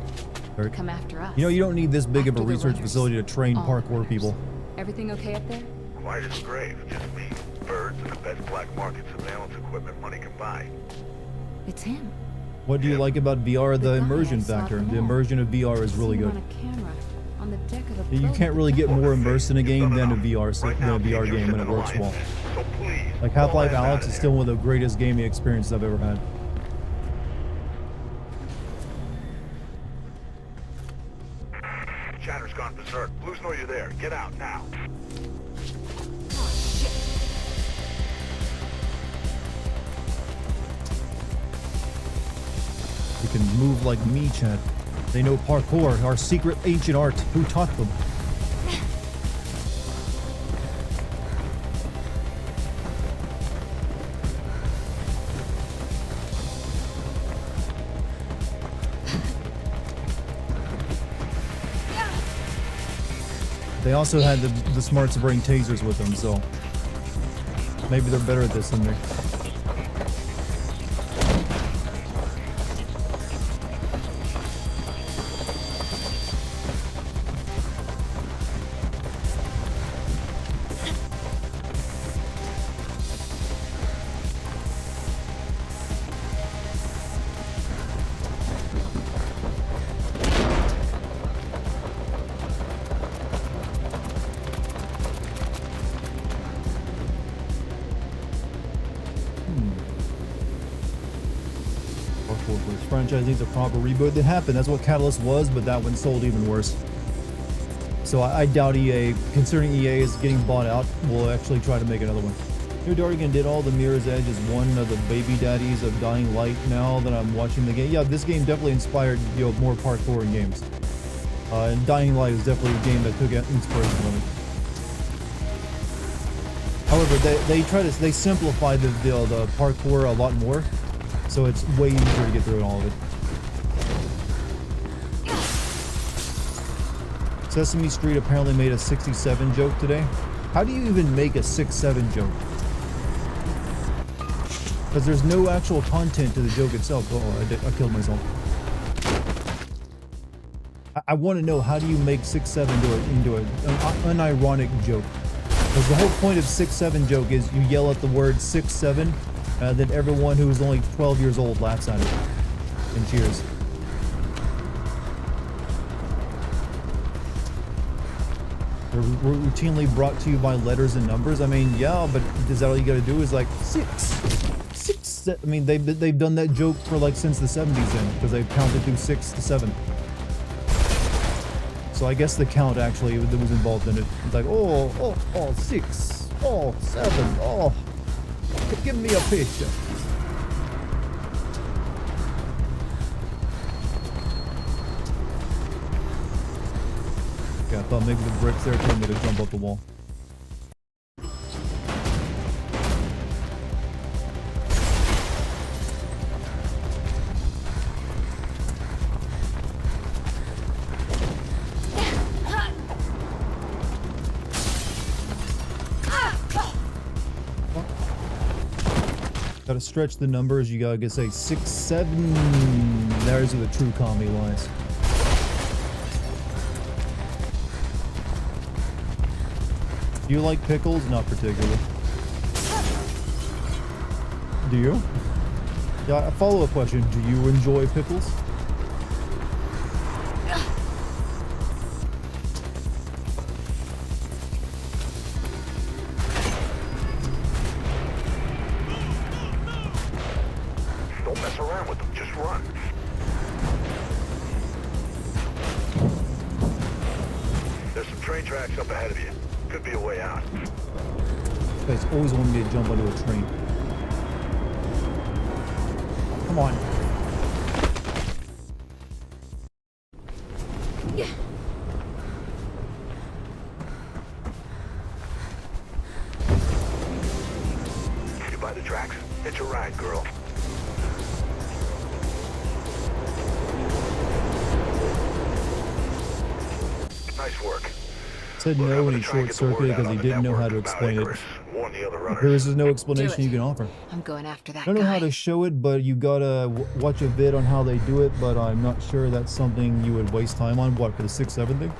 to come after us. You don't need this big of a After the research runners. facility to train All the parkour runners. people. Everything okay up there? Quiet as a grave. Just me, birds, and the best black market surveillance equipment money can buy. It's him. What do you like about VR? The The guy immersion I saw factor. at the The mall. immersion of VR is really Seen him good. on a camera on the deck of the You boat can't at really the get dock. more immersed in a game than a Right VR now, game when it works well. So please, Like pull Half-Life my ass Alyx out is of still there. one of the greatest gaming experiences I've ever had. Chatter's gone berserk. Blues know you're there. Get out now. You can move like me, Chad. They know parkour, our secret ancient art. Who taught them? They also had the smarts to bring tasers with them, so maybe they're better at this than me. This franchise needs a proper reboot. It happened. That's what Catalyst was, but that one sold even worse. So I doubt EA, considering EA is getting bought out, will actually try to make another one. Dartigan did all the Mirror's Edge as one of the baby daddies of Dying Light now that I'm watching the game. Yeah, this game definitely inspired more parkour in games. And Dying Light is definitely a game that took inspiration from it. However, they simplify the parkour a lot more, so it's way easier to get through all of it. Sesame Street apparently made a 67 joke today. How do you even make a 6-7 joke? Because there's no actual content to the joke itself. Oh, I killed myself. I want to know, how do you make 6-7 into an unironic joke? Because the whole point of 6-7 joke is you yell at the word 6-7, and then everyone who is only 12 years old laughs at it and cheers. They're routinely brought to you by letters and numbers. I mean, yeah, but is that all you gotta do is like 6. I mean, they've done that joke for like since the 70s then, because they've counted through 6 to 7. So I guess the count actually that was involved in it. It's like, oh, 6, 7, give me a picture. Yeah, I thought maybe the bricks there told me to jump up the wall. Gotta stretch the numbers, you gotta say 6, 7. There's where the true comedy lies. Do you like pickles? Not particularly. Do you? Yeah, a follow-up question. Do you enjoy pickles? Don't mess around with them, just run. There's some train tracks up ahead of you. Could be a way out. Guys always want me to jump onto a train. Come on. You by the tracks? Hitch a ride, girl. Nice work. Said no when he short-circuited because he didn't know how to explain it. There is no explanation you can offer. I'm going after that I don't know how to show it, but you gotta watch a vid on how they do it, but I'm not sure that's something you would waste time on. What, for the 6-7 thing?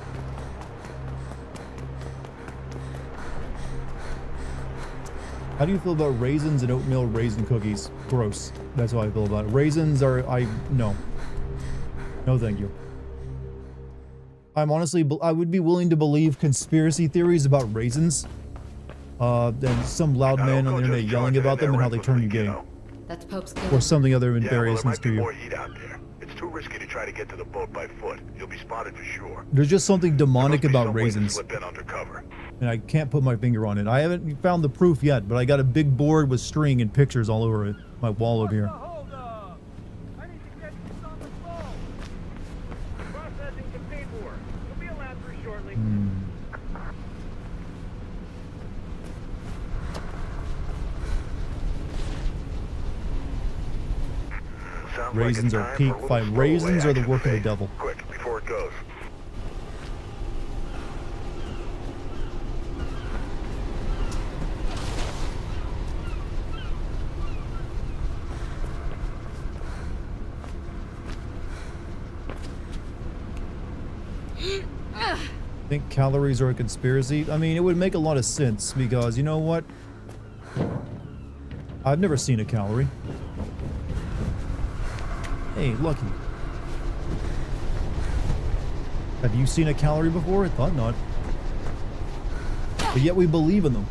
How do you feel about raisins and oatmeal raisin cookies? Gross. That's how I feel about it. Raisins are, no. No thank you. I'm honestly, I would be willing to believe conspiracy theories about raisins. And some loud man on the internet yelling about them and how they turn you gay. That's Pope's Or something other embarrassing well, to you. more heat out there. It's too risky to try to get to the boat by foot. You'll be spotted for sure. There's just something demonic There must be about some way to raisins. slip in undercover. And I can't put my finger on it. I haven't found the proof yet, but I got a big board with string and pictures all over it. My wall over here. Hold up! I need to get this on the phone. Processing some paperwork. You'll be allowed through shortly. Sounds Raisins like are it's peak time for a fight. little Raisins throwaway are the action, work of the Faith. devil. Quick, before it goes. Think calories are a conspiracy? I mean, it would make a lot of sense because, you know what? I've never seen a calorie. Hey, Lucky. Have you seen a calorie before? I thought not. But yet we believe in them.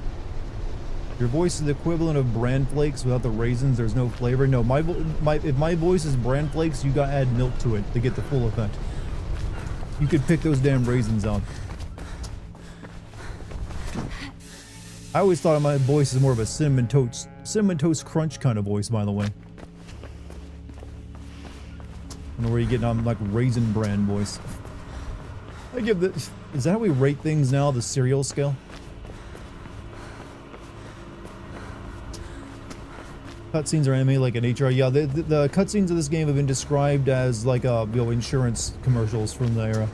Your voice is the equivalent of bran flakes without the raisins. There's no flavor. No, if my voice is bran flakes, you gotta add milk to it to get the full effect. You could pick those damn raisins out. I always thought my voice is more of a cinnamon toast crunch kind of voice, by the way. I don't know where you get like raisin bran voice. I give this. Is that how we rate things now? The serial scale? Cutscenes are anime like an HR. Yeah, the cutscenes of this game have been described as like insurance commercials from the era.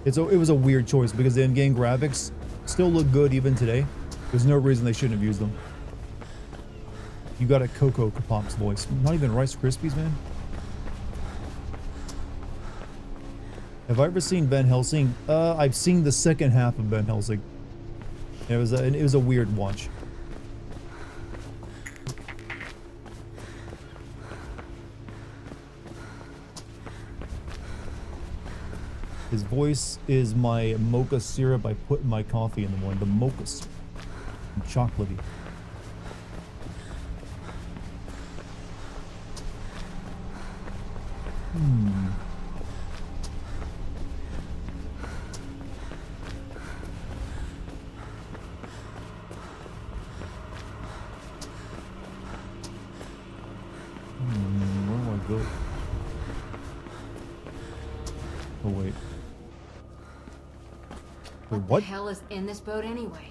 It was a weird choice because the in-game graphics still look good even today. There's no reason they shouldn't have used them. You got a Coco Pop's voice. Not even Rice Krispies, man. Have I ever seen Van Helsing? I've seen the second half of Van Helsing. It was a weird watch. His voice is my mocha syrup I put in my coffee in the morning. The mocha syrup. And chocolatey. Where do I go? Oh wait. Wait, What what? the hell is in this boat anyway?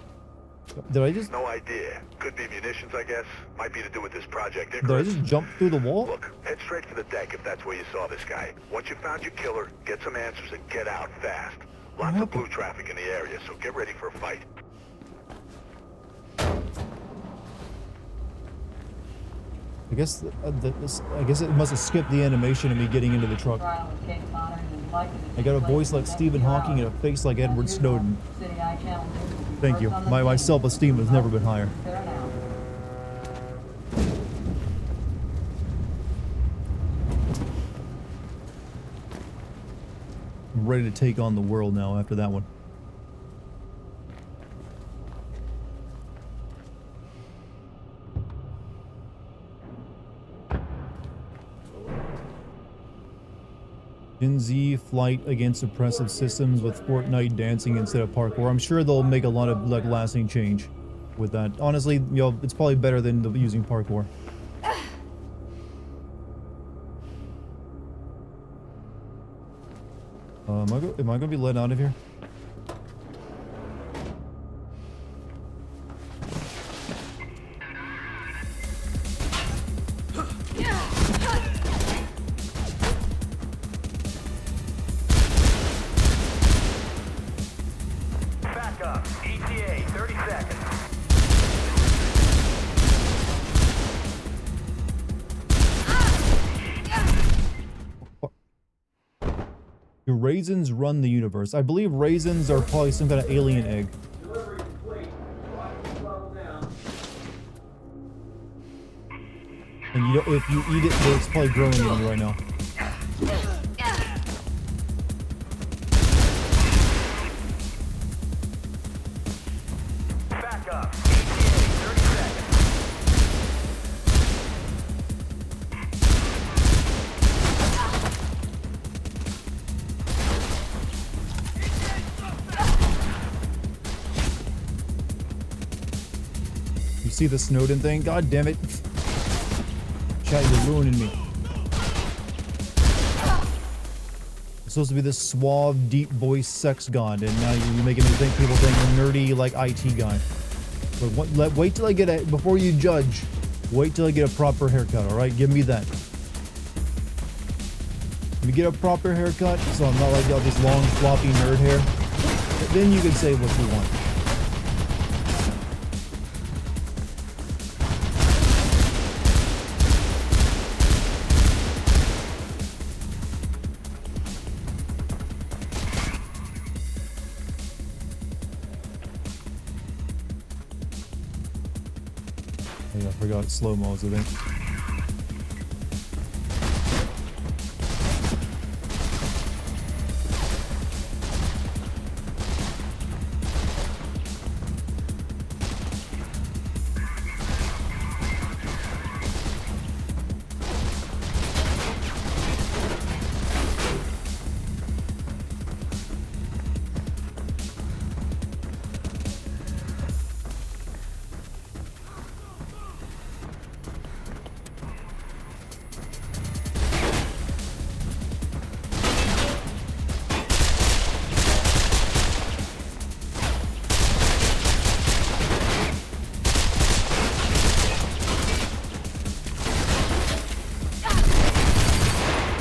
Did I just No idea. Could be munitions, I guess. Might be to do with this project did I Icarus. just jump through the wall? Look, head straight for the deck if that's where you saw this guy. Once you found your killer, get some answers and get out fast. Lots of blue traffic in the area, so get ready for a fight. I guess I guess it must have skipped the animation of me getting into the truck. I got a voice like Stephen Hawking and a face like Edward Snowden. Thank you. My self-esteem has never been higher. I'm ready to take on the world now after that one. Gen Z flight against oppressive systems with Fortnite dancing instead of parkour. I'm sure they'll make a lot of like lasting change with that. Honestly, you know, it's probably better than using parkour. Am I gonna be let out of here? Back up. ETA, 30 seconds. Do raisins run the universe? I believe raisins are probably some kind of alien egg. And you don't, if you eat it, it's probably growing in you right now. Back up. ETA, 30 seconds. You see the Snowden thing? God damn it. Chat, you're ruining me. It's supposed to be this suave, deep voice sex god, and now you're making me think people think I'm a nerdy, like, IT guy. But wait till I get a, before you judge, wait till I get a proper haircut, alright? Give me that. Let me get a proper haircut, so I'm not like all this long, floppy nerd hair. Then you can say what you want. Oh, yeah, I forgot slow-mos, I think.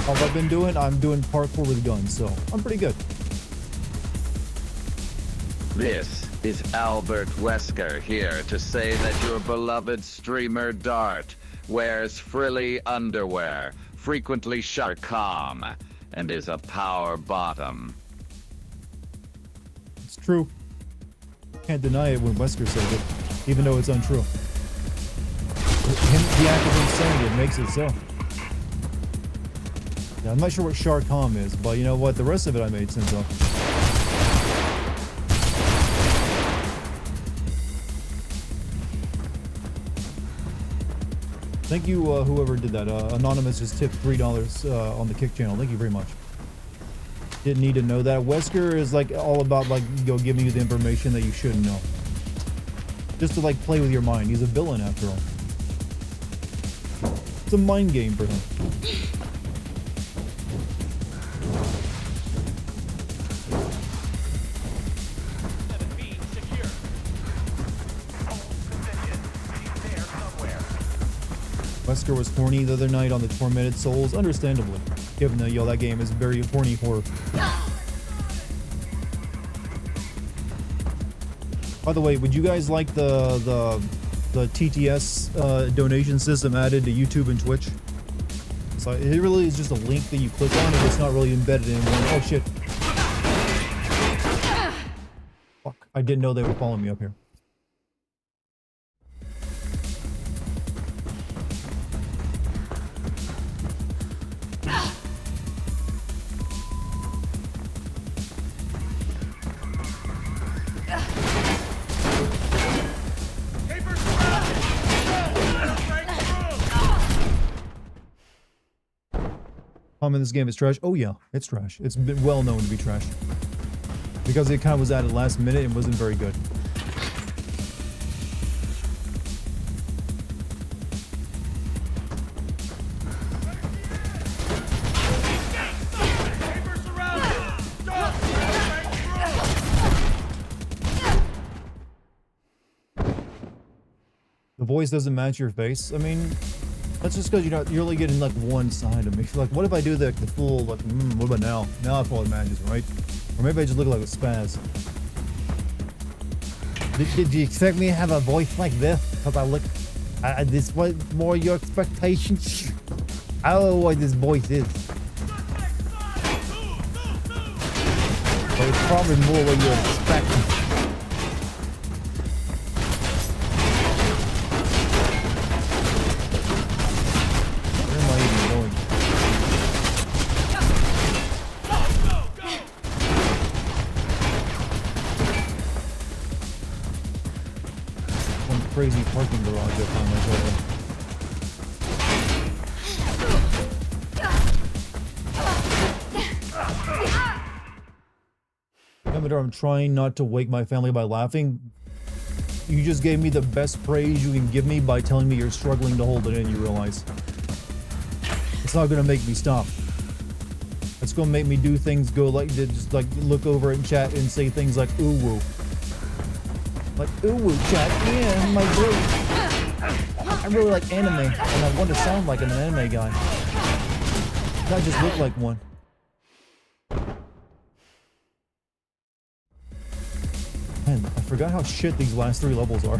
All I've been doing, I'm doing parkour with guns, so I'm pretty good. This is Albert Wesker here to say that your beloved streamer Dart wears frilly underwear, frequently calm, and is a power bottom. It's true. Can't deny it when Wesker says it, even though it's untrue. The act of him saying it makes it so. Yeah, I'm not sure what Sharkcom is, but you know what? The rest of it I made sense of. Thank you, whoever did that. Anonymous just tipped $3 on the Kick channel. Thank you very much. Didn't need to know that. Wesker is like all about like giving you the information that you shouldn't know. Just to like play with your mind. He's a villain after all. It's a mind game for him. Wesker was horny the other night on the Tormented Souls, understandably, given that that game is very horny horror. By the way, would you guys like the TTS donation system added to YouTube and Twitch? So it really is just a link that you click on, and it's not really embedded in one. Oh shit! Fuck! I didn't know they were following me up here. In this game is trash. Oh yeah, it's trash. It's been well known to be trash because it kind of was added last minute and wasn't very good. The voice doesn't match your face. I mean, that's just because you're only getting like one side of me. Like, what if I do the full, like, what about now? Now I probably matches, right? Or maybe I just look like a spaz. Did you expect me to have a voice like this? Because I look, this was more your expectations? I don't know what this voice is. But it's probably more what you're expecting. Crazy parking garage I found myself in. Commodore, I'm trying not to wake my family by laughing. You just gave me the best praise you can give me by telling me you're struggling to hold it in, you realize. It's not gonna make me stop. It's gonna make me do things, go like, just like look over and chat and say things like ooh woo. Like, ooh, chat, yeah, my brain. I really like anime, and I want to sound like an anime guy. Not just look like one. Man, I forgot how shit these last 3 levels are.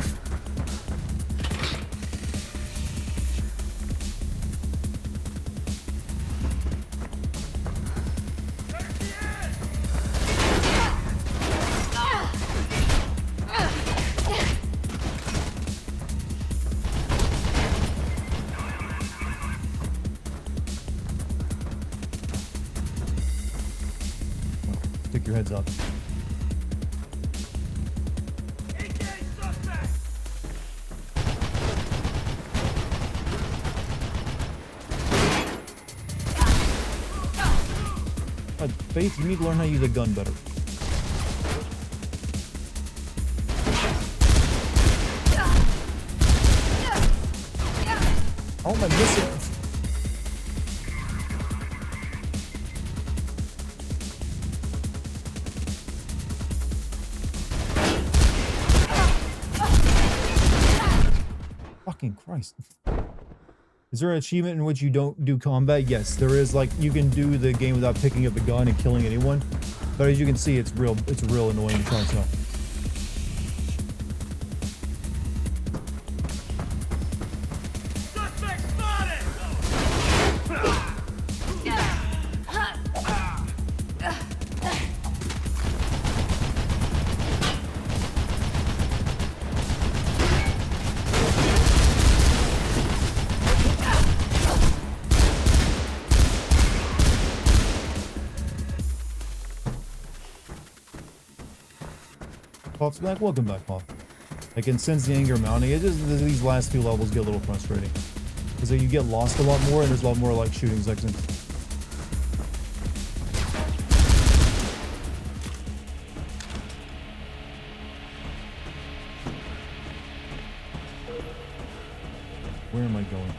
Stick your heads up. Faith, you need to learn how to use a gun better. Oh, am I missing? Fucking Christ. Is there an achievement in which you don't do combat? Yes, there is. Like, you can do the game without picking up the gun and killing anyone. But as you can see, it's real annoying to try stuff. Suspect spotted! Puff's back. Welcome back, Puff. I can sense the anger mounting. It just these last few levels get a little frustrating because you get lost a lot more, and there's a lot more like shooting sections. Where am I going?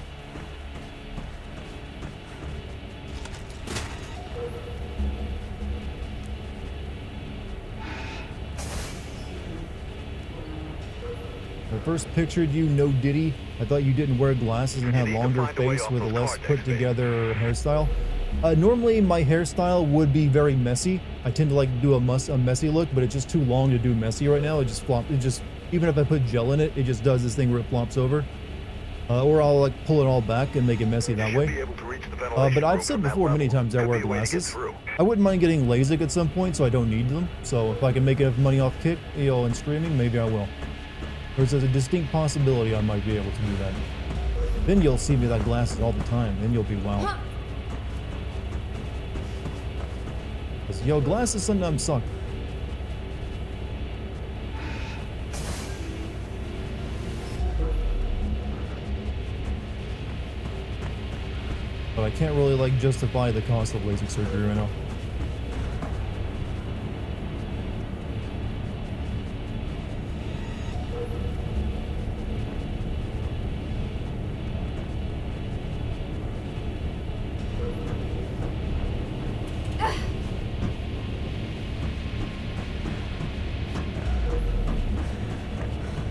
I first pictured you no Diddy. I thought you didn't wear glasses and had longer face with a less put together hairstyle. Normally my hairstyle would be very messy. I tend to like do a messy look, but it's just too long to do messy right now. It just flops. It just, even if I put gel in it, it just does this thing where it flops over. Or I'll like pull it all back and make it messy that way. But I've said before many times I wear glasses. I wouldn't mind getting LASIK at some point, so I don't need them. So if I can make enough money off Kick, and streaming, maybe I will. There's a distinct possibility I might be able to do that. Then you'll see me without glasses all the time. Then you'll be wow. Yo, glasses sometimes suck. But I can't really like justify the cost of LASIK surgery right now.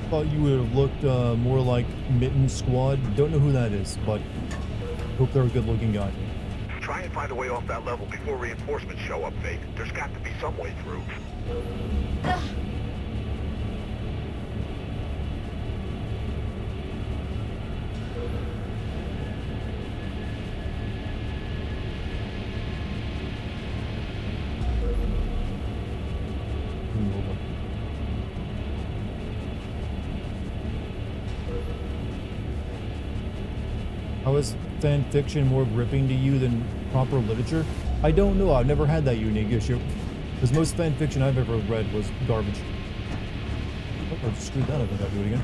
Thought you would have looked more like Mitten Squad. Don't know who that is, but hope they're a good-looking guy. Try and find a way off that level before reinforcements show up, Fate. There's got to be some way through. How is fan fiction more gripping to you than proper literature? I don't know. I've never had that unique issue. Because most fan fiction I've ever read was garbage. Oh, I screwed that up. I gotta do it again.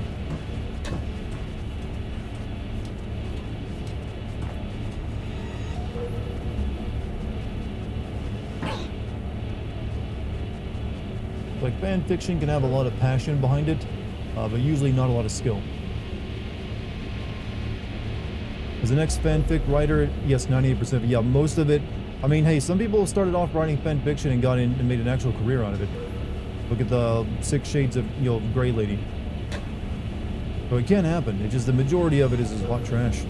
Like, fan fiction can have a lot of passion behind it, but usually not a lot of skill. As an ex-fanfic writer, yes, 98%. Yeah, most of it. I mean, hey, some people started off writing fan fiction and got in and made an actual career out of it. Look at the 6 Shades of, Grey Lady. So it can happen. It's just the majority of it is hot trash.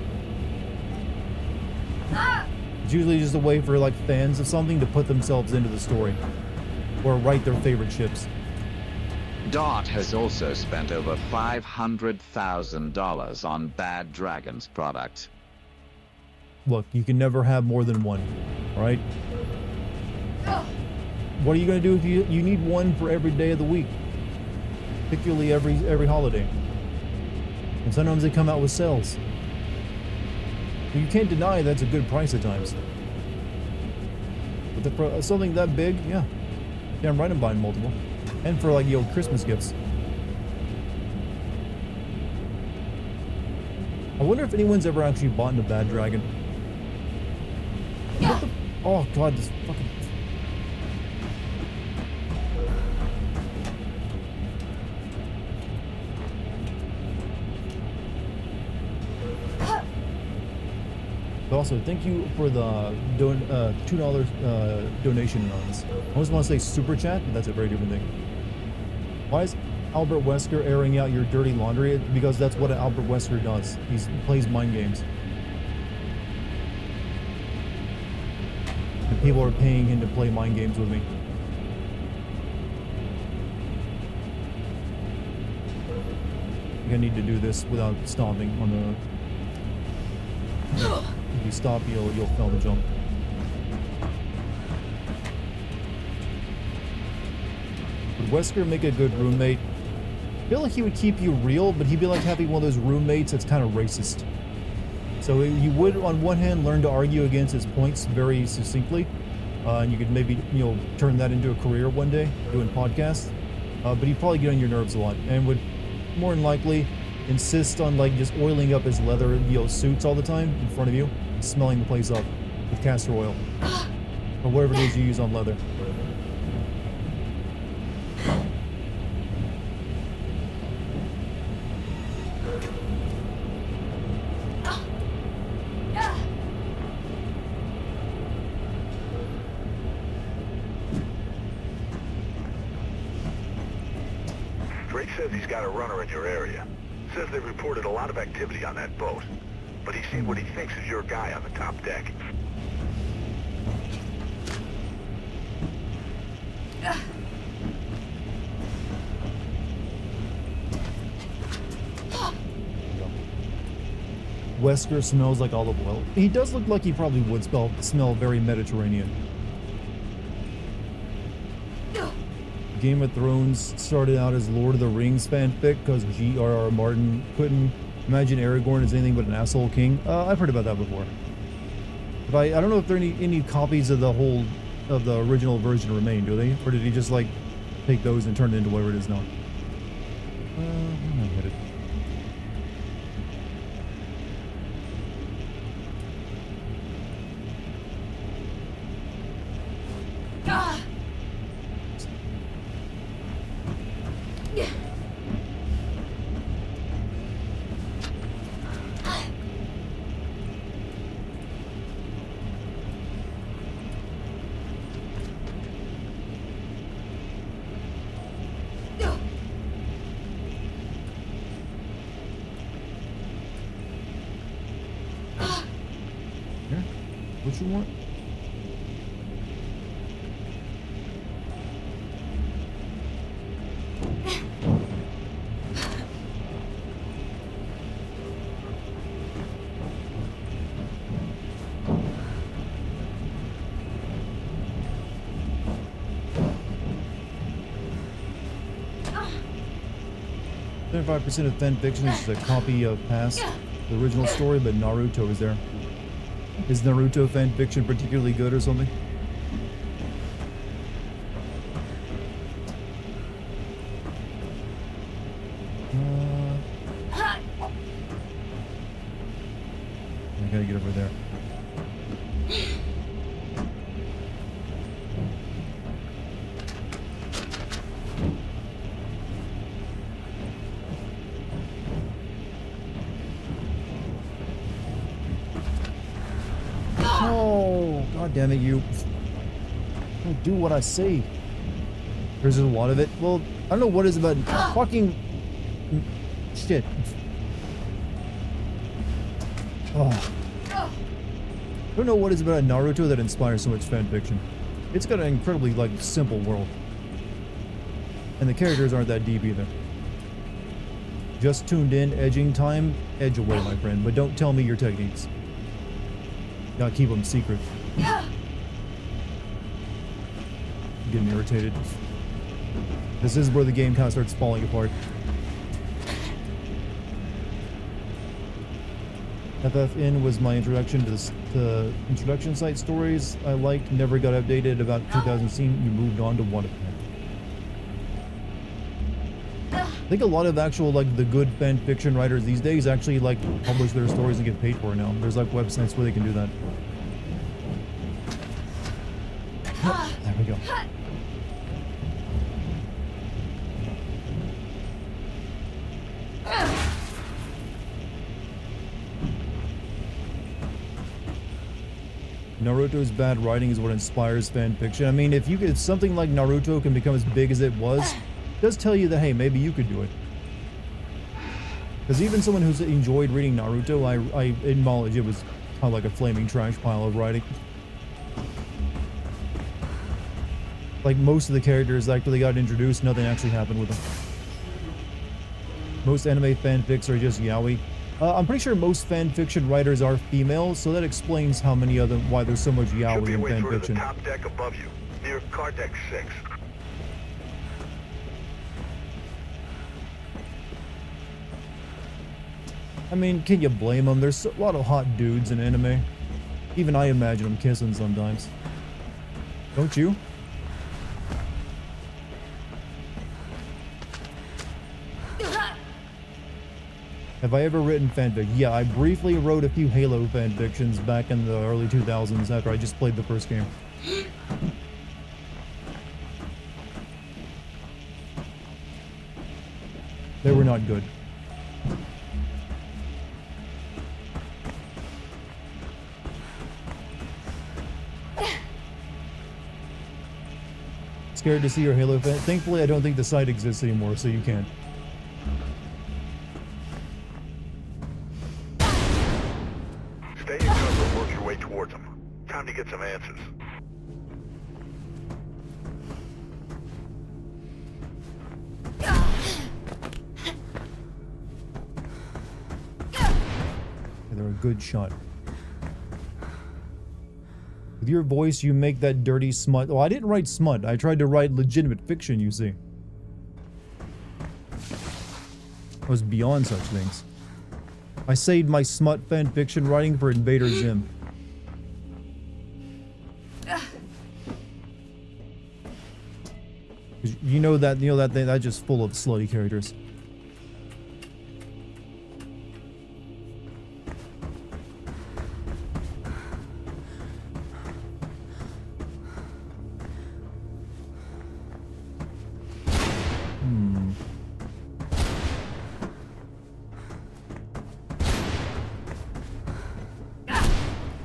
It's usually just a way for like fans of something to put themselves into the story or write their favorite ships. Dart has also spent over $500,000 on Bad Dragon's product. Look, you can never have more than one, alright? What are you going to do if you need one for every day of the week? Particularly every holiday. And sometimes they come out with sales. So you can't deny that's a good price at times. But something that big, yeah. Yeah, I'm right, I'm buying multiple. And for like, Christmas gifts. I wonder if anyone's ever actually bought a Bad Dragon. What the, oh god, this fucking... Also, thank you for the $2 donation anonymous. I always want to say super chat, but that's a very different thing. Why is Albert Wesker airing out your dirty laundry? Because that's what Albert Wesker does. He plays mind games. And people are paying him to play mind games with me. I think I need to do this without stopping on the... If you stop, you'll fail the jump. Would Wesker make a good roommate? I feel like he would keep you real, but he'd be like having one of those roommates that's kind of racist. So you would, on one hand, learn to argue against his points very succinctly, and you could maybe, turn that into a career one day, doing podcasts. But he'd probably get on your nerves a lot, and would more than likely insist on like just oiling up his leather, suits all the time in front of you, smelling the place up with castor oil or whatever it is you use on leather. Drake says he's got a runner in your area. Says they reported a lot of activity on that boat. But he's seen what he thinks is your guy on the top deck. Wesker smells like olive oil. He does look like he probably would smell very Mediterranean. Game of Thrones started out as Lord of the Rings fanfic because G.R.R. Martin couldn't imagine Aragorn as anything but an asshole king. I've heard about that before. But I don't know if there are any copies of the original version remain, do they? Or did he just like take those and turn it into whatever it is now? Where am I headed? What you want? .5% of fan fiction is just a copy of past the original story, but Naruto is there. Is Naruto fan fiction particularly good or something? I gotta get over there. God damn it, you. Don't do what I say. There's a lot of it. Well, I don't know what is about fucking shit. Oh. I don't know what is about Naruto that inspires so much fan fiction. It's got an incredibly, simple world. And the characters aren't that deep either. Just tuned in, edging time, edge away, my friend. But don't tell me your techniques. Gotta keep them secret. Getting irritated. This is where the game kind of starts falling apart. FFN was my introduction to the introduction site stories I liked, never got updated. About 2016, you moved on to one of them. I think a lot of actual, the good fan fiction writers these days actually, publish their stories and get paid for it now. There's, websites where they can do that. There we go. Naruto's bad writing is what inspires fan fiction. I mean, if something like Naruto can become as big as it was, it does tell you that, hey, maybe you could do it. Because even someone who's enjoyed reading Naruto, I acknowledge it was kind of like a flaming trash pile of writing. Like, most of the characters actually got introduced, nothing actually happened with them. Most anime fanfics are just yaoi. I'm pretty sure most fanfiction writers are female, so that explains how many of them, why there's so much Should yaoi be a in way through to the fanfiction. top deck above you, near car deck 6. I mean, can you blame them? There's a lot of hot dudes in anime. Even I imagine them kissing sometimes. Don't you? Have I ever written fanfic? Yeah, I briefly wrote a few Halo fanfictions back in the early 2000s after I just played the first game. They were not good. Scared to see your Halo fan? Thankfully, I don't think the site exists anymore, so you can't. Stay in cover and work your way towards them. Time to get some answers. They're a good shot. With your voice, you make that dirty smut. Oh, I didn't write smut. I tried to write legitimate fiction, you see. I was beyond such things. I saved my smut fan fiction writing for Invader Zim. You know that thing that's just full of slutty characters.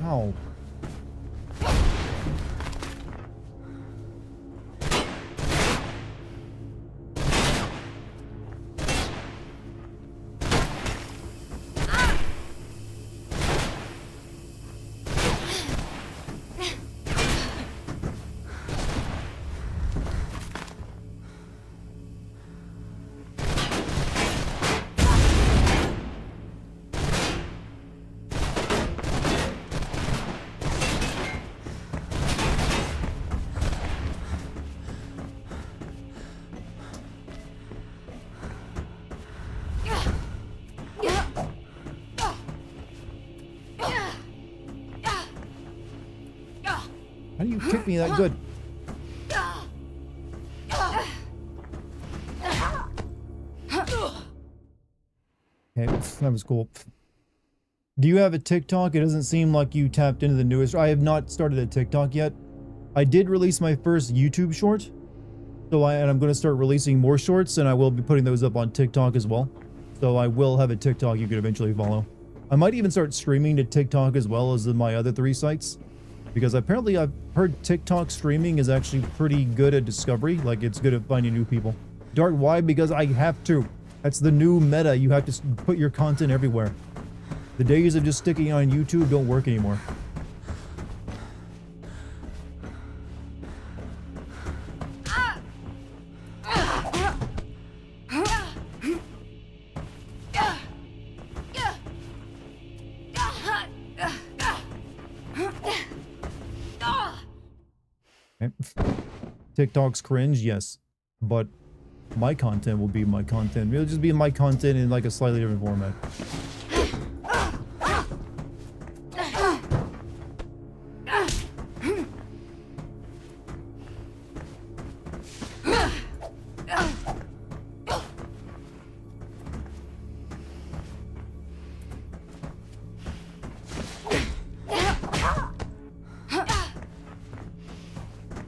Ow. How do you kick me that good? Okay, that was cool. Do you have a TikTok? It doesn't seem like you tapped into the newest. I have not started a TikTok yet. I did release my first YouTube short. So I'm going to start releasing more shorts, and I will be putting those up on TikTok as well. So I will have a TikTok you could eventually follow. I might even start streaming to TikTok as well as my other 3 sites. Because apparently I've heard TikTok streaming is actually pretty good at discovery. Like, it's good at finding new people. Dart, why? Because I have to. That's the new meta. You have to put your content everywhere. The days of just sticking on YouTube don't work anymore. Okay. TikTok's cringe, yes, but my content will be my content. It'll just be my content in like a slightly different format.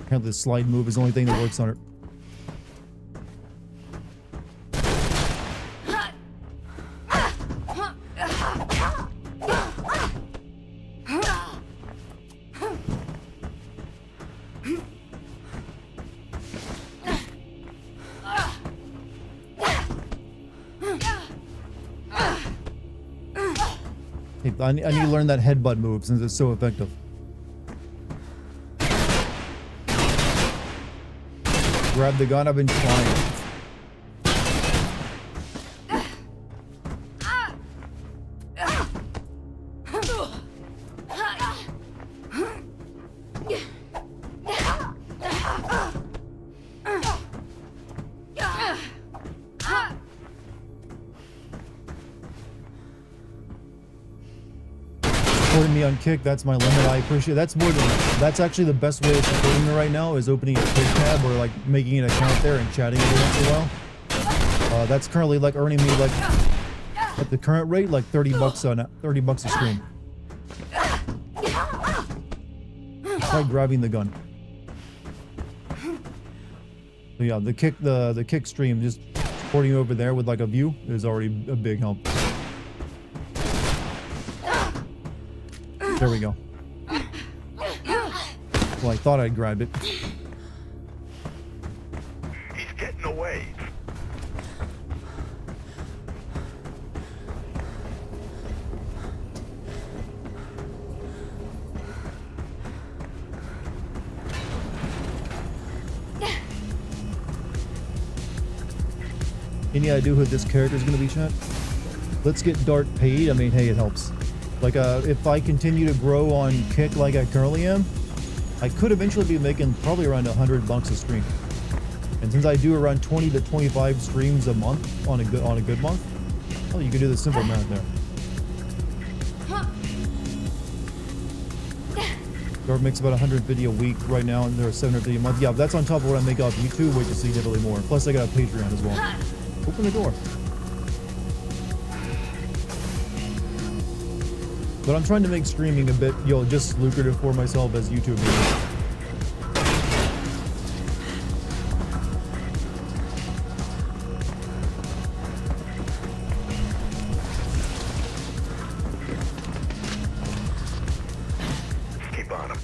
Apparently the slide move is the only thing that works on her. I need to learn that headbutt move since it's so effective. grab the gun. I've been trying. Supporting me on Kick, that's my limit. I appreciate it. That's actually the best way of supporting me right now is opening a Kick tab or like making an account there and chatting every once in a while. That's currently like earning me like at the current rate like $30 a stream. Try grabbing the gun. So yeah, the kick stream, just supporting you over there with like a view is already a big help. There we go. Well, I thought I'd grab it. He's getting away. Any idea who this character is going to be, chat? Let's get Dart paid. I mean, hey, it helps. Like, if I continue to grow on Kick like I currently am, I could eventually be making probably around $100 a stream. And since I do around 20 to 25 streams a month on a good month, well, you can do the simple math there. Dart makes about 150 a week right now, and there are 750 a month. Yeah, that's on top of what I make off YouTube, which is significantly more. Plus, I got a Patreon as well. Open the door. But I'm trying to make streaming a bit, just lucrative for myself as YouTube is. Keep on him.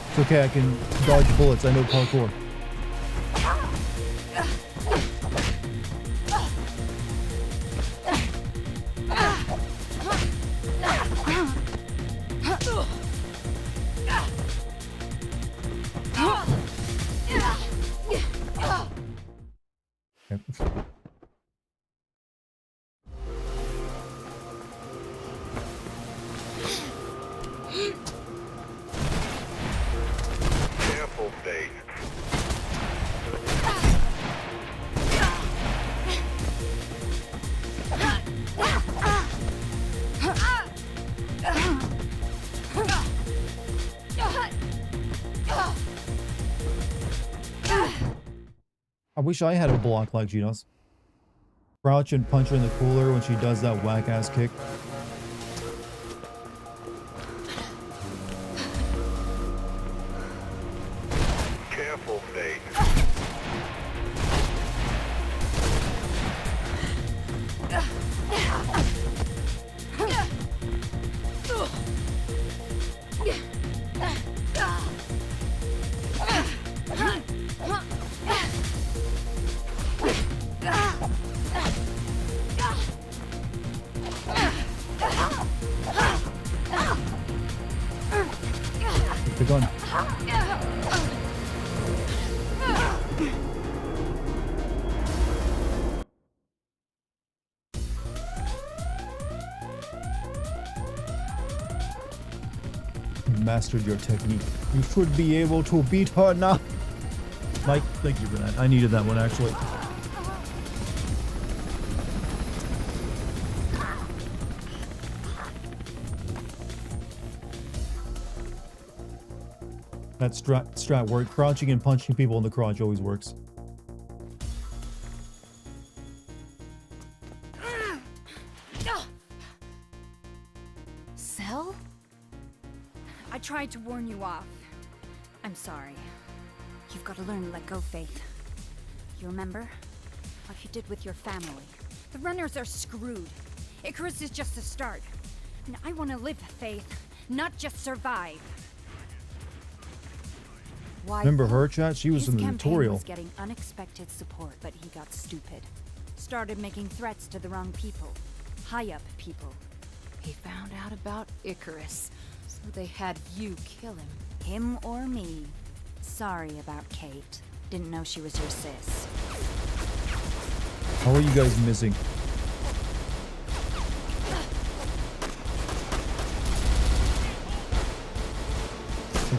It's okay, I can dodge bullets. I know parkour. I wish I had a block like she does. Crouch and punch her in the cooler when she does that whack-ass kick. Careful, Faith. The gun. Mastered your technique. You should be able to beat her now. Mike, thank you for that. I needed that one actually. That strat work. Crouching and punching people in the crotch always works. Cell? I tried to warn you off. I'm sorry. You've got to learn to let go, Faith. You remember? What you did with your family. The runners are screwed. Icarus is just a start. And I want to live, Faith, not just survive. Why? Remember her, chat? She was His in the campaign tutorial. was getting unexpected support, but he got stupid. Started making threats to the wrong people. High-up people. He found out about Icarus, so they had you kill him. Him or me. Sorry about Kate. Didn't know she was your sis. How are you guys missing?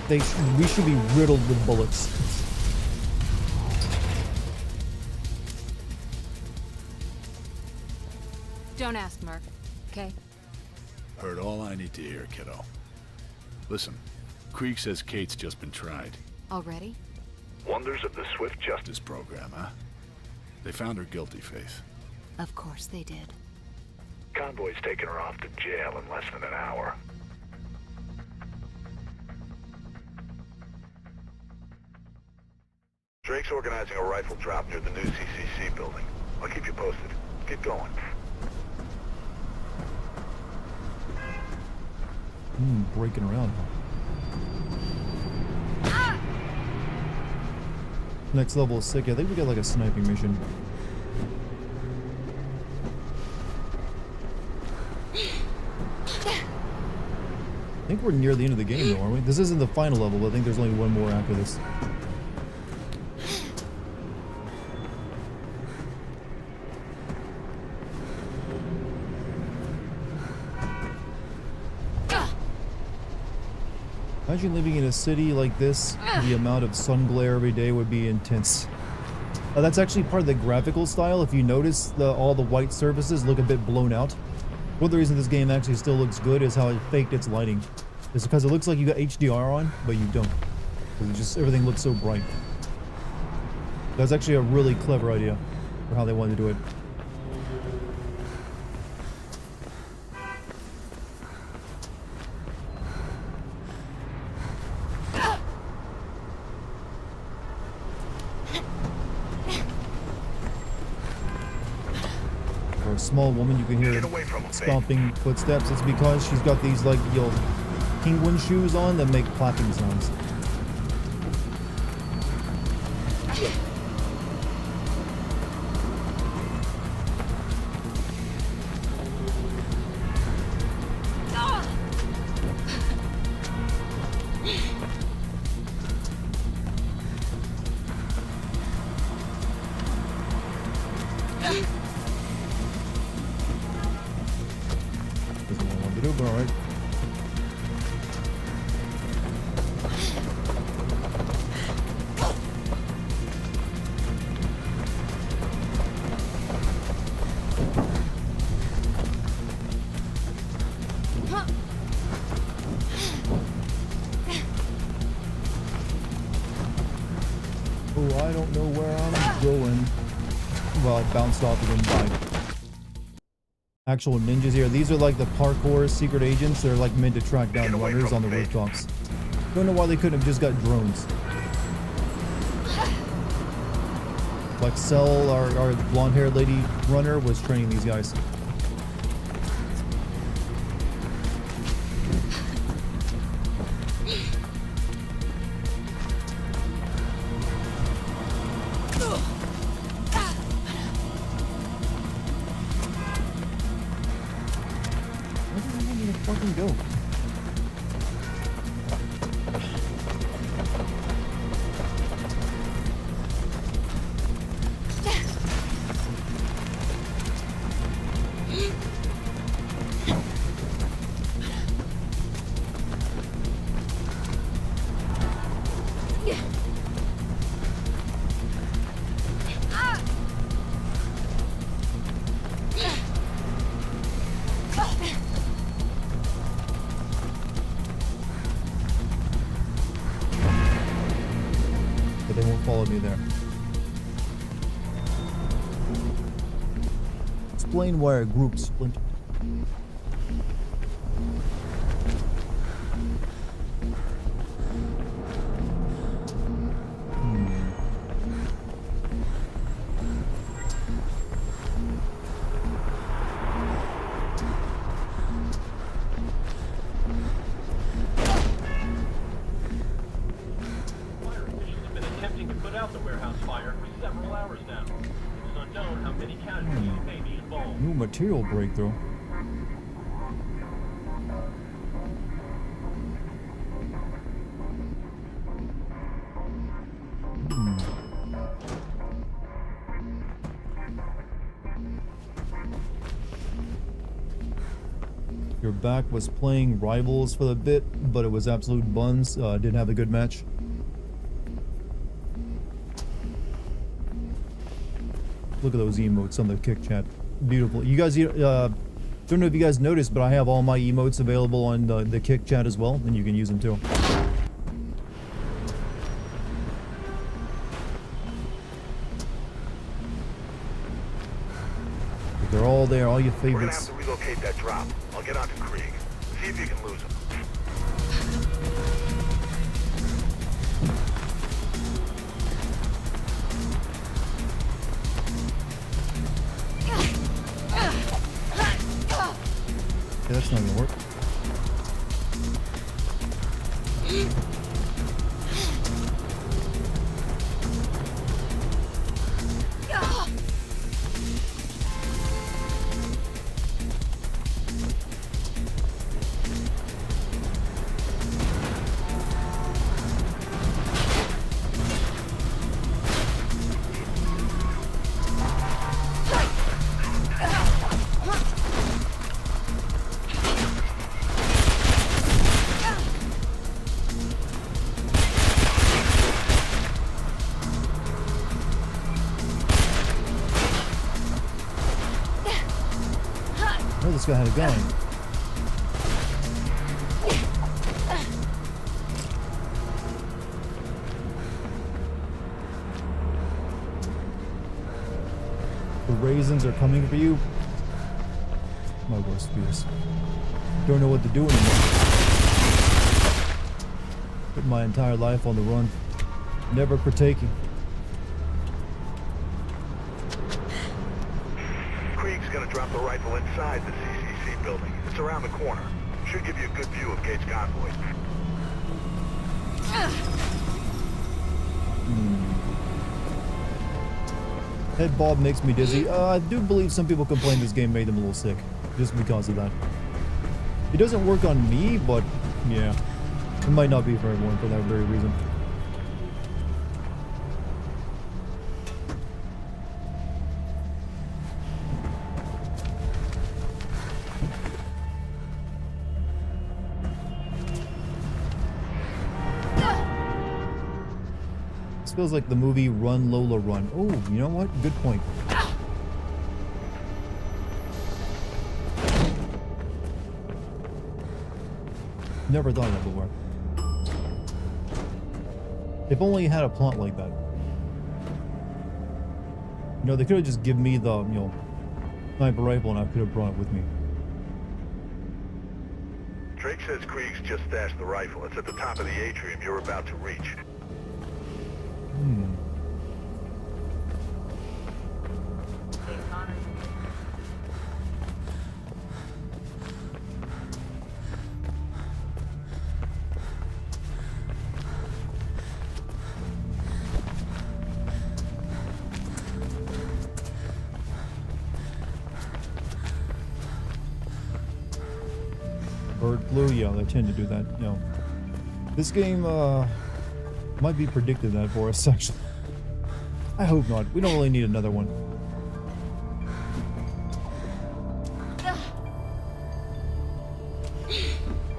We should be riddled with bullets. Don't ask, Mark. Okay? Heard all I need to hear, kiddo. Listen, Krieg says Kate's just been tried. Already? Wonders of the swift justice. This program, huh? They found her guilty, Faith. Of course they did. Convoy's taking her off to jail in less than an hour. Drake's organizing a rifle drop near the new CCC building. I'll keep you posted. Keep going. Breaking around. Next level is sick. I think we got like a sniping mission. I think we're near the end of the game though, aren't we? This isn't the final level, but I think there's only one more after this. Imagine living in a city like this, the amount of sun glare every day would be intense. That's actually part of the graphical style. If you notice, all the white surfaces look a bit blown out. One of the reasons this game actually still looks good is how it faked its lighting. It's because it looks like you got HDR on, but you don't. Because just everything looks so bright. That's actually a really clever idea for how they wanted to do it. For a small woman, you can hear stomping footsteps. It's because she's got these like penguin shoes on that make clapping sounds. I don't know where I'm going. Well, I bounced off it and died. Actual ninjas here. These are like the parkour secret agents. They're like meant to track down runners on the rooftops. Don't know why they couldn't have just got drones. Like Cell, our blonde-haired lady runner, was training these guys. Go. enemy there. Explain why our group splintered. Fire officials have been attempting to put out the warehouse fire for several hours now. It's unknown how many casualties may be involved. New material breakthrough. Your back was playing Rivals for a bit, but it was absolute buns. Didn't have a good match. Look at those emotes on the kick chat. Beautiful. You guys, don't know if you guys noticed, but I have all my emotes available on the kick chat as well, and you can use them too. They're all there, all your We're gonna have favorites. to relocate that drop. I'll get onto Krieg. See if you can lose him. Okay, that's not gonna work. Oh, this guy had a gun. The raisins are coming for you. My worst fears. Don't know what to do anymore. Put my entire life on the run. Never partaking. Krieg's gonna drop the rifle inside the CCC building. It's around the corner. Should give you a good view of Gates' convoy. Head bob makes me dizzy. I do believe some people complain this game made them a little sick. Just because of that. It doesn't work on me, but yeah. It might not be for everyone for that very reason. This feels like the movie Run Lola Run. Oh, you know what? Good point. Never thought of that before. If only you had a plot like that. You know, they could have just given me the, sniper rifle and I could have brought it with me. Drake says Krieg's just stashed the rifle. It's at the top of the atrium you're about to reach. Bird flu, yeah, they tend to do that, This game, might be predicted that for us, actually. I hope not. We don't really need another one.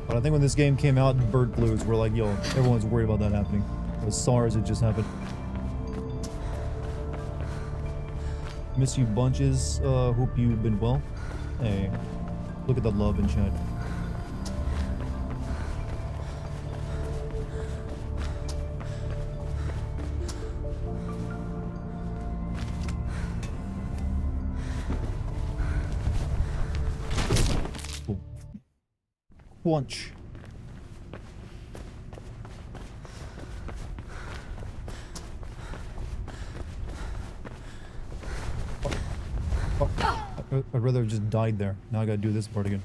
But I think when this game came out, bird flus were like, everyone's worried about that happening. With SARS, it just happened. Miss you bunches. Hope you've been well. Hey, look at the love in chat. Squanch. I'd rather have just died there. Now I gotta do this part again.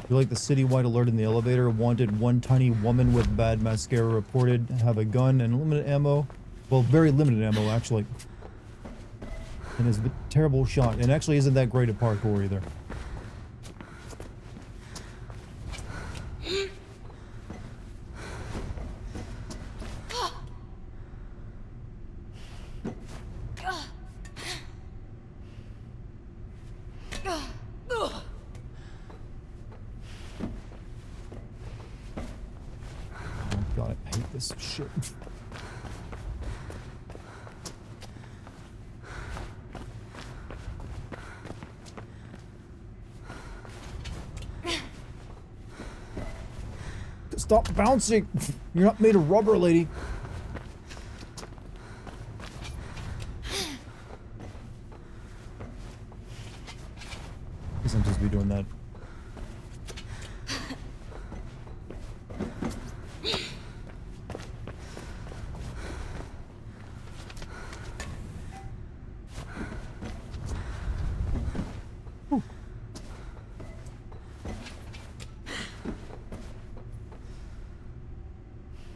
You like the citywide alert in the elevator? Wanted one tiny woman with bad mascara reported. Have a gun and limited ammo. Well, very limited ammo, actually. And is a terrible shot. And actually isn't that great at parkour either. God, I hate this shit. Stop bouncing! You're not made of rubber, lady. Guess I'll just be doing that.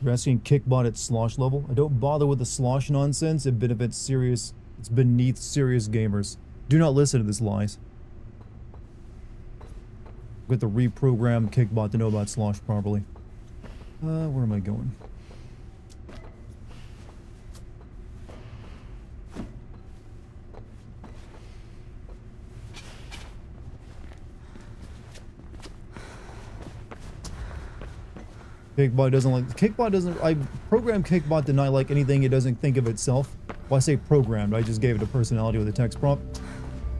You're asking Kickbot at slosh level? I don't bother with the slosh nonsense. It benefits serious. It's beneath serious gamers. Do not listen to this lies. We have to reprogram Kickbot to know about slosh properly. Where am I going? Kickbot doesn't like. Kickbot doesn't. I programmed Kickbot to not like anything it doesn't think of itself. Well, I say programmed. I just gave it a personality with a text prompt.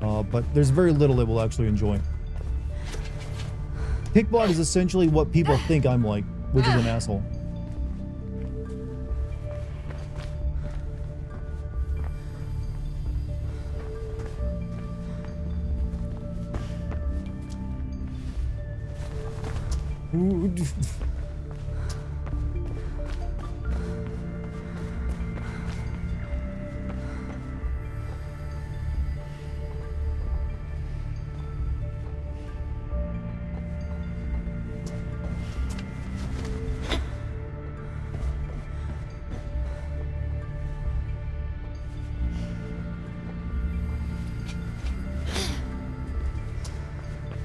But there's very little it will actually enjoy. Kickbot is essentially what people think I'm like, which is an asshole. Ooh.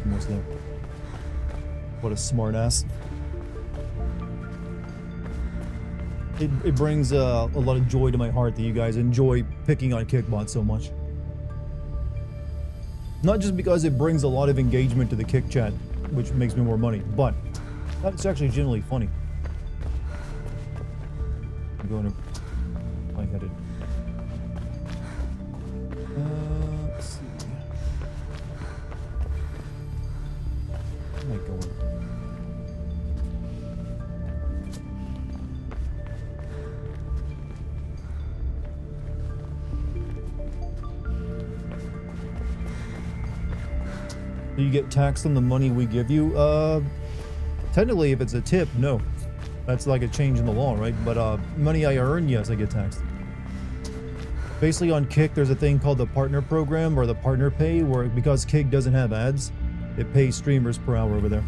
Almost there. What a smart ass. It brings a lot of joy to my heart that you guys enjoy picking on Kickbot so much. Not just because it brings a lot of engagement to the Kick chat, which makes me more money, but it's actually genuinely funny. I'm going to lightheaded. Let's see. Where am I going? Do you get taxed on the money we give you? Technically, if it's a tip, no. That's like a change in the law, right? But money I earn, yes, I get taxed. Basically on Kick, there's a thing called the partner program or the partner pay, where because Kick doesn't have ads, it pays streamers per hour over there.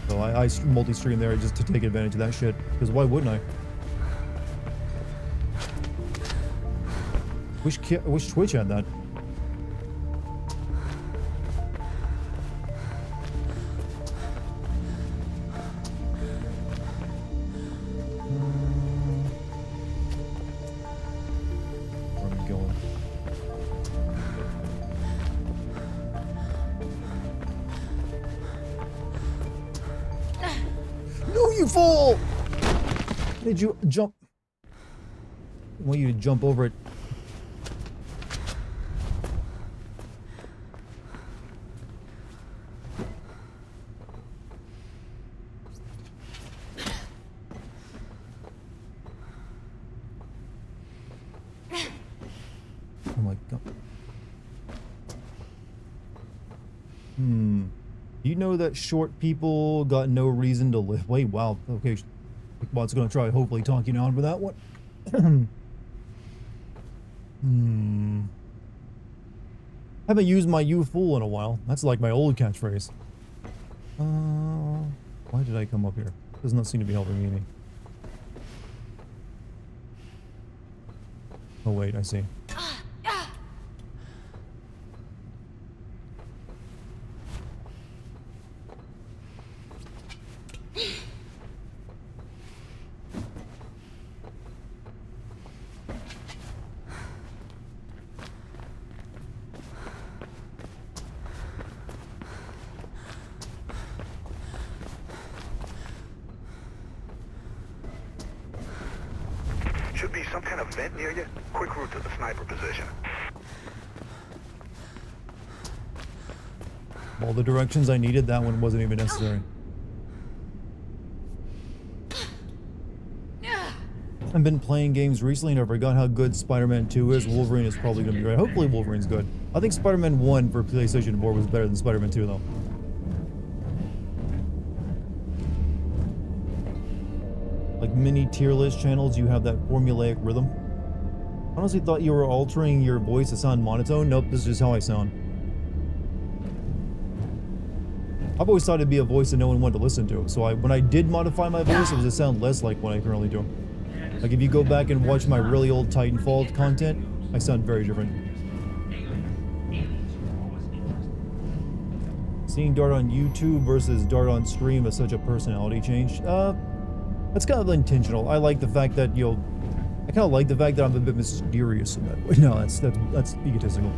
So I multi-stream there just to take advantage of that shit. Because why wouldn't I? Wish Twitch had that. Fool! Did you jump? I want you to jump over it. know that short people got no reason to live? Wait, wow. Okay, Bot's gonna try hopefully talking on for that one. Haven't used my "you fool" in a while. That's like my old catchphrase. Why did I come up here? Does not seem to be helping me any. Oh wait, I see. Should be some kind of vent near you. Quick route to the sniper position. All the directions I needed, that one wasn't even necessary. I've been playing games recently and I forgot how good Spider-Man 2 is. Wolverine is probably going to be great. Hopefully Wolverine's good. I think Spider-Man 1 for PlayStation 4 was better than Spider-Man 2 though. Like mini tier list channels, you have that formulaic rhythm. I honestly thought you were altering your voice to sound monotone. Nope, this is just how I sound. I've always thought it'd be a voice that no one wanted to listen to. So when I did modify my voice, it was to sound less like what I currently do. Like if you go back and watch my really old Titanfall content, I sound very different. Seeing Dart on YouTube versus Dart on stream is such a personality change. That's kind of intentional. I like the fact that, I kind of like the fact that I'm a bit mysterious in that way. No, that's egotistical.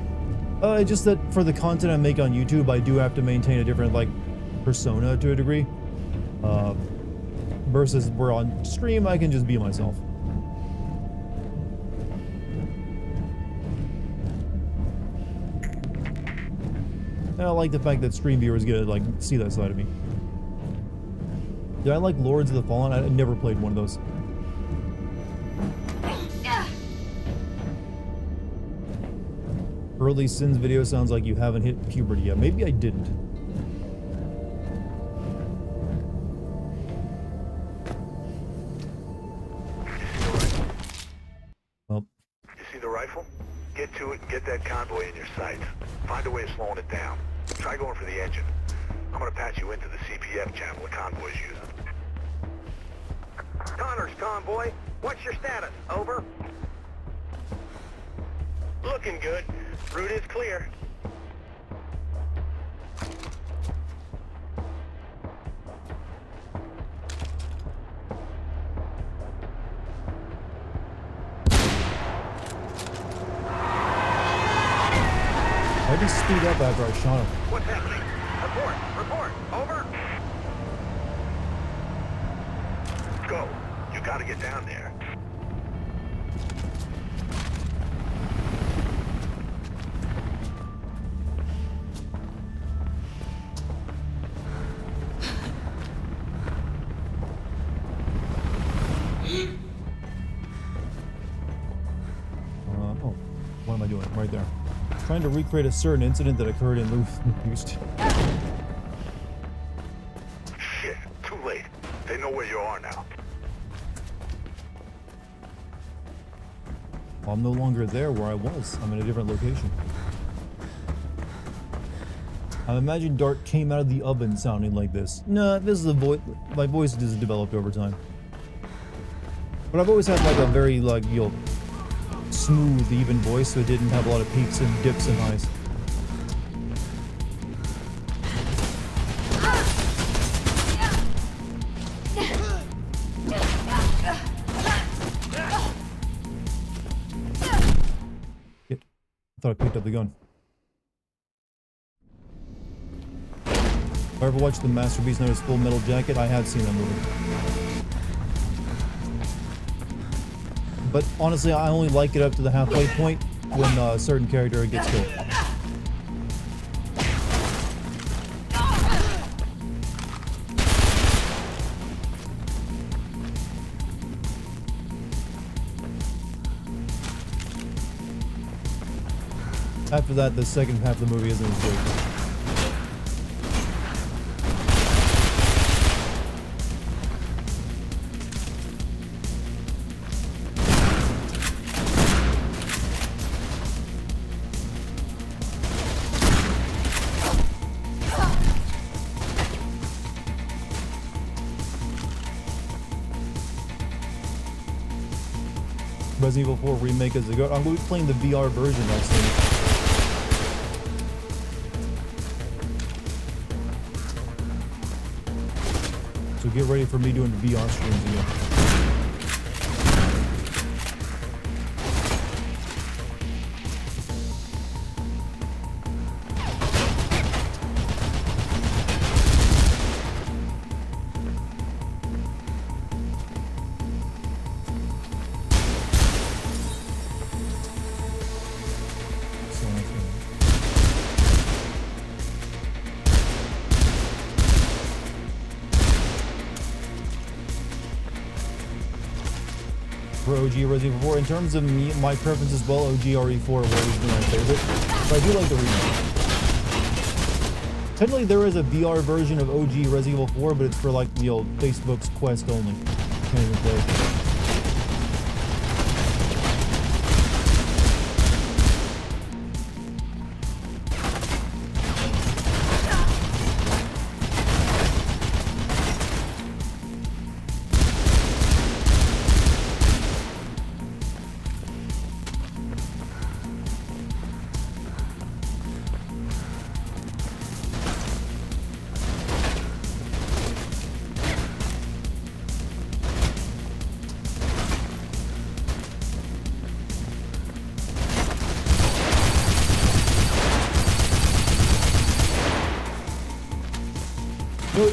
Just that for the content I make on YouTube, I do have to maintain a different, like, persona to a degree. Versus where on stream, I can just be myself. And I like the fact that stream viewers get to, like, see that side of me. Did I like Lords of the Fallen? I never played one of those. Early Sins video sounds like you haven't hit puberty yet. Maybe I didn't. Well. You see the rifle? Get to it and get that convoy in your sights. Find a way of slowing it down. Try going for the engine. I'm gonna patch you into the CPF channel the convoy's using. Connor's convoy. What's your status? Over. Looking good. Route is clear. Why did he speed up after I shot him? What's happening? Report. Over. Go. You gotta get down there. Oh, what am I doing? Right there. Trying to recreate a certain incident that occurred in Houston. Shit, too late. They know where you are now. Well, I'm no longer there where I was. I'm in a different location. I imagine Dart came out of the oven sounding like this. Nah, this is a voice. My voice has developed over time. But I've always had like a very like smooth, even voice, so it didn't have a lot of peaks and dips and highs. Shit. I thought I picked up the gun. If I ever watched the Masterpiece known as Full Metal Jacket, I have seen that movie. But honestly, I only like it up to the halfway point when a certain character gets killed. After that, the second half of the movie isn't as good. Resident Evil 4 Remake is a good. I'm going to be playing the VR version next soon. So get ready for me doing VR streams again. For OG Resident Evil 4, in terms of me, my preference as well, OG RE4 will always be my favorite. But I do like the remake. Technically, there is a VR version of OG Resident Evil 4, but it's for like the old Facebook's Quest only. Can't even play.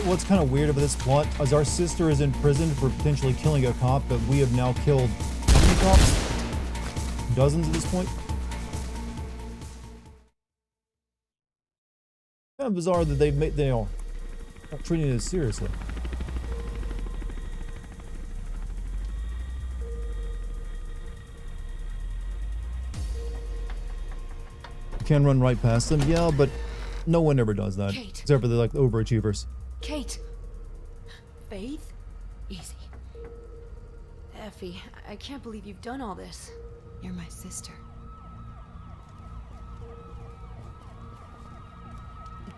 What's kind of weird about this plot is our sister is in prison for potentially killing a cop, but we have now killed how many cops? Dozens at this point? Kind of bizarre that they are not treating it seriously. You can run right past them, yeah, but no one ever does that. Kate. Except for the like overachievers. Kate! Faith? Easy. Effie, I can't believe you've done all this. You're my sister.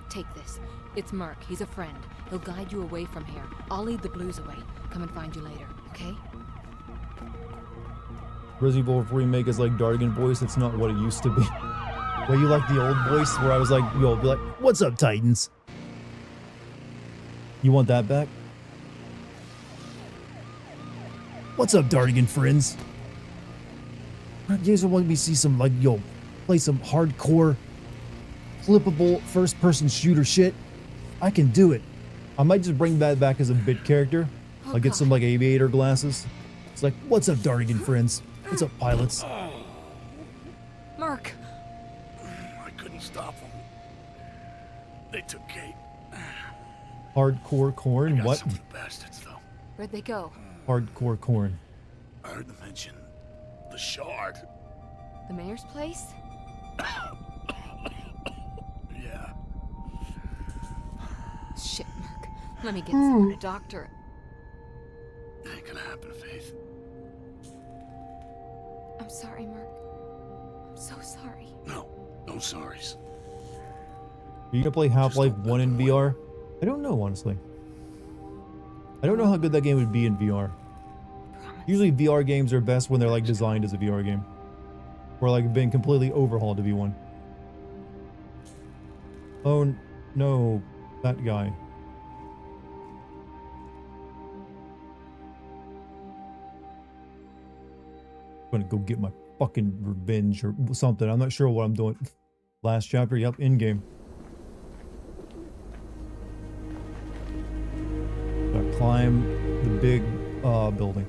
Take this. It's Merc. He's a friend. He'll guide you away from here. I'll lead the blues away. Come and find you later, okay? Resident Evil Remake is like Dartigan voice. It's not what it used to be. Well, you like the old voice where I was like, you'll be like, "What's up, Titans?" You want that back? What's up, Dartigan friends? You guys want me to see some, like, play some hardcore, flippable first-person shooter shit? I can do it. I might just bring that back as a bit character. Like, get some, like, aviator glasses. It's like, what's up, Dartigan friends? What's up, pilots? Merc! I couldn't stop them. They took Kate. Hardcore corn? I got What? some of the bastards, though. Where'd they go? Hardcore corn. I heard them mention the Shard. The mayor's place? Yeah. Shit, Merc. Let me get someone a doctor. Ain't gonna happen, Faith. I'm sorry, Merc. I'm so sorry. No sorries. Are you gonna play Half-Life 1 in VR? I don't know, honestly. I don't know how good that game would be in VR. Usually VR games are best when they're like designed as a VR game. Or like being completely overhauled to be one. Oh no, that guy. I'm gonna go get my fucking revenge or something. I'm not sure what I'm doing. Last chapter, yep, in-game. Gotta climb the big building.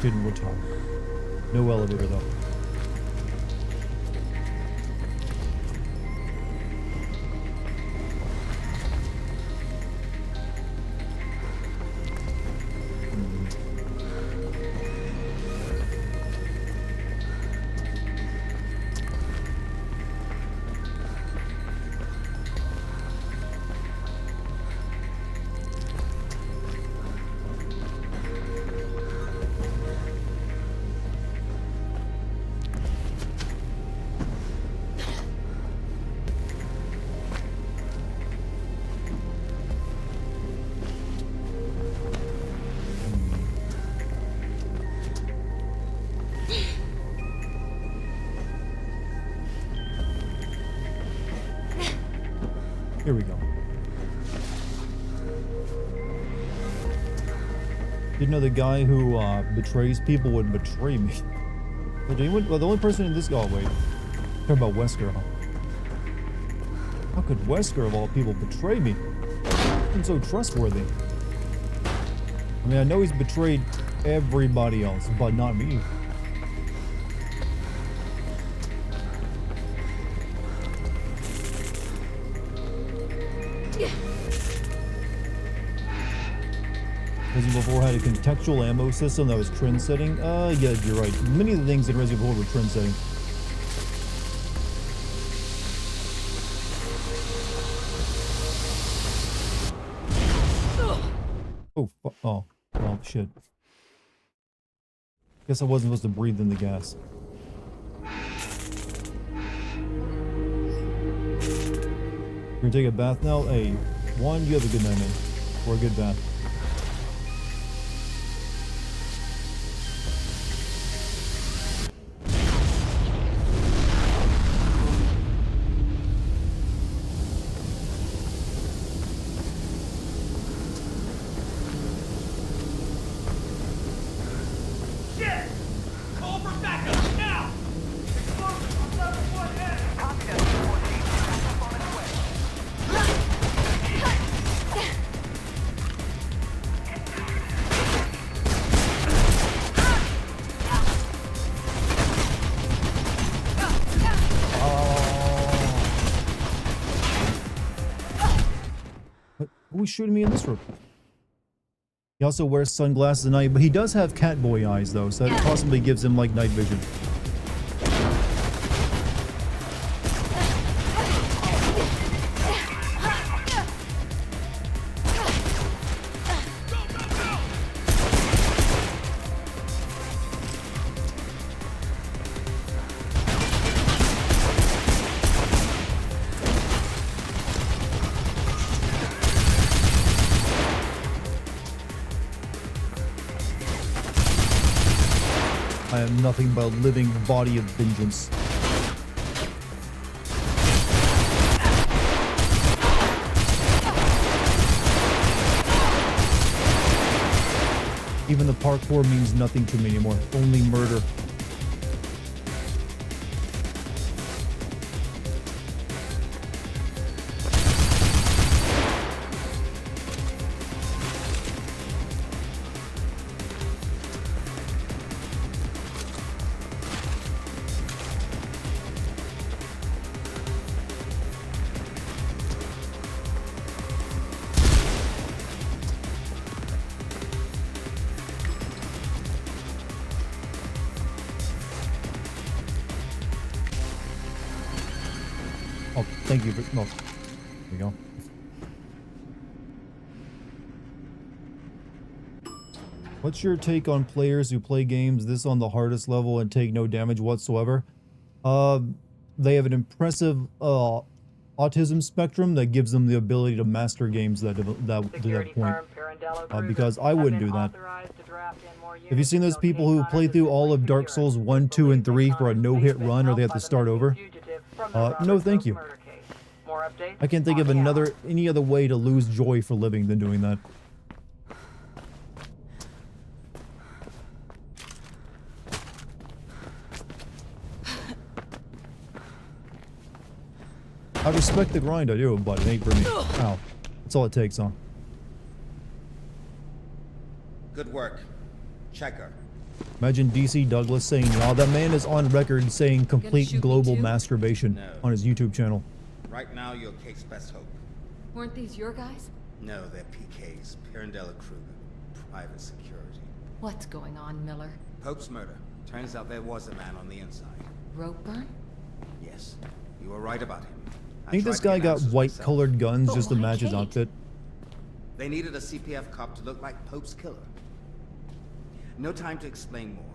Hidden Tower. No elevator though. Here we go. Didn't know the guy who betrays people would betray me. Well, the only person in this... Oh, wait. Talking about Wesker, huh? How could Wesker, of all people, betray me? I'm so trustworthy. I mean, I know he's betrayed everybody else, but not me. Resident Evil 4 had a contextual ammo system that was trend-setting. Yeah, you're right. Many of the things in Resident Evil 4 were trend-setting. Oh, shit. Guess I wasn't supposed to breathe in the gas. You're gonna take a bath now? Hey, one, you have a good night, man. Or a good bath. Who's shooting me in this room? He also wears sunglasses at night, but he does have Catboy eyes though, so that possibly gives him like night vision. I am nothing but a living body of vengeance. Even the parkour means nothing to me anymore. Only murder. Oh, thank you. No. There we go. What's your take on players who play games this on the hardest level and take no damage whatsoever? They have an impressive autism spectrum that gives them the ability to master games to that point. Because I wouldn't do that. Have you seen those people who play through all of Dark Souls 1, 2, and 3 for a no-hit run, or they have to start over? No thank you. I can't think of any other way to lose joy for living than doing that. I respect the grind, I do, but it ain't for me. Ow. That's all it takes, huh? Good work. Checker. Imagine DC Douglas saying, "Oh, that man is on record saying complete global masturbation on his YouTube channel." Right now, you're Kate's best hope. Weren't these your guys? No, they're PK's, Pirandello Kruger, private security. What's going on, Miller? Pope's murder. Turns out there was a man on the inside. Rope burn? Yes, you were right about him. I think this guy got white-colored guns just to match his outfit. They needed a CPF cop to look like Pope's killer. No time to explain more.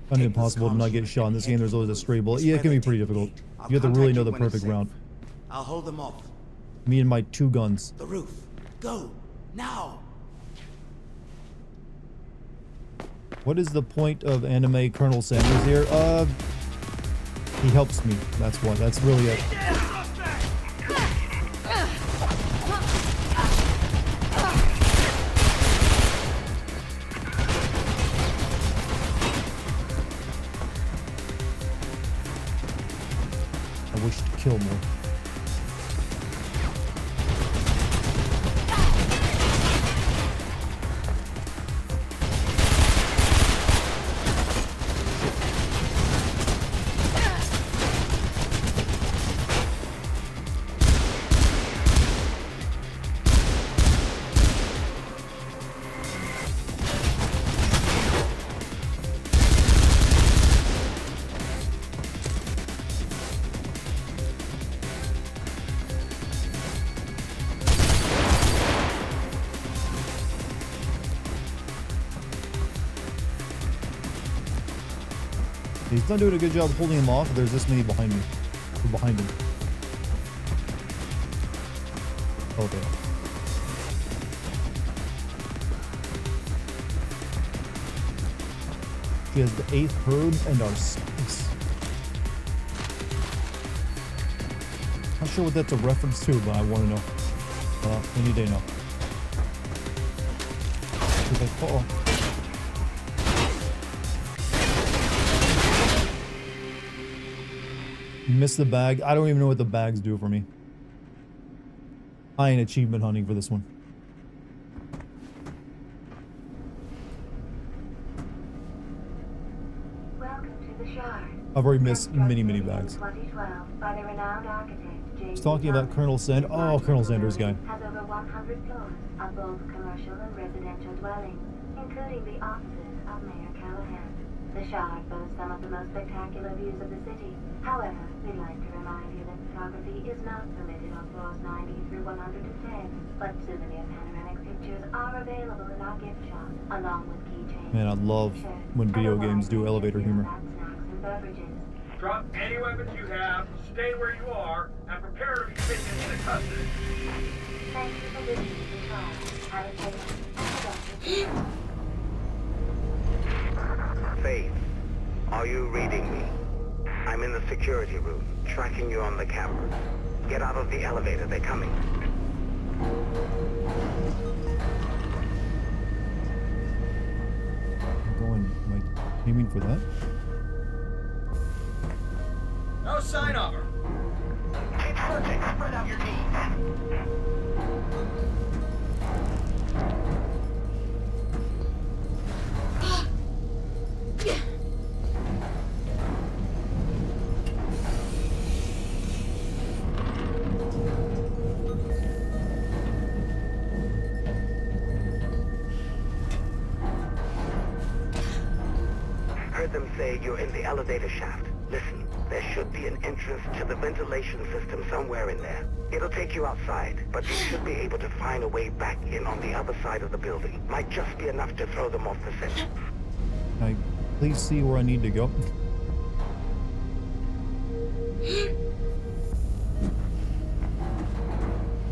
Kind of impossible to not get shot in this game. There's always a stray bullet. Yeah, it can be pretty difficult. You have to really know the perfect route. I'll hold them off. Me and my 2 guns. The roof. Go now. What is the point of anime Colonel Sanders here? He helps me. That's what. That's really it. wish to kill more. He's not doing a good job holding him off. There's this many behind me. Or behind him. Okay. She has the 8th herb and our space. Not sure what that's a reference to, but I want to know. Any day now. Okay, uh-oh. Missed the bag. I don't even know what the bags do for me. I ain't achievement hunting for this one. Welcome to the Shard. I've already missed many bags. 2012 by the renowned architect He's talking about Colonel Sand. Oh, Colonel Sanders guy. Has over 100 floors of both commercial and residential dwellings, including the offices of Mayor Callahan. The Shard boasts some of the most spectacular views of the city. However, we'd like to remind you that photography is not permitted on floors 90 through 110, but souvenir panoramic pictures are available in our gift shop, along with keychains. Man, I love when video games do elevator humor. Snacks and beverages. Drop any weapons you have, stay where you are, and prepare to be taken into custody. Thank you for listening to the trial. Have a safe and Faith, are you reading me? I'm in the security room, tracking you on the camera. Get out of the elevator, they're coming. I'm going, like, aiming for that? No sign of her. Keep searching, spread out your team. Heard them say you're in the elevator shaft. Listen, there should be an entrance to the ventilation system somewhere in there. It'll take you outside, but you should be able to find a way back in on the other side of the building. Might just be enough to throw them off the scent. Can I please see where I need to go?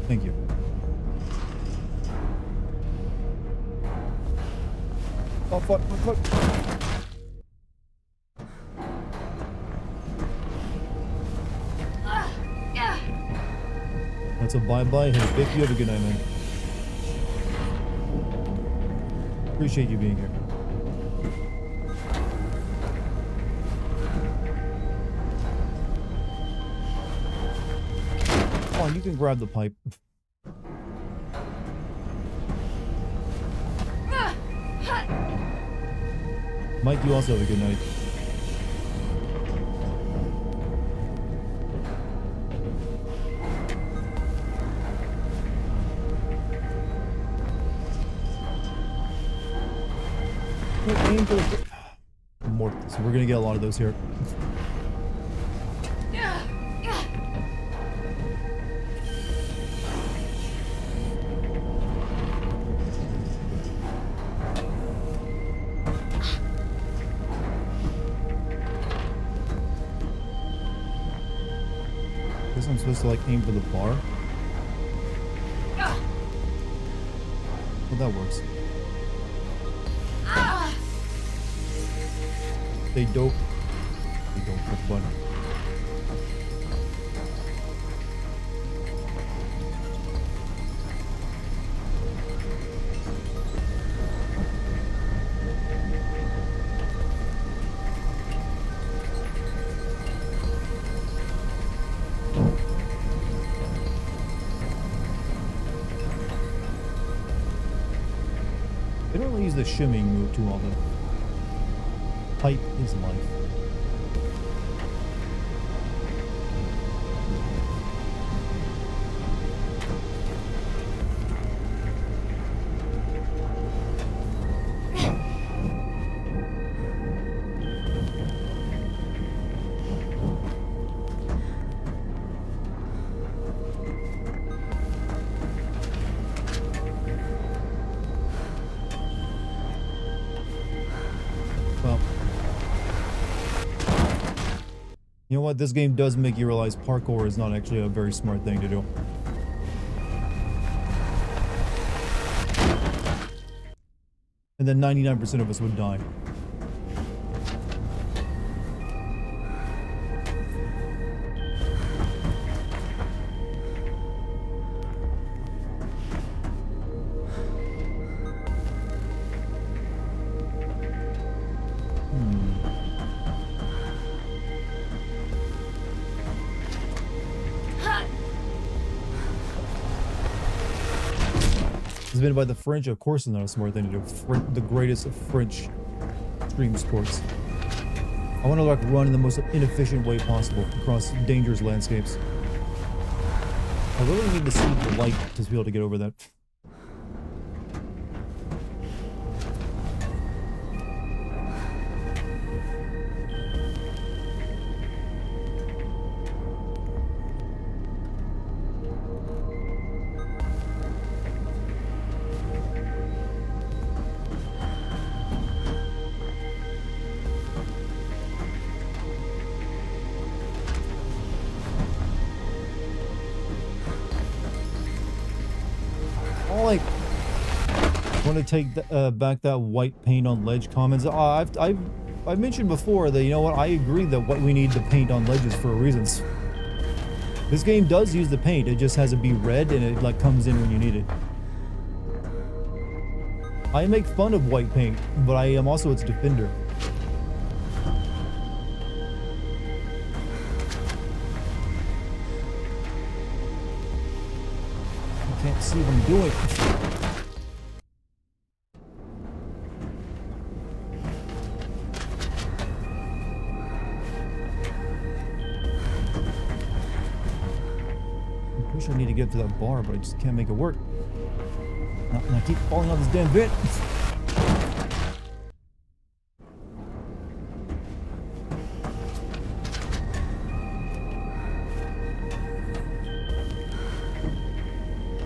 Thank you. Oh, fuck. That's a bye-bye. Hey, Vic, you have a good night, man. Appreciate you being here. Come on, you can grab the pipe. Mike, you also have a good night. More, so we're gonna get a lot of those here. Guess I'm supposed to like aim for the bar. Well, that works. They don't push button. really use the shimming move too often. Pipe is life. You know what? This game does make you realize parkour is not actually a very smart thing to do. And then 99% of us would die. It's been by the French, of course, it's not a smart thing to do. The greatest of French extreme sports. I want to like run in the most inefficient way possible across dangerous landscapes. I really need to see the light to be able to get over that. Want to take back that white paint on ledge comments. I've mentioned before that, you know what, I agree that what we need the paint on ledges for reasons. This game does use the paint, it just has to be red and it like comes in when you need it. I make fun of white paint, but I am also its defender. I can't see what I'm doing. I need to get to that bar, but I just can't make it work. And I keep falling off this damn vent.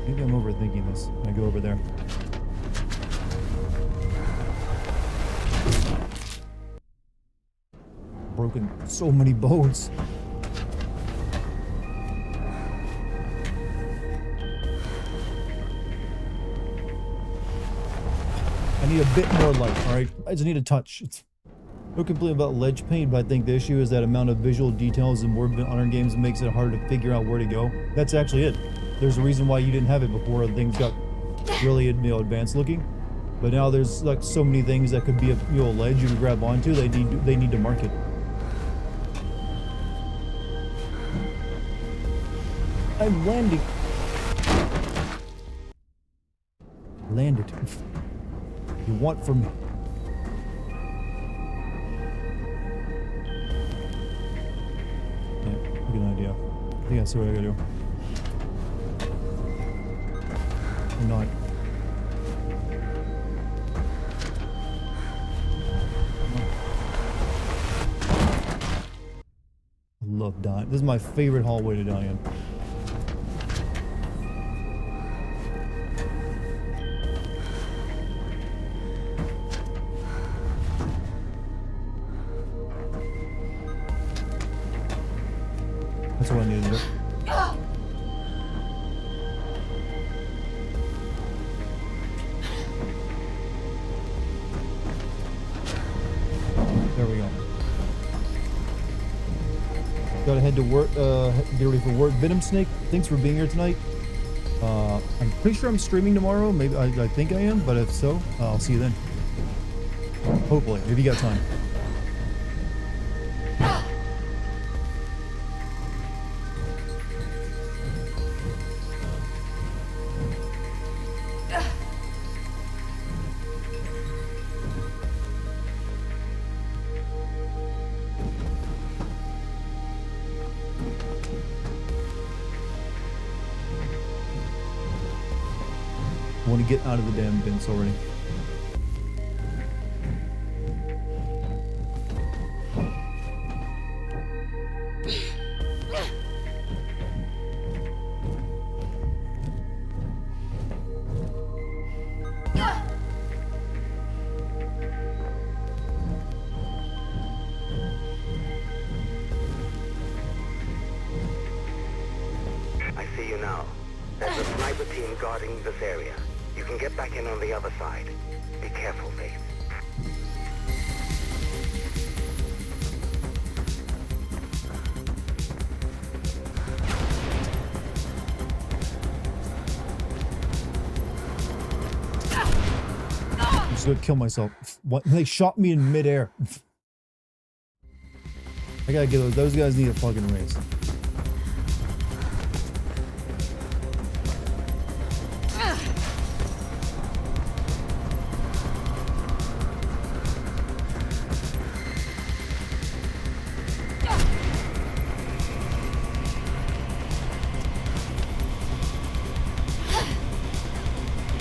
Maybe I'm overthinking this. I go over there. Broken so many bones. I need a bit more light, alright? I just need a touch. It's no complaint about ledge paint, but I think the issue is that amount of visual details in more modern games makes it hard to figure out where to go. That's actually it. There's a reason why you didn't have it before things got really, advanced looking. But now there's like so many things that could be a ledge you can grab onto. They need to mark it. I'm landing. Landed. You want from me? Yeah, good idea. I think I see what I gotta do. Or not. I love dying. This is my favorite hallway to die in. That's what I needed to do. There we go. Gotta head to work, get ready for work. Venom Snake, thanks for being here tonight. I'm pretty sure I'm streaming tomorrow. Maybe I think I am, but if so, I'll see you then. Hopefully, if you got time. want to get out of the damn vents already. I see you now. There's a sniper team guarding this area. You can get back in on the other side. Be careful, Faith. I'm just gonna kill myself. What? They shot me in midair. I gotta get those guys need a fucking raise.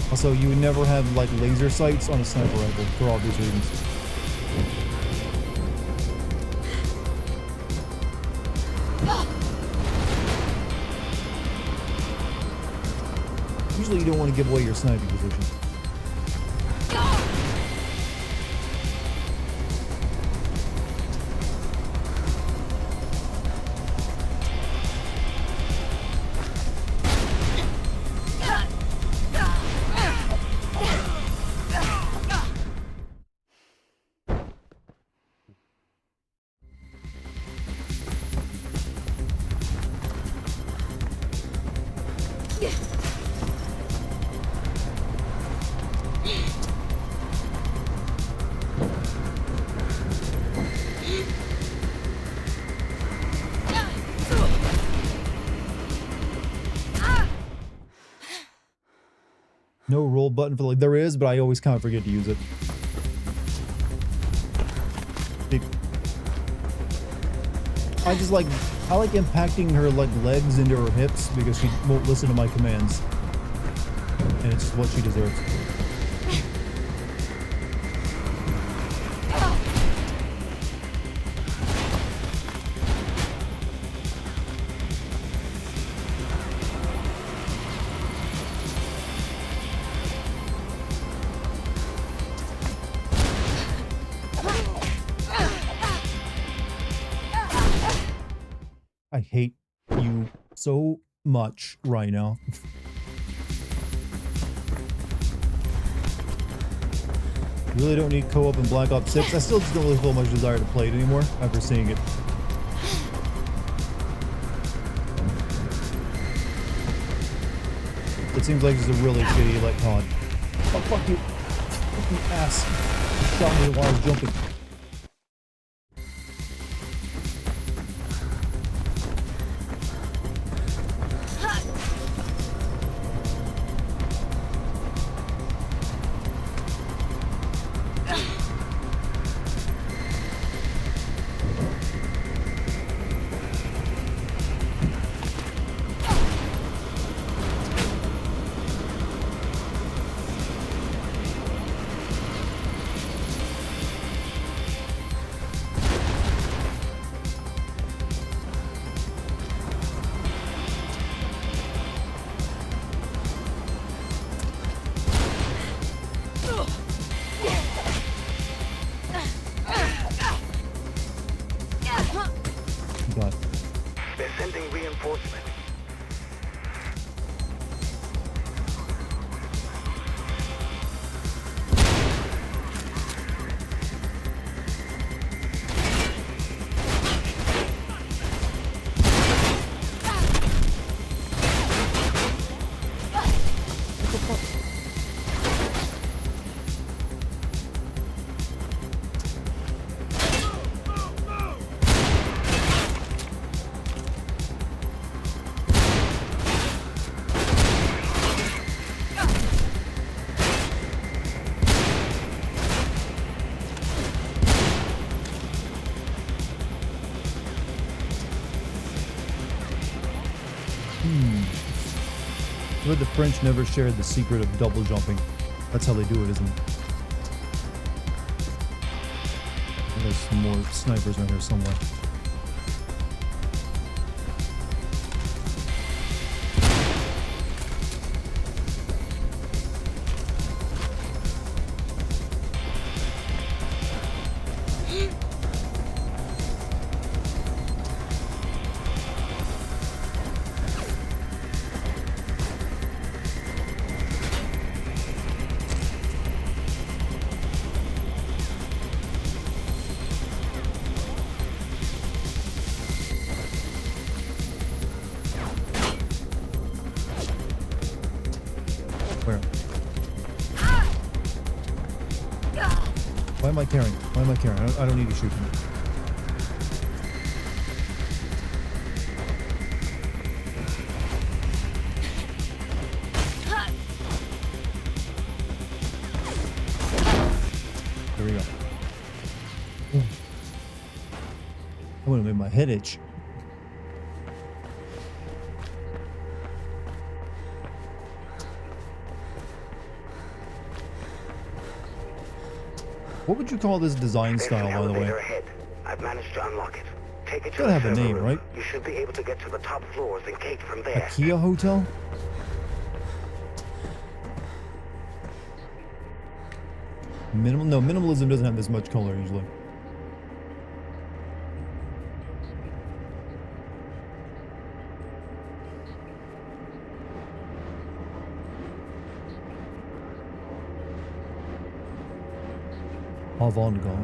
Also, you would never have like laser sights on a sniper rifle for all these reasons. Usually you don't want to give away your sniping position. No roll button for like there is, but I always kind of forget to use it. I like impacting her like legs into her hips because she won't listen to my commands. And it's what she deserves. I hate you so much right now. Really don't need co-op in Black Ops 6. I still just don't really feel much desire to play it anymore after seeing it. It seems like it's a really shitty like COD. Oh fuck you. Fucking ass. You shot me while I was jumping. They're sending reinforcements. But the French never shared the secret of double jumping. That's how they do it, isn't it? There's some more snipers around here somewhere. Where? Why am I carrying? Why am I carrying? I don't need to shoot him. There we go. Ooh. I would have made my head itch. What would you call this design style, by the way? Ahead. I've managed to unlock it. Take it to Gotta have a name, right? You should be able to get to the top floors and gate from there. IKEA hotel? No, minimalism doesn't have this much color usually. Avant-garde.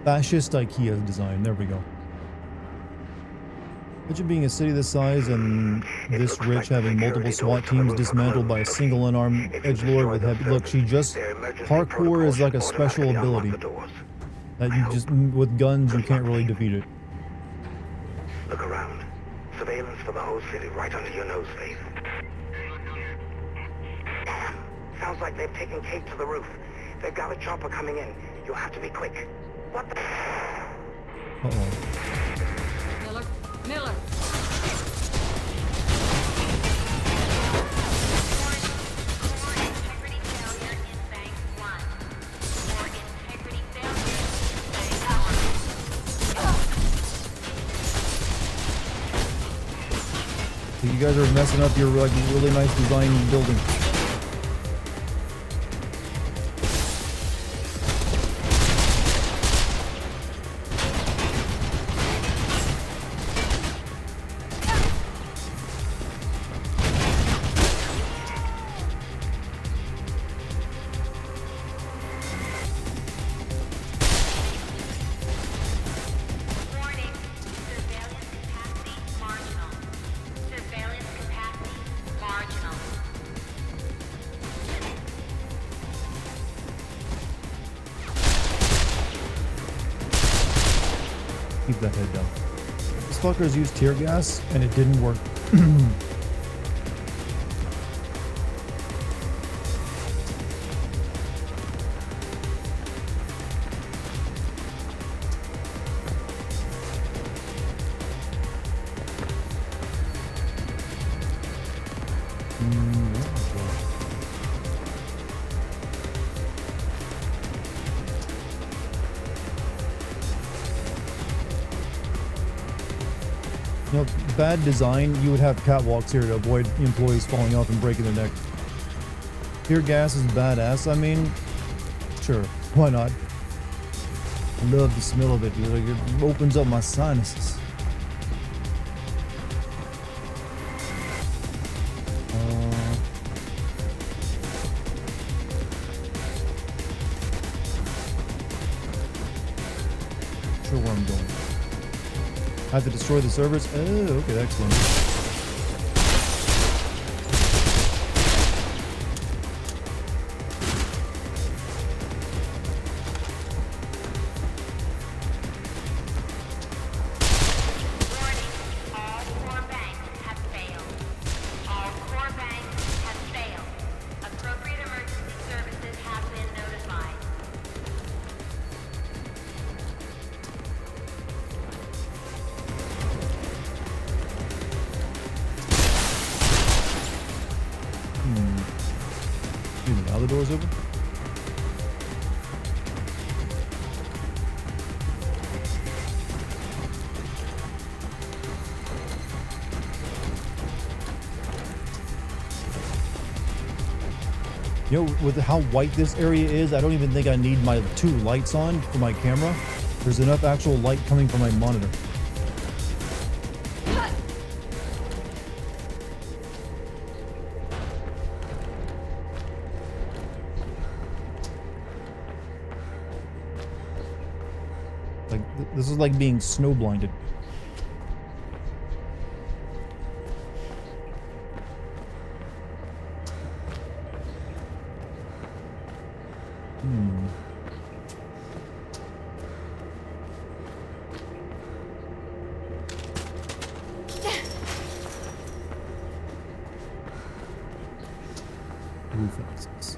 Fascist IKEA design. There we go. Imagine being a city this size and this rich having multiple SWAT teams dismantled by a single unarmed edgelord with heavy... Look, she just... Parkour is like a special ability. That you just... With guns, you can't really defeat it. Look around. Surveillance for the whole city right under your nose, Faith. Damn. Sounds like they've taken Kate to the roof. They've got a chopper coming in. You'll have to be quick. What the... Uh-oh. Miller! You guys are messing up your like really nice design building. Keep that head down. These fuckers used tear gas and it didn't work. You know, bad design, you would have catwalks here to avoid employees falling off and breaking their neck. Tear gas is badass. I mean, sure, why not? I love the smell of it. It opens up my sinuses. Sure where I'm going. I have to destroy the servers? Oh, okay, excellent. doors open? You know, with how white this area is, I don't even think I need my 2 lights on for my camera. There's enough actual light coming from my monitor. Like, this is like being snow blinded. Roof access.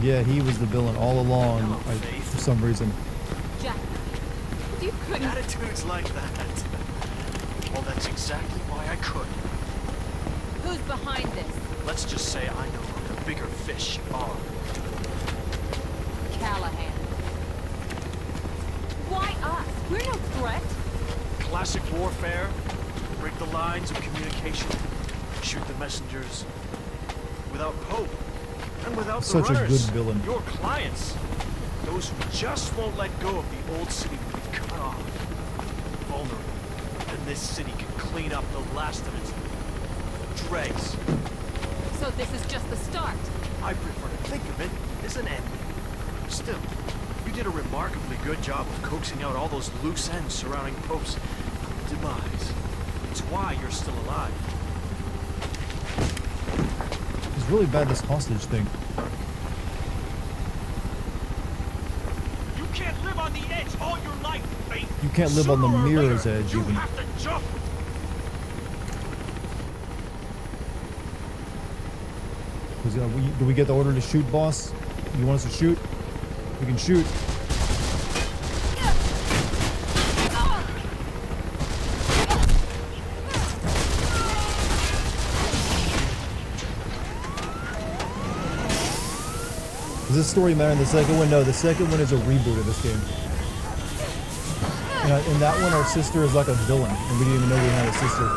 Yeah, he was the villain all along, for some reason. Jack, you couldn't. Attitudes like that. Well, that's exactly why I could. Who's behind this? Let's just say I know who the bigger fish are. Callahan. Why us? We're no threat. Classic warfare. Break the lines of communication. Shoot the messengers. Without hope. And without Such the a runners, good villain. your clients. Those who just won't let go of the old city will be cut off. Vulnerable. And this city can clean up the last of its dregs. So this is just the start. I prefer to think of it as an ending. Still, you did a remarkably good job of coaxing out all those loose ends surrounding Pope's demise. It's why you're still alive. It's really bad, this hostage thing. You can't live on the edge all your life, Faith. You can't live on the Sooner or mirror's later, edge, you even. have to jump. Do we get the order to shoot, boss? You want us to shoot? We can shoot. Does this story matter in the second one? No, the second one is a reboot of this game. In that one, our sister is like a villain, and we didn't even know we had a sister.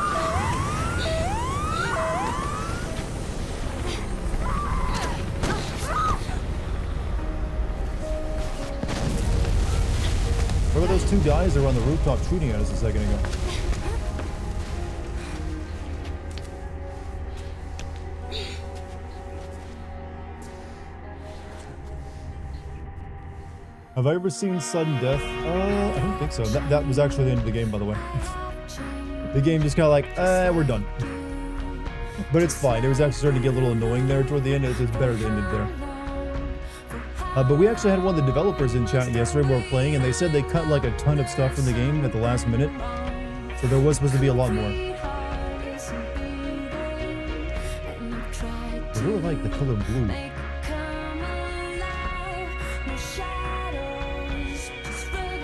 What about those 2 guys that were on the rooftop shooting at us a second ago? Have I ever seen sudden death? I don't think so. That was actually the end of the game, by the way. The game just kind of like, we're done. But it's fine. It was actually starting to get a little annoying there toward the end. It was better to end it there. But we actually had one of the developers in chat yesterday when we were playing, and they said they cut like a ton of stuff from the game at the last minute. So there was supposed to be a lot more. I really like the color blue.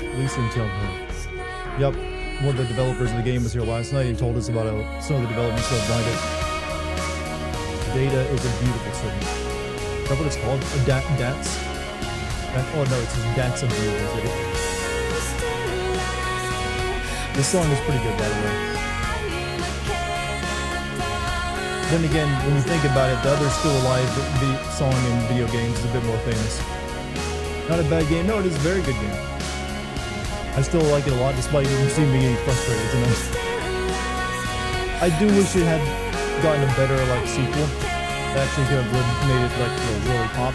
At least until her. Yep, one of the developers of the game was here last night and told us about some of the development stuff behind it. Data is a beautiful city. Is that what it's called? Dats? Oh no, it's Dats a beautiful city. This song is pretty good, by the way. Then again, when you think about it, the other Still Alive song in video games is a bit more famous. Not a bad game. No, it is a very good game. I still like it a lot, despite you seem me getting frustrated tonight. I do wish it had gotten a better like sequel. It actually could have made it like really pop.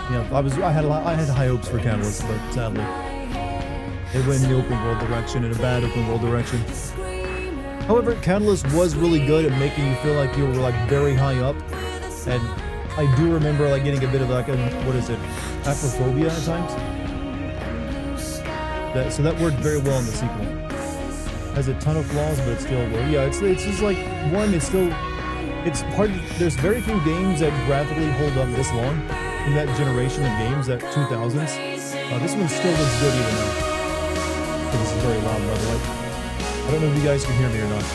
Yeah, I had high hopes for Catalyst, but sadly, it went in the open world direction, in a bad open world direction. However, Catalyst was really good at making you feel like you were like very high up, and I do remember like getting a bit of like a, what is it, Acrophobia at times. So that worked very well in the sequel. Has a ton of flaws, but it's still, well, yeah, it's just like, one, it's still It's hard. There's very few games that graphically hold up this long from that generation of games, that 2000s. This one still looks good even now. This is very loud, by the way. I don't know if you guys can hear me or not.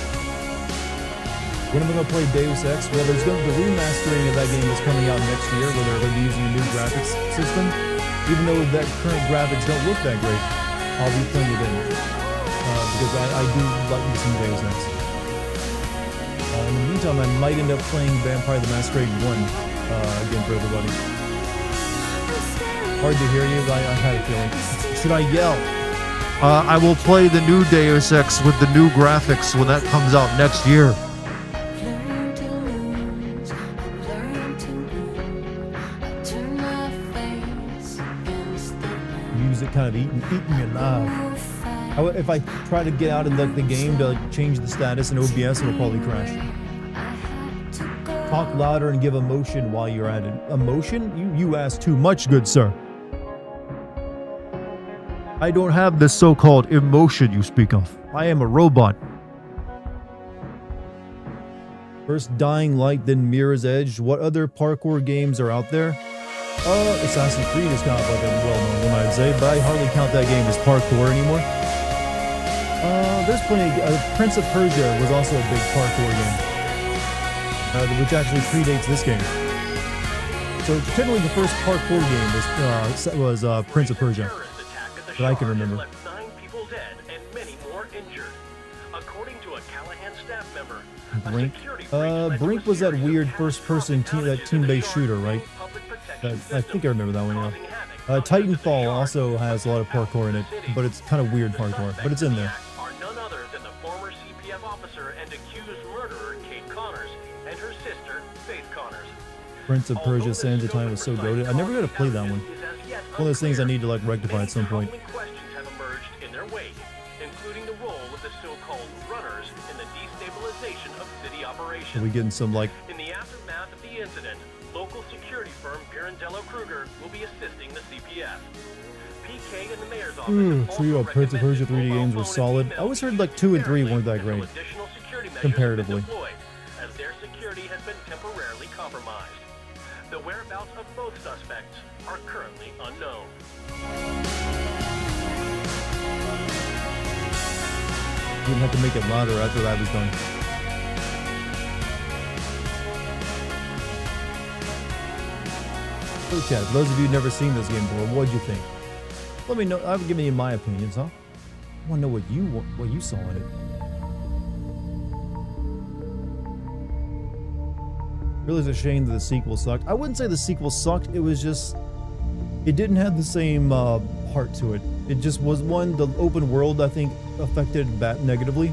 When am I going to play Deus Ex? Well, there's going to be the remastering of that game that's coming out next year, where they're going to be using a new graphics system. Even though that current graphics don't look that great, I'll be playing it in. Because I do like me some Deus Ex. In the meantime, I might end up playing Vampire the Masquerade 1 again for everybody. Hard to hear you, but I had a feeling. Should I yell? I will play the new Deus Ex with the new graphics when that comes out next year. Music kind of eating me alive. If I try to get out of the game to change the status in OBS, it'll probably crash. Talk louder and give emotion while you're at it. Emotion? You ask too much, good sir. I don't have this so-called emotion you speak of. I am a robot. First Dying Light, then Mirror's Edge. What other parkour games are out there? Assassin's Creed is kind of like a well-known one, I'd say, but I hardly count that game as parkour anymore. There's plenty. Prince of Persia was also a big parkour game, which actually predates this game. So technically, the first parkour game was Prince of Persia, that I can remember. Left 9 people dead and many more injured. According to a Callahan staff member, Brink was that weird first-person team-based shooter, right? I think I remember that one. Yeah. Titanfall also has a lot of parkour in it, but it's kind of weird parkour. But it's in there. Are none other than the former CPF officer and accused murderer Kate Connors and her sister Faith Connors. Prince of Persia: Sands of Time was so goated. I never got to play that one. One of those things I need to like rectify at some point. Questions have emerged in their wake, including the role of the so-called runners in the destabilization of city operations. Are we getting some like? In the aftermath of the incident, local security firm Pirandello Kruger will be assisting the CPF. PK and the mayor's office Trio of Prince of Persia 3D games were solid. I always heard like 2 and 3 weren't that great, comparatively. As their security has been temporarily compromised. The whereabouts of both suspects are currently unknown. Didn't have to make it louder after that was done. So chat, for those of you who've never seen this game before, what'd you think? Let me know. I've given you my opinions, huh? I want to know what you saw in it. Really, it's a shame that the sequel sucked. I wouldn't say the sequel sucked. It was just, it didn't have the same heart to it. It just was the open world I think affected that negatively,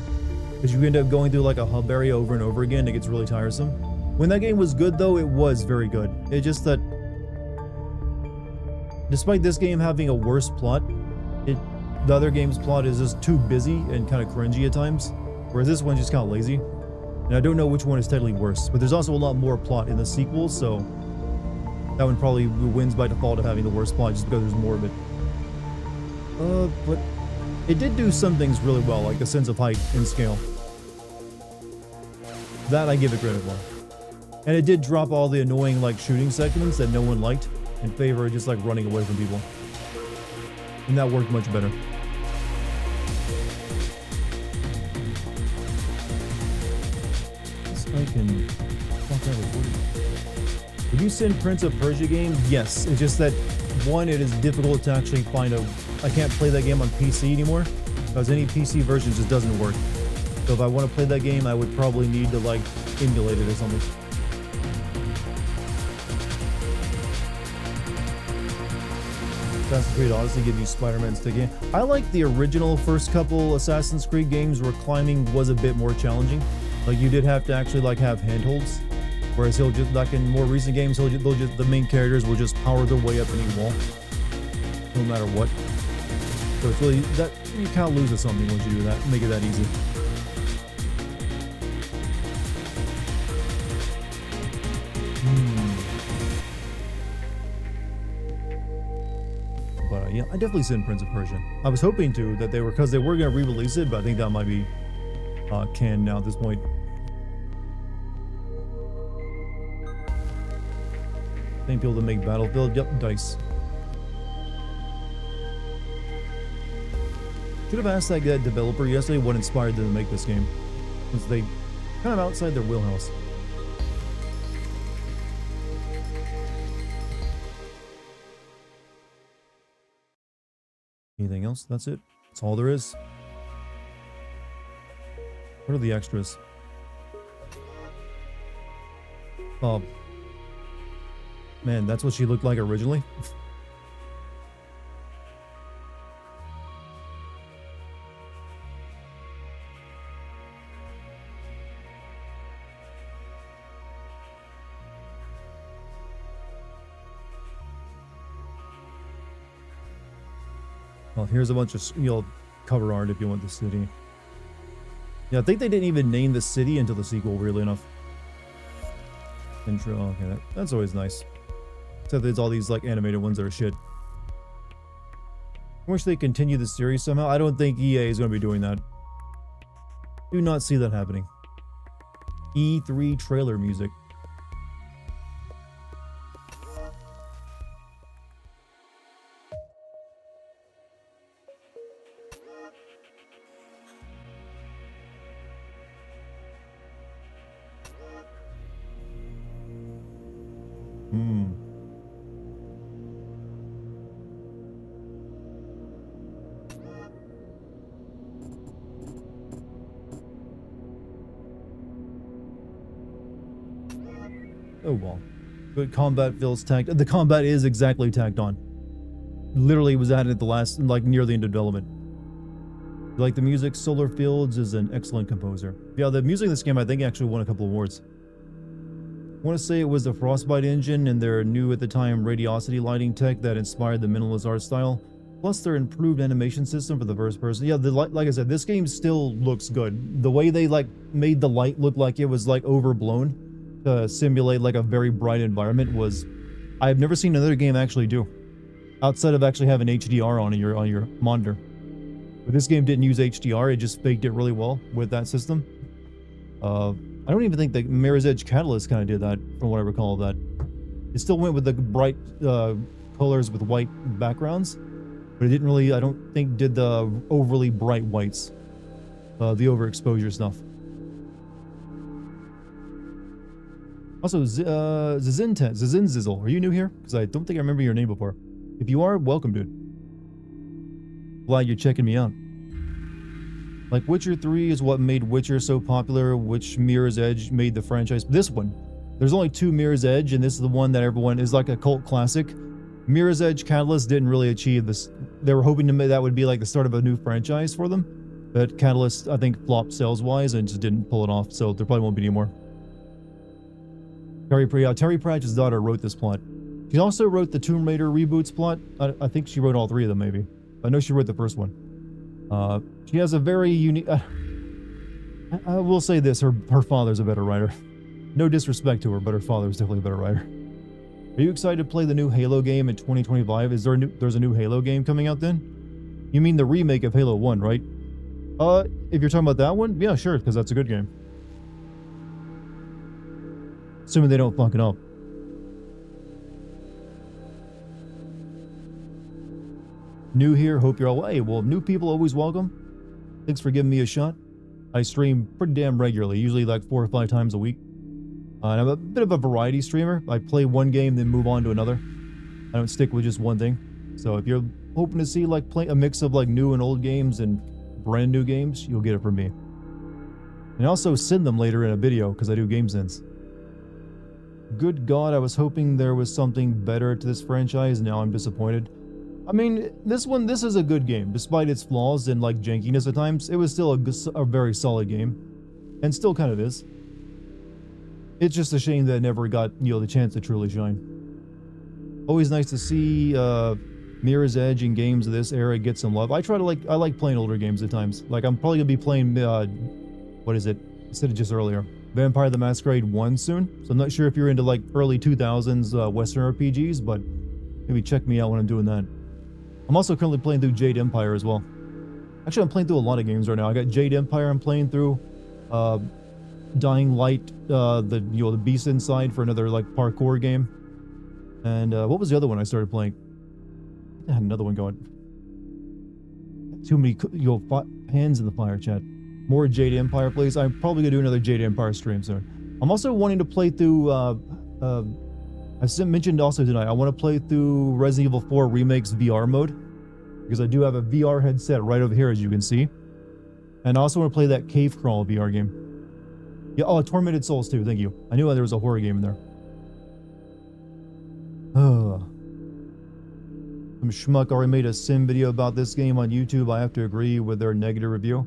because you end up going through like a hub area over and over again. It gets really tiresome. When that game was good though, it was very good. It's just that, despite this game having a worse plot, the other game's plot is just too busy and kind of cringy at times, whereas this one's just kind of lazy. And I don't know which one is technically worse, but there's also a lot more plot in the sequel, so that one probably wins by default of having the worst plot just because there's more of it. But it did do some things really well, like the sense of height and scale. That I give it credit for. And it did drop all the annoying like shooting segments that no one liked in favor of just like running away from people. And that worked much better. I can fuck that recording. Would you send Prince of Persia game? Yes. It's just that one, it is difficult to actually find I can't play that game on PC anymore because any PC version just doesn't work. So if I want to play that game, I would probably need to like emulate it or something. Assassin's Creed Odyssey give you Spider-Man sticky. I like the original first couple Assassin's Creed games where climbing was a bit more challenging. Like you did have to actually like have handholds, whereas he'll just like in more recent games, the main characters will just power their way up any wall, no matter what. So it's really that you kind of lose at something once you do that. Make it that easy. But yeah, I definitely sent Prince of Persia. I was hoping to that they were going to re-release it, but I think that might be canned now at this point. Same people that make Battlefield. Yep, DICE. Should have asked that developer yesterday what inspired them to make this game, since they kind of outside their wheelhouse. Anything else? That's it. That's all there is. What are the extras? Oh. Man, that's what she looked like originally? Well, here's a bunch of cover art if you want the city. Yeah, I think they didn't even name the city until the sequel, weirdly enough. Intro, okay, that's always nice. Except there's all these like animated ones that are shit. I wish they continue the series somehow. I don't think EA is going to be doing that. Do not see that happening. E3 trailer music. Oh well. Good combat feels tacked. The combat is exactly tacked on. Literally was added at the last, like near the end of development. Like the music, Solar Fields is an excellent composer. Yeah, the music in this game I think actually won a couple awards. I want to say it was the Frostbite engine and their new at the time radiosity lighting tech that inspired the minimalist art style. Plus their improved animation system for the first person. Yeah, like I said, this game still looks good. The way they like made the light look like it was like overblown to simulate like a very bright environment was, I've never seen another game actually do, outside of actually having HDR on your monitor. But this game didn't use HDR, it just faked it really well with that system. I don't even think the Mirror's Edge Catalyst kind of did that, from what I recall of that. It still went with the bright colors with white backgrounds, but it didn't really, I don't think, did the overly bright whites, the overexposure stuff. Also, Zizzle, are you new here? Because I don't think I remember your name before. If you are, welcome, dude. Glad you're checking me out. Like, Witcher 3 is what made Witcher so popular, which Mirror's Edge made the franchise. This one, there's only two Mirror's Edge, and this is the one that everyone is like a cult classic. Mirror's Edge Catalyst didn't really achieve this. They were hoping to make that would be like the start of a new franchise for them. But Catalyst, I think, flopped sales-wise and just didn't pull it off, so there probably won't be any more. Terry Pratchett's daughter wrote this plot. She also wrote the Tomb Raider reboots plot. I think she wrote all three of them, maybe. I know she wrote the first one. She has a very unique... I will say this, her father's a better writer. No disrespect to her, but her father's definitely a better writer. Are you excited to play the new Halo game in 2025? There's a new Halo game coming out then? You mean the remake of Halo 1, right? If you're talking about that one, yeah, sure, because that's a good game. Assuming they don't fuck it up. New here, hope you're all... Hey, well, new people always welcome. Thanks for giving me a shot. I stream pretty damn regularly, usually like 4 or 5 times a week. And I'm a bit of a variety streamer. I play one game, then move on to another. I don't stick with just one thing. So if you're hoping to see like a mix of like new and old games and brand new games, you'll get it from me. And also send them later in a video, because I do game sends. Good God, I was hoping there was something better to this franchise. Now I'm disappointed. I mean, this is a good game. Despite its flaws and like jankiness at times, it was still a very solid game. And still kind of is. It's just a shame that it never got, the chance to truly shine. Always nice to see Mirror's Edge and games of this era get some love. I like playing older games at times. Like, I'm probably gonna be playing, what is it? I said it just earlier. Vampire the Masquerade 1 soon. So I'm not sure if you're into like early 2000s Western RPGs, but maybe check me out when I'm doing that. I'm also currently playing through Jade Empire as well. Actually, I'm playing through a lot of games right now. I got Jade Empire I'm playing through. Dying Light, the Beast Inside for another like parkour game. And what was the other one I started playing? I had another one going. Too many hands in the fire, chat. More Jade Empire plays. I'm probably gonna do another Jade Empire stream soon. I'm also wanting to play through. I've mentioned also tonight. I want to play through Resident Evil 4 Remake's VR mode because I do have a VR headset right over here, as you can see. And I also want to play that Cave Crawl VR game. Yeah. Oh, Tormented Souls too. Thank you. I knew there was a horror game in there. Some schmuck already made a sim video about this game on YouTube. I have to agree with their negative review.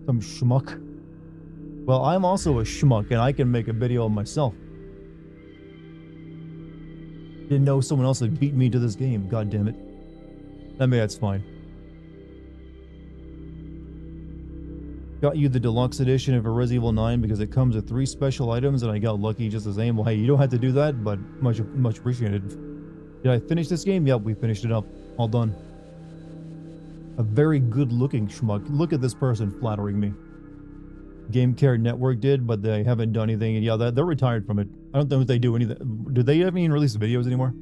Some schmuck. Well, I'm also a schmuck and I can make a video of myself. Didn't know someone else had beat me to this game. God damn it. I mean, that's fine. Got you the deluxe edition of Resident Evil 9 because it comes with 3 special items and I got lucky just the same. Well, hey, you don't have to do that, but much appreciated. Did I finish this game? Yep, we finished it up. All done. A very good looking schmuck. Look at this person flattering me. Game Care Network did, but they haven't done anything. And yeah, they're retired from it. I don't know if they do anything. Do they even release videos anymore?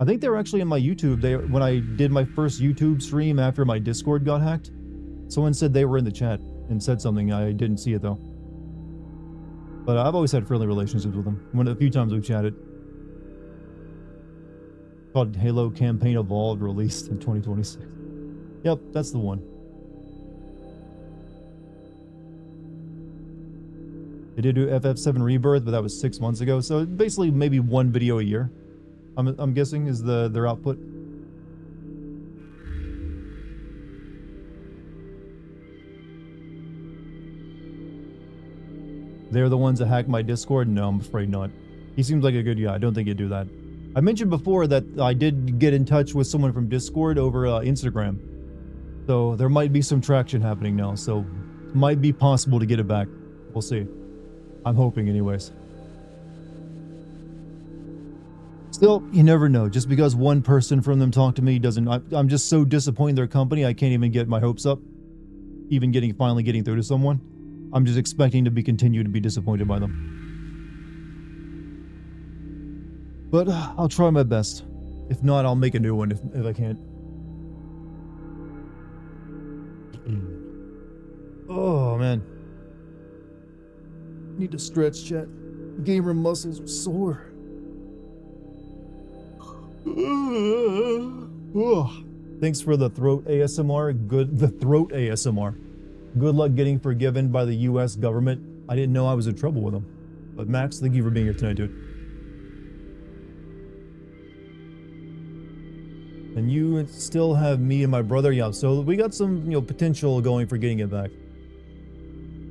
I think they were actually in my YouTube. When I did my first YouTube stream after my Discord got hacked, someone said they were in the chat and said something. I didn't see it though. But I've always had friendly relationships with them. A few times we've chatted. Called Halo Campaign Evolved, released in 2026. Yep, that's the one. They did do FF7 Rebirth, but that was 6 months ago. So basically, maybe 1 video a year. I'm guessing is their output. They're the ones that hacked my Discord? No, I'm afraid not. He seems like a good guy. I don't think he'd do that. I mentioned before that I did get in touch with someone from Discord over Instagram. So there might be some traction happening now. So it might be possible to get it back. We'll see. I'm hoping anyways. Still, you never know. Just because one person from them talked to me doesn't... I'm just so disappointed in their company, I can't even get my hopes up. Even finally getting through to someone. I'm just expecting to continue to be disappointed by them. But I'll try my best. If not, I'll make a new one if I can't. Oh, man. Need to stretch, chat. Gamer muscles are sore. Thanks for the throat ASMR. The throat ASMR. Good luck getting forgiven by the US government. I didn't know I was in trouble with them. But Max, thank you for being here tonight, dude. And you still have me and my brother. Yeah, so we got some, potential going for getting it back.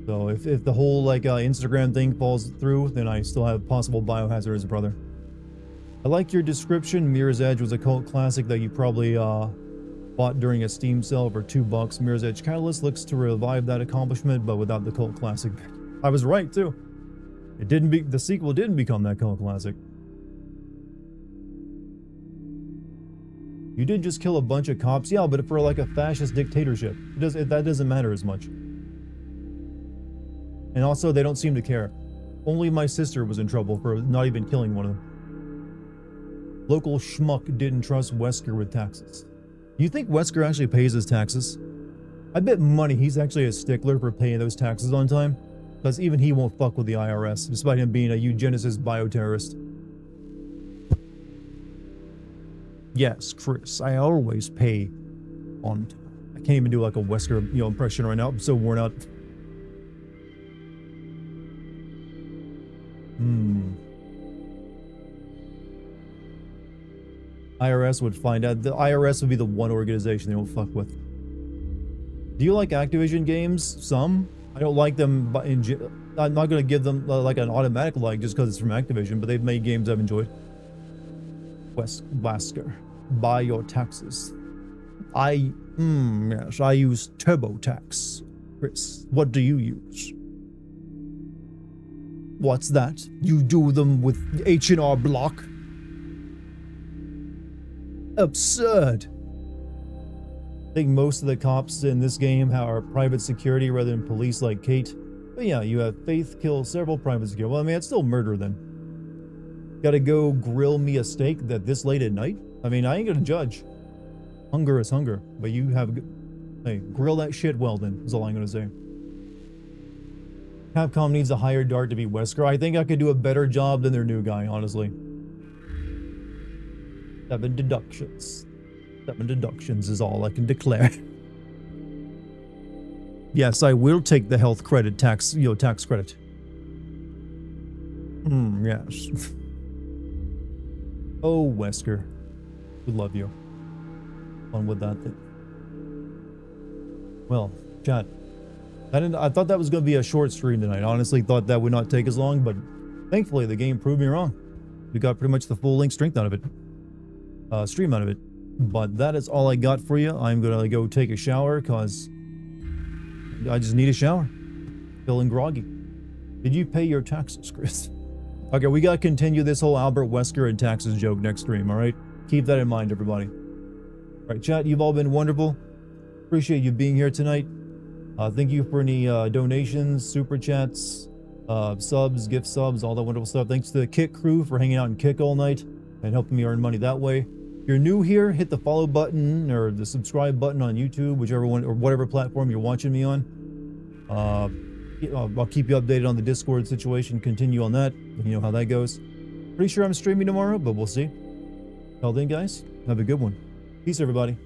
So if the whole Instagram thing falls through, then I still have possible biohazard as a brother. I like your description. Mirror's Edge was a cult classic that you probably bought during a Steam sale for $2. Mirror's Edge Catalyst looks to revive that accomplishment, but without the cult classic. I was right too. The sequel didn't become that cult classic. You did just kill a bunch of cops, yeah, but for a fascist dictatorship, that doesn't matter as much. And also, they don't seem to care. Only my sister was in trouble for not even killing one of them. Local schmuck didn't trust Wesker with taxes. Do you think Wesker actually pays his taxes? I bet money he's actually a stickler for paying those taxes on time, because even he won't fuck with the IRS, despite him being a eugenicist bioterrorist. Yes, Chris, I always pay on time. I can't even do a Wesker, impression right now. I'm so worn out. IRS would find out. The IRS would be the one organization they don't fuck with. Do you like Activision games? Some. I don't like them, but I'm not going to give them an automatic like just because it's from Activision, but they've made games I've enjoyed. Wesker, buy your taxes. Yes, I use TurboTax. Chris, what do you use? What's that? You do them with H&R Block? Absurd. I think most of the cops in this game are private security rather than police like Kate. But yeah, you have Faith kill several private security. Well, I mean, it's still murder then. gotta go grill me a steak that this late at night? I mean, I ain't gonna judge. Hunger is hunger, but you have, hey, grill that shit well then, is all I'm gonna say. Capcom needs a higher Dart to be Wesker. I think I could do a better job than their new guy, honestly. 7 deductions. 7 deductions is all I can declare. Yes, I will take the health credit tax, tax credit. Yes. Oh, Wesker. We love you. On with that thing. Well, chat. I thought that was going to be a short stream tonight. Honestly, thought that would not take as long, but thankfully the game proved me wrong. We got pretty much the full length strength out of it. Stream out of it. But that is all I got for you. I'm going to go take a shower because I just need a shower. Feeling groggy. Did you pay your taxes, Chris? Okay, we got to continue this whole Albert Wesker and taxes joke next stream, alright? Keep that in mind, everybody. Alright, chat, you've all been wonderful. Appreciate you being here tonight. Thank you for any donations, super chats, subs, gift subs, all that wonderful stuff. Thanks to the Kick crew for hanging out in Kick all night and helping me earn money that way. If you're new here, hit the follow button or the subscribe button on YouTube, whichever one or whatever platform you're watching me on. I'll keep you updated on the Discord situation. Continue on that. You know how that goes. Pretty sure I'm streaming tomorrow, but we'll see. Till then, guys, have a good one. Peace, everybody.